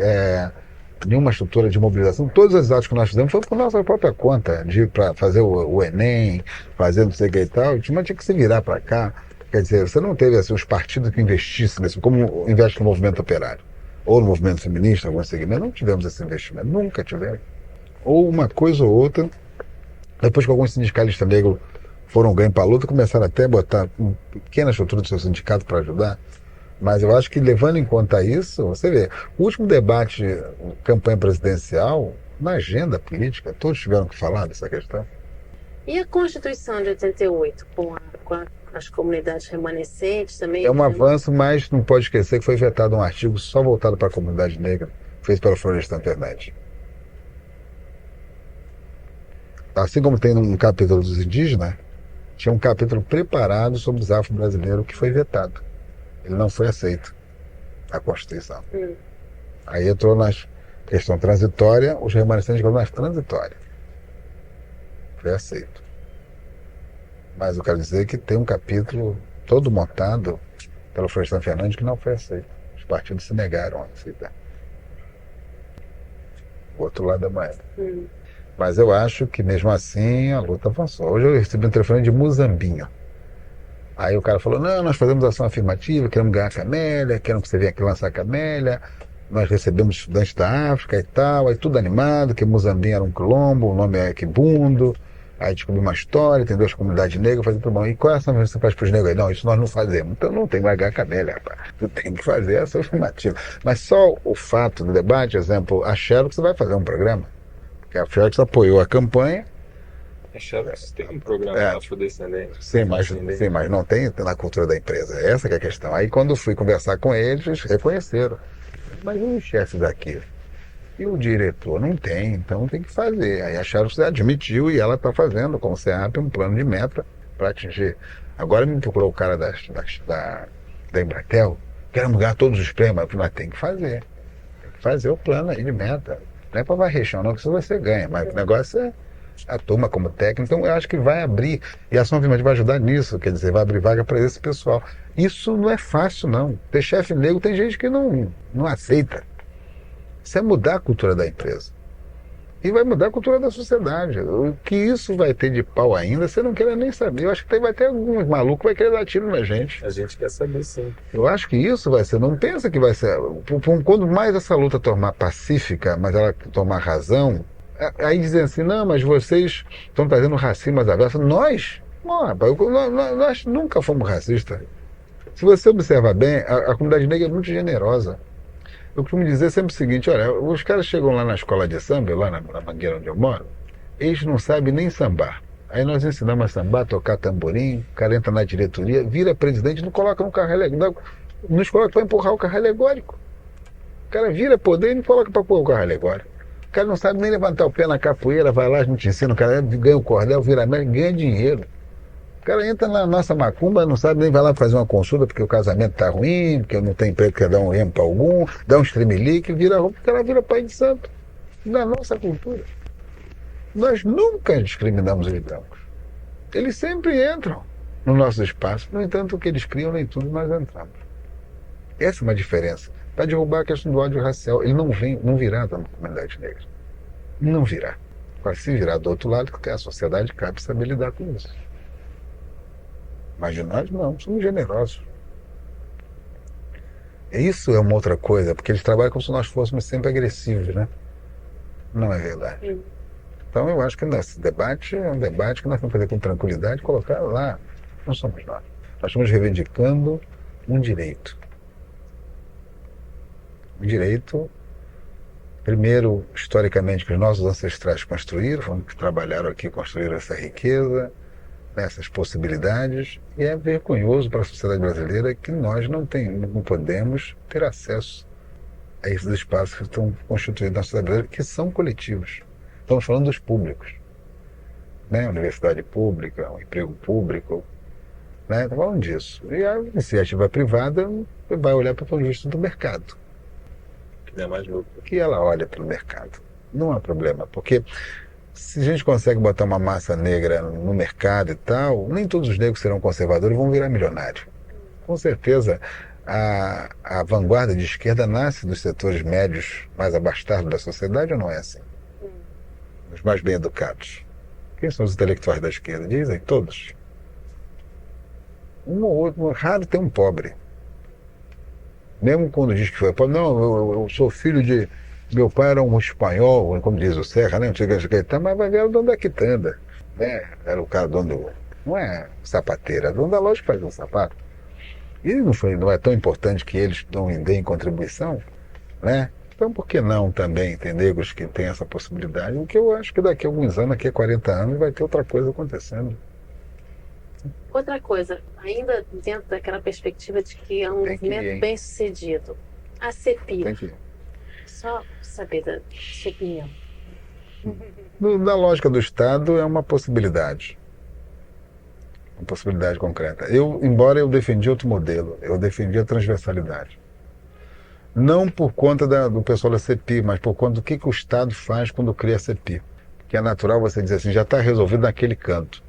nenhuma estrutura de mobilização. Todos os atos que nós fizemos foi por nossa própria conta, para fazer o Enem, fazer não sei o que e tal. A gente tinha que se virar para cá. Quer dizer, você não teve assim, os partidos que investissem nisso, como investe no movimento operário, ou no movimento feminista, algum segmento. Não tivemos esse investimento, nunca tivemos. Ou uma coisa ou outra. Depois que alguns sindicalistas negros foram ganhando para a luta, começaram até a botar uma pequena estrutura do seu sindicato para ajudar. Mas eu acho que, levando em conta isso, você vê, o último debate, campanha presidencial, na agenda política, todos tiveram que falar dessa questão. E a Constituição de 88, com as comunidades remanescentes também? É um avanço, mas não pode esquecer que foi vetado um artigo só voltado para a comunidade negra, feito pela Florestan Internet. Assim como tem um capítulo dos indígenas, tinha um capítulo preparado sobre os afro-brasileiros que foi vetado. Ele não foi aceito na Constituição. Aí entrou na questão transitória, os remanescentes entraram nas transitórias. Foi aceito. Mas eu quero dizer que tem um capítulo todo montado pela Florestan Fernandes que não foi aceito. Os partidos se negaram a aceitar. O outro lado da moeda. Mas eu acho que mesmo assim a luta avançou. Hoje eu recebi um telefone de Muzambinho. Aí o cara falou, não, nós fazemos ação afirmativa, queremos ganhar a camélia, queremos que você venha aqui lançar a camélia, nós recebemos estudantes da África e tal, aí tudo animado, que Muzambinho era um quilombo, o nome é Quibundo, aí descobri uma história, tem 2 comunidades negras, eu falei, bom, e qual é a ação que você faz para os negros aí? Não, isso nós não fazemos, então não tem que ganhar a camélia, rapaz, tu tem que fazer ação afirmativa. Mas só o fato do debate, exemplo, a Xerox vai fazer um programa, porque a Xerox apoiou a campanha. A Xerox tem um programa afrodescendente. Sim, mas não tem na cultura da empresa. Essa que é a questão. Aí quando fui conversar com eles, eles reconheceram. Mas e o chefe daqui? E o diretor? Não tem, então tem que fazer. Aí a Xerox admitiu e ela está fazendo, com o CEAP, um plano de meta para atingir. Agora me procurou o cara da Embratel, queremos ganhar todos os prêmios, mas tem que fazer. Tem que fazer o plano aí de meta. Não é para varrer chão, não, que isso você ganha, mas o negócio é a turma como técnico. Então eu acho que vai abrir, e a ação afirmativa vai ajudar nisso, quer dizer, vai abrir vaga para esse pessoal. Isso não é fácil, não. Ter chefe negro, tem gente que não aceita. Isso é mudar a cultura da empresa. E vai mudar a cultura da sociedade. O que isso vai ter de pau ainda, você não quer nem saber. Eu acho que vai ter alguns malucos que vai querer dar tiro na gente. A gente quer saber, sim. Eu acho que isso vai ser, não pensa que vai ser. Quando mais essa luta tomar pacífica, mas ela tomar razão, aí dizem assim, não, mas vocês estão trazendo racismo às avessas. Nós nunca fomos racistas. Se você observar bem, a comunidade negra é muito generosa. Eu costumo dizer sempre o seguinte, olha, os caras chegam lá na escola de samba, lá na Mangueira onde eu moro, eles não sabem nem sambar. Aí nós ensinamos a sambar, tocar tamborim, o cara entra na diretoria, vira presidente, não coloca no carro alegórico, nos coloca para empurrar o carro alegórico. O cara vira poder e não coloca para empurrar o carro alegórico. O cara não sabe nem levantar o pé na capoeira, vai lá, a gente ensina, o cara ganha o cordel, vira médico, ganha dinheiro. O cara entra na nossa macumba, não sabe nem vai lá fazer uma consulta porque o casamento tá ruim, porque eu não tenho emprego, quer dar um remo para algum, dá um estremelique, vira roupa, porque ela vira pai de santo. Na nossa cultura. Nós nunca discriminamos os brancos. Eles sempre entram no nosso espaço. No entanto, o que eles criam, nem tudo nós entramos. Essa é uma diferença. Para derrubar a questão do ódio racial. Ele não virá da comunidade negra. Não virá. Agora, se virar do outro lado, porque a sociedade cabe saber lidar com isso. Mas de nós não, somos generosos. Isso é uma outra coisa, porque eles trabalham como se nós fôssemos sempre agressivos, né? Não é verdade. Então eu acho que esse debate é um debate que nós vamos fazer com tranquilidade e colocar lá. Não somos nós. Nós estamos reivindicando um direito. Um direito, primeiro, historicamente, que os nossos ancestrais construíram, que trabalharam aqui, construíram essa riqueza, essas possibilidades, e é vergonhoso para a sociedade brasileira que nós não podemos ter acesso a esses espaços que estão constituídos na sociedade brasileira, que são coletivos. Estamos falando dos públicos, né? Universidade pública, um emprego público, né? Estamos falando disso. E a iniciativa privada vai olhar para o ponto de vista do mercado. Que é mais lucro. Que ela olha para o mercado. Não há problema, porque se a gente consegue botar uma massa negra no mercado e tal, nem todos os negros serão conservadores e vão virar milionários. Com certeza, a vanguarda de esquerda nasce dos setores médios mais abastados da sociedade, ou não é assim? Os mais bem educados. Quem são os intelectuais da esquerda? Dizem todos. Um ou outro, raro tem um pobre. Mesmo quando diz que foi pobre, não, eu sou filho de... Meu pai era um espanhol, como diz o Serra, né? Não sei o que, mas vai ver o dono da quitanda, né? Era o cara dono não é sapateiro, é dono da loja que faz um sapato. E não é tão importante que eles deem contribuição, né? Então por que não também ter negros que têm essa possibilidade? O que eu acho que daqui a alguns anos, daqui a 40 anos, vai ter outra coisa acontecendo. Outra coisa, ainda dentro daquela perspectiva de que é um movimento bem sucedido, a CEPI. Tem que ir. Só saber da sua opinião. Na lógica do Estado, é uma possibilidade. Uma possibilidade concreta. Embora eu defendi outro modelo, eu defendi a transversalidade. Não por conta do pessoal da CEPI, mas por conta do que o Estado faz quando cria a CEPI. Que é natural você dizer assim, já está resolvido naquele canto.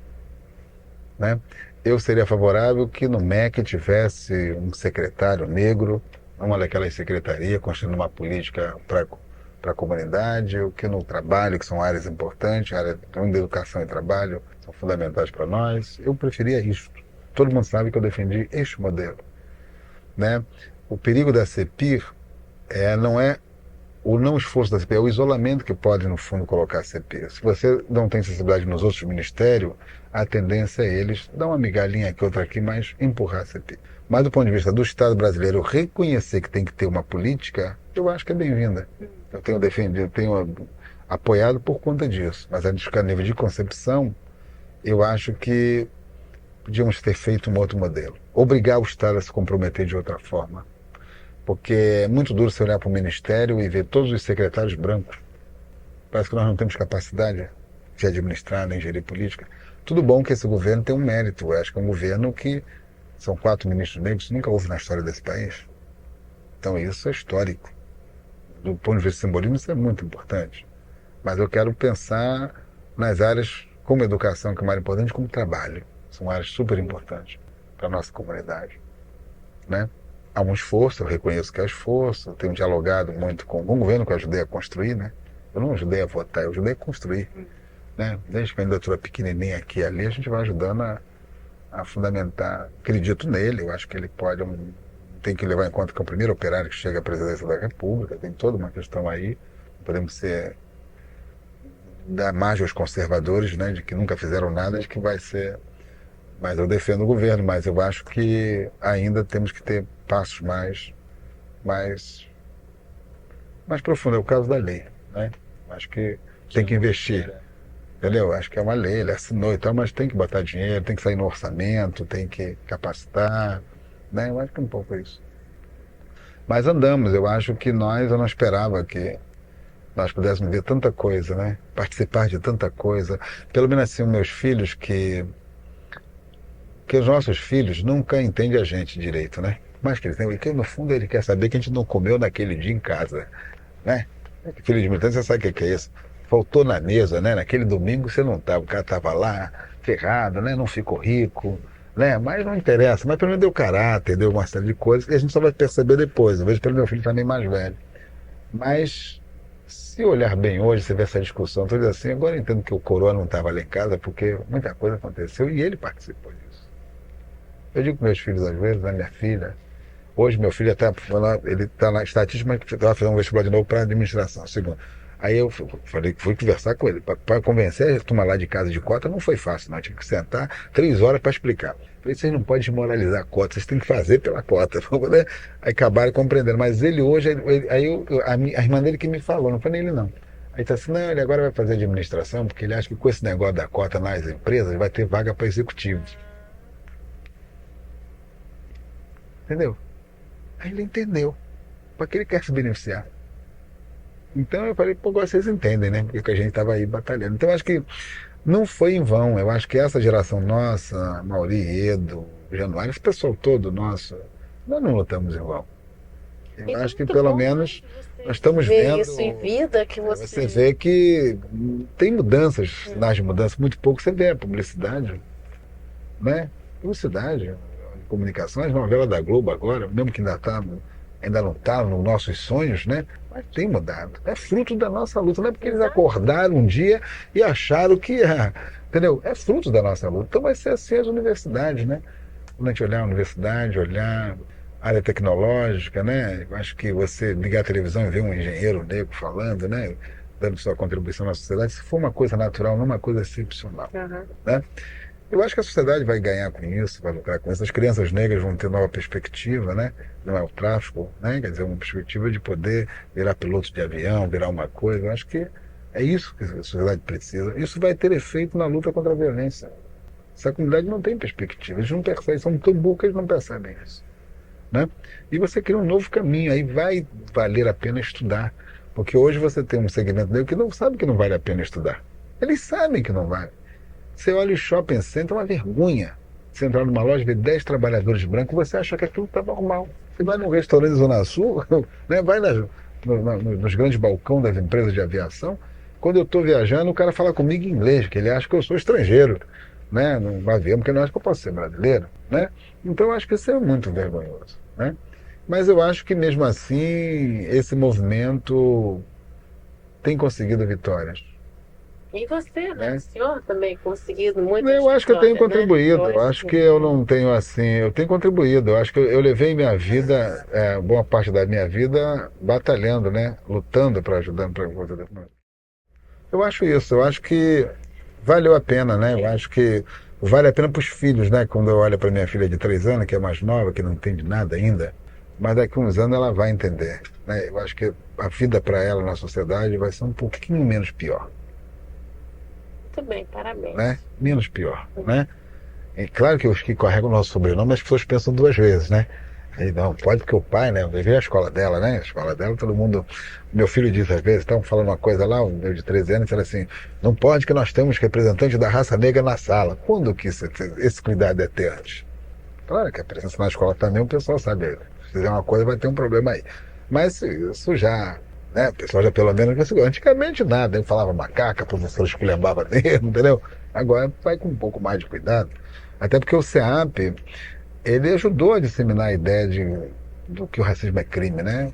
Né? Eu seria favorável que no MEC tivesse um secretário negro, uma daquelas secretarias, construindo uma política para a comunidade, o que no trabalho, que são áreas importantes, áreas de educação e trabalho, são fundamentais para nós. Eu preferia isto. Todo mundo sabe que eu defendi este modelo. Né? O perigo da CEPI não é o não esforço da CEPI, é o isolamento que pode, no fundo, colocar a CEPI. Se você não tem sensibilidade nos outros ministérios, a tendência é eles dar uma migalhinha aqui, outra aqui, mas empurrar a CEPI. Mas do ponto de vista do Estado brasileiro reconhecer que tem que ter uma política, eu acho que é bem-vinda. Eu tenho defendido, tenho apoiado por conta disso. Mas a nível de concepção, eu acho que podíamos ter feito um outro modelo. Obrigar o Estado a se comprometer de outra forma. Porque é muito duro você olhar para o Ministério e ver todos os secretários brancos. Parece que nós não temos capacidade de administrar nem gerir política. Tudo bom que esse governo tem um mérito. Eu acho que é um governo que são 4 ministros negros, nunca houve na história desse país. Então isso é histórico. Do ponto de vista de simbolismo, isso é muito importante. Mas eu quero pensar nas áreas como educação, que é mais importante, como trabalho. São áreas super importantes para a nossa comunidade. Né? Há um esforço, eu reconheço que há esforço, eu tenho dialogado muito com o governo que eu ajudei a construir, né? Eu não ajudei a votar, eu ajudei a construir. Né? Desde que a candidatura pequenininha aqui e ali, a gente vai ajudando a fundamentar. Acredito nele, eu acho que ele pode. Tem que levar em conta que é o primeiro operário que chega à presidência da República, tem toda uma questão aí. Não podemos dar margem aos conservadores, né, de que nunca fizeram nada, de que vai ser. Mas eu defendo o governo, mas eu acho que ainda temos que ter passos mais profundos. É o caso da lei, né? Acho que tem que investir. Entendeu? Acho que é uma lei, ele assinou e tal, mas tem que botar dinheiro, tem que sair no orçamento, tem que capacitar, né? Eu acho que é um pouco isso. Mas andamos, eu acho que eu não esperava que nós pudéssemos ver tanta coisa, né? Participar de tanta coisa. Pelo menos assim, os meus filhos, que os nossos filhos nunca entendem a gente direito, né? Mas que eles têm, que no fundo ele quer saber que a gente não comeu naquele dia em casa, né? Filho de militante, você sabe o que é isso? Faltou na mesa, né? Naquele domingo você não estava, o cara estava lá, ferrado, né? Não ficou rico, né? Mas não interessa, mas pelo menos deu caráter, deu uma série de coisas, e a gente só vai perceber depois. Eu vejo pelo meu filho também mais velho. Mas, se olhar bem hoje, você vê essa discussão, toda assim, agora eu entendo que o Coroa não estava lá em casa, porque muita coisa aconteceu e ele participou disso. Eu digo para meus filhos às vezes, a minha filha, hoje meu filho até, ele está na estatística, mas estava fazendo um vestibular de novo para administração, segundo. Aí eu falei que fui conversar com ele. Para convencer a turma lá de casa de cota não foi fácil, não. Eu tive que sentar 3 horas para explicar. Falei, vocês não podem desmoralizar a cota, vocês têm que fazer pela cota. Aí acabaram compreendendo. Mas ele hoje, a irmã dele que me falou, não foi nem ele não. Aí tá assim, não, ele agora vai fazer administração, porque ele acha que com esse negócio da cota nas empresas vai ter vaga para executivos. Entendeu? Aí ele entendeu. Para que ele quer se beneficiar? Então eu falei, pô, agora vocês entendem, né? Porque a gente estava aí batalhando. Então eu acho que não foi em vão. Eu acho que essa geração nossa, Mauri, Edo, Januário, esse pessoal todo nosso, nós não lutamos em vão. Eu acho que pelo menos nós estamos vendo. Isso em vida que você vê que tem mudanças, sinais de mudança, muito pouco. Você vê a publicidade, né? Publicidade, comunicação, as novelas da Globo agora, mesmo que ainda não está nos nossos sonhos, né? Mas tem mudado. É fruto da nossa luta. Não é porque eles acordaram um dia e acharam que entendeu? É fruto da nossa luta. Então vai ser assim as universidades, né? Quando a gente olhar a universidade, olhar a área tecnológica, né? Eu acho que você ligar a televisão e ver um engenheiro negro falando, né? Dando sua contribuição na sociedade, se for uma coisa natural, não uma coisa excepcional. Né? Eu acho que a sociedade vai ganhar com isso, vai lucrar com isso. As crianças negras vão ter nova perspectiva, né? Não é o tráfico, né? Quer dizer, uma perspectiva de poder virar piloto de avião, virar uma coisa. Eu acho que é isso que a sociedade precisa. Isso vai ter efeito na luta contra a violência. Essa comunidade não tem perspectiva, eles não percebem, são tão burros que eles não percebem isso. Né? E você cria um novo caminho, aí vai valer a pena estudar. Porque hoje você tem um segmento negro que não sabe que não vale a pena estudar. Eles sabem que não vale. Você olha o shopping center, é uma vergonha. Você entrar numa loja e ver 10 trabalhadores brancos, você acha que aquilo está normal. Você vai num restaurante da Zona Sul, né? Vai nos grandes balcões das empresas de aviação. Quando eu estou viajando, o cara fala comigo em inglês, que ele acha que eu sou estrangeiro. Né? No avião, porque não acha que eu posso ser brasileiro. Né? Então eu acho que isso é muito vergonhoso. Né? Mas eu acho que mesmo assim, esse movimento tem conseguido vitórias. E você, né? O senhor também conseguido muito. Eu acho que eu tenho contribuído. Né? Eu acho que eu não tenho assim. Eu tenho contribuído. Eu acho que eu levei minha vida, boa parte da minha vida, batalhando, né? Lutando para ajudar. Eu acho isso. Eu acho que valeu a pena, né? Eu acho que vale a pena para os filhos, né? Quando eu olho para minha filha de 3 anos, que é mais nova, que não entende nada ainda, mas daqui a uns anos ela vai entender. Né? Eu acho que a vida para ela na sociedade vai ser um pouquinho menos pior. Muito bem, parabéns. Né? Menos pior, né? É claro que os que carregam o nosso sobrenome, as pessoas pensam 2 vezes, né? Aí, não, pode porque o pai, né? Eu levei a escola dela, né? A escola dela, todo mundo... Meu filho diz às vezes, estavam falando uma coisa lá, o meu de 13 anos, ele assim, não pode que nós temos representantes da raça negra na sala. Quando que esse cuidado é ter antes? Claro que a presença na escola também, o pessoal sabe, se fizer uma coisa vai ter um problema aí. Mas isso já... Né? O pessoal já pelo menos conseguiu. Antigamente nada, eu falava macaca, a professora esculhambava dele, entendeu? Agora vai com um pouco mais de cuidado. Até porque o SEAP, ele ajudou a disseminar a ideia do que o racismo é crime, né?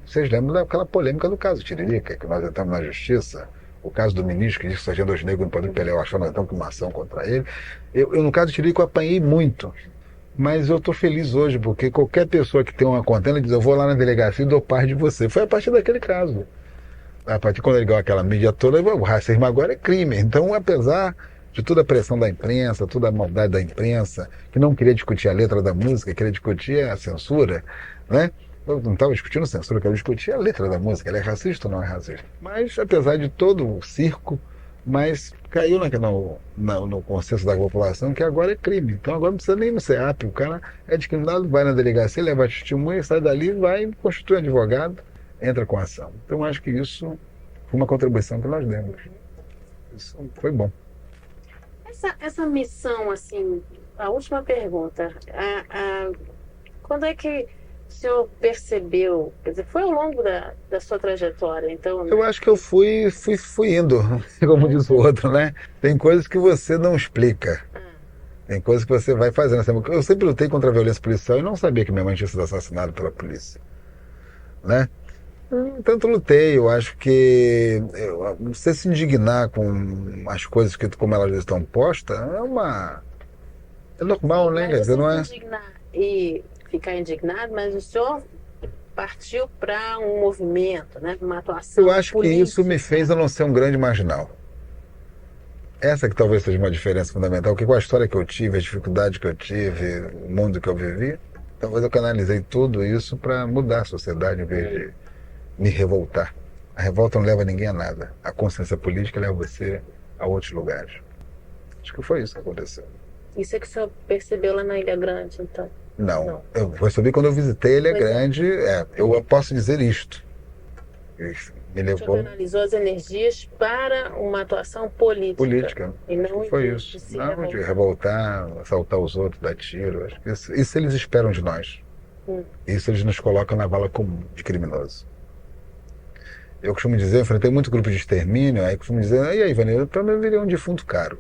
Vocês lembram daquela polêmica do caso Tiririca, que nós entramos na justiça, o caso do ministro que disse que só tinha 2 negros no poder do Pelé, eu achava então que uma ação contra ele. No caso do Tiririca, eu apanhei muito. Mas eu estou feliz hoje, porque qualquer pessoa que tem uma contenda diz, eu vou lá na delegacia e dou parte de você. Foi a partir daquele caso. A partir quando ele ganhou aquela mídia toda, o racismo agora é crime. Então, apesar de toda a pressão da imprensa, toda a maldade da imprensa, que não queria discutir a letra da música, queria discutir a censura, né? Eu não estava discutindo censura, eu queria discutir a letra da música. Ela é racista ou não é racista? Mas, apesar de todo o circo, mas caiu no consenso da população que agora é crime. Então agora não precisa nem no CEAP. O cara é discriminado, vai na delegacia, leva testemunha, sai dali, vai, constitui um advogado, entra com a ação. Então acho que isso foi uma contribuição que nós demos. Isso foi bom. Essa missão, assim, a última pergunta, quando é que o senhor percebeu, quer dizer, foi ao longo da sua trajetória, então... Eu acho que eu fui indo, como diz o outro, né? Tem coisas que você não explica. Tem coisas que você vai fazendo. Eu sempre lutei contra a violência policial e não sabia que minha mãe tinha sido assassinada pela polícia, né? Tanto lutei, eu acho que você se indignar com as coisas como elas estão postas é normal, né? Quer dizer, não é... se indignar e ficar indignado, mas o senhor partiu para um movimento, né? Uma atuação Eu acho política. que isso me fez eu não ser um grande marginal. Essa que talvez seja uma diferença fundamental, que com a história que eu tive, a dificuldade que eu tive, o mundo que eu vivi, talvez eu canalizei tudo isso para mudar a sociedade em vez de me revoltar. A revolta não leva ninguém a nada. A consciência política leva você a outros lugares. Acho que foi isso que aconteceu. Isso é que o senhor percebeu lá na Ilha Grande, então? Não. Eu percebi quando eu visitei Ilha Grande, eu posso dizer isto. Me O levou... senhor canalizou as energias para uma atuação política. E não foi isso. Não de revoltar, assaltar os outros, dar tiro. Acho que isso eles esperam de nós. Isso eles nos colocam na vala comum de criminoso. Eu costumo dizer, eu enfrentei muito grupo de extermínio, aí costumo dizer, e aí, Vanessa, para mim eu virei um defunto caro.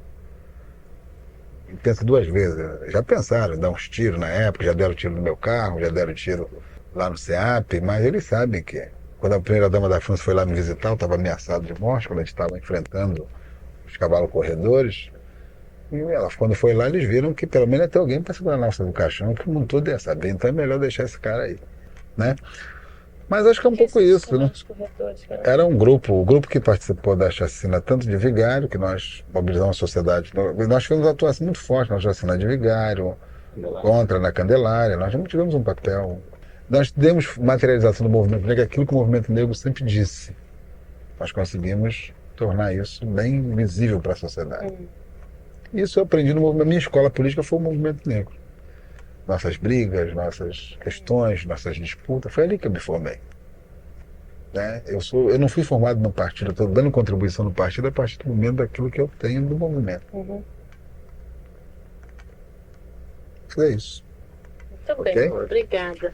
E pensa 2 vezes. Já pensaram em dar uns tiros na época, já deram tiro no meu carro, já deram tiro lá no CEAP, mas eles sabem que quando a primeira-dama da França foi lá me visitar, eu estava ameaçado de morte, quando a gente estava enfrentando os cavalos corredores. E ela, quando foi lá, eles viram que pelo menos ia ter alguém para segurar na alça do caixão, que o mundo todo ia saber. Então é melhor deixar esse cara aí, né? Mas acho que é um pouco isso, né? Era o grupo que participou da chacina, tanto de Vigário, que nós mobilizamos a sociedade. Nós tivemos uma atuação muito forte na chacina de Vigário, contra na Candelária, nós não tivemos um papel. Nós demos materialização do movimento negro, aquilo que o movimento negro sempre disse. Nós conseguimos tornar isso bem visível para a sociedade. Isso eu aprendi no movimento. Minha escola política foi o movimento negro. Nossas brigas, nossas questões, nossas disputas, foi ali que eu me formei. Né? Eu não fui formado no partido, eu estou dando contribuição no partido a partir do momento daquilo que eu tenho do movimento. É isso. Muito bem, obrigada.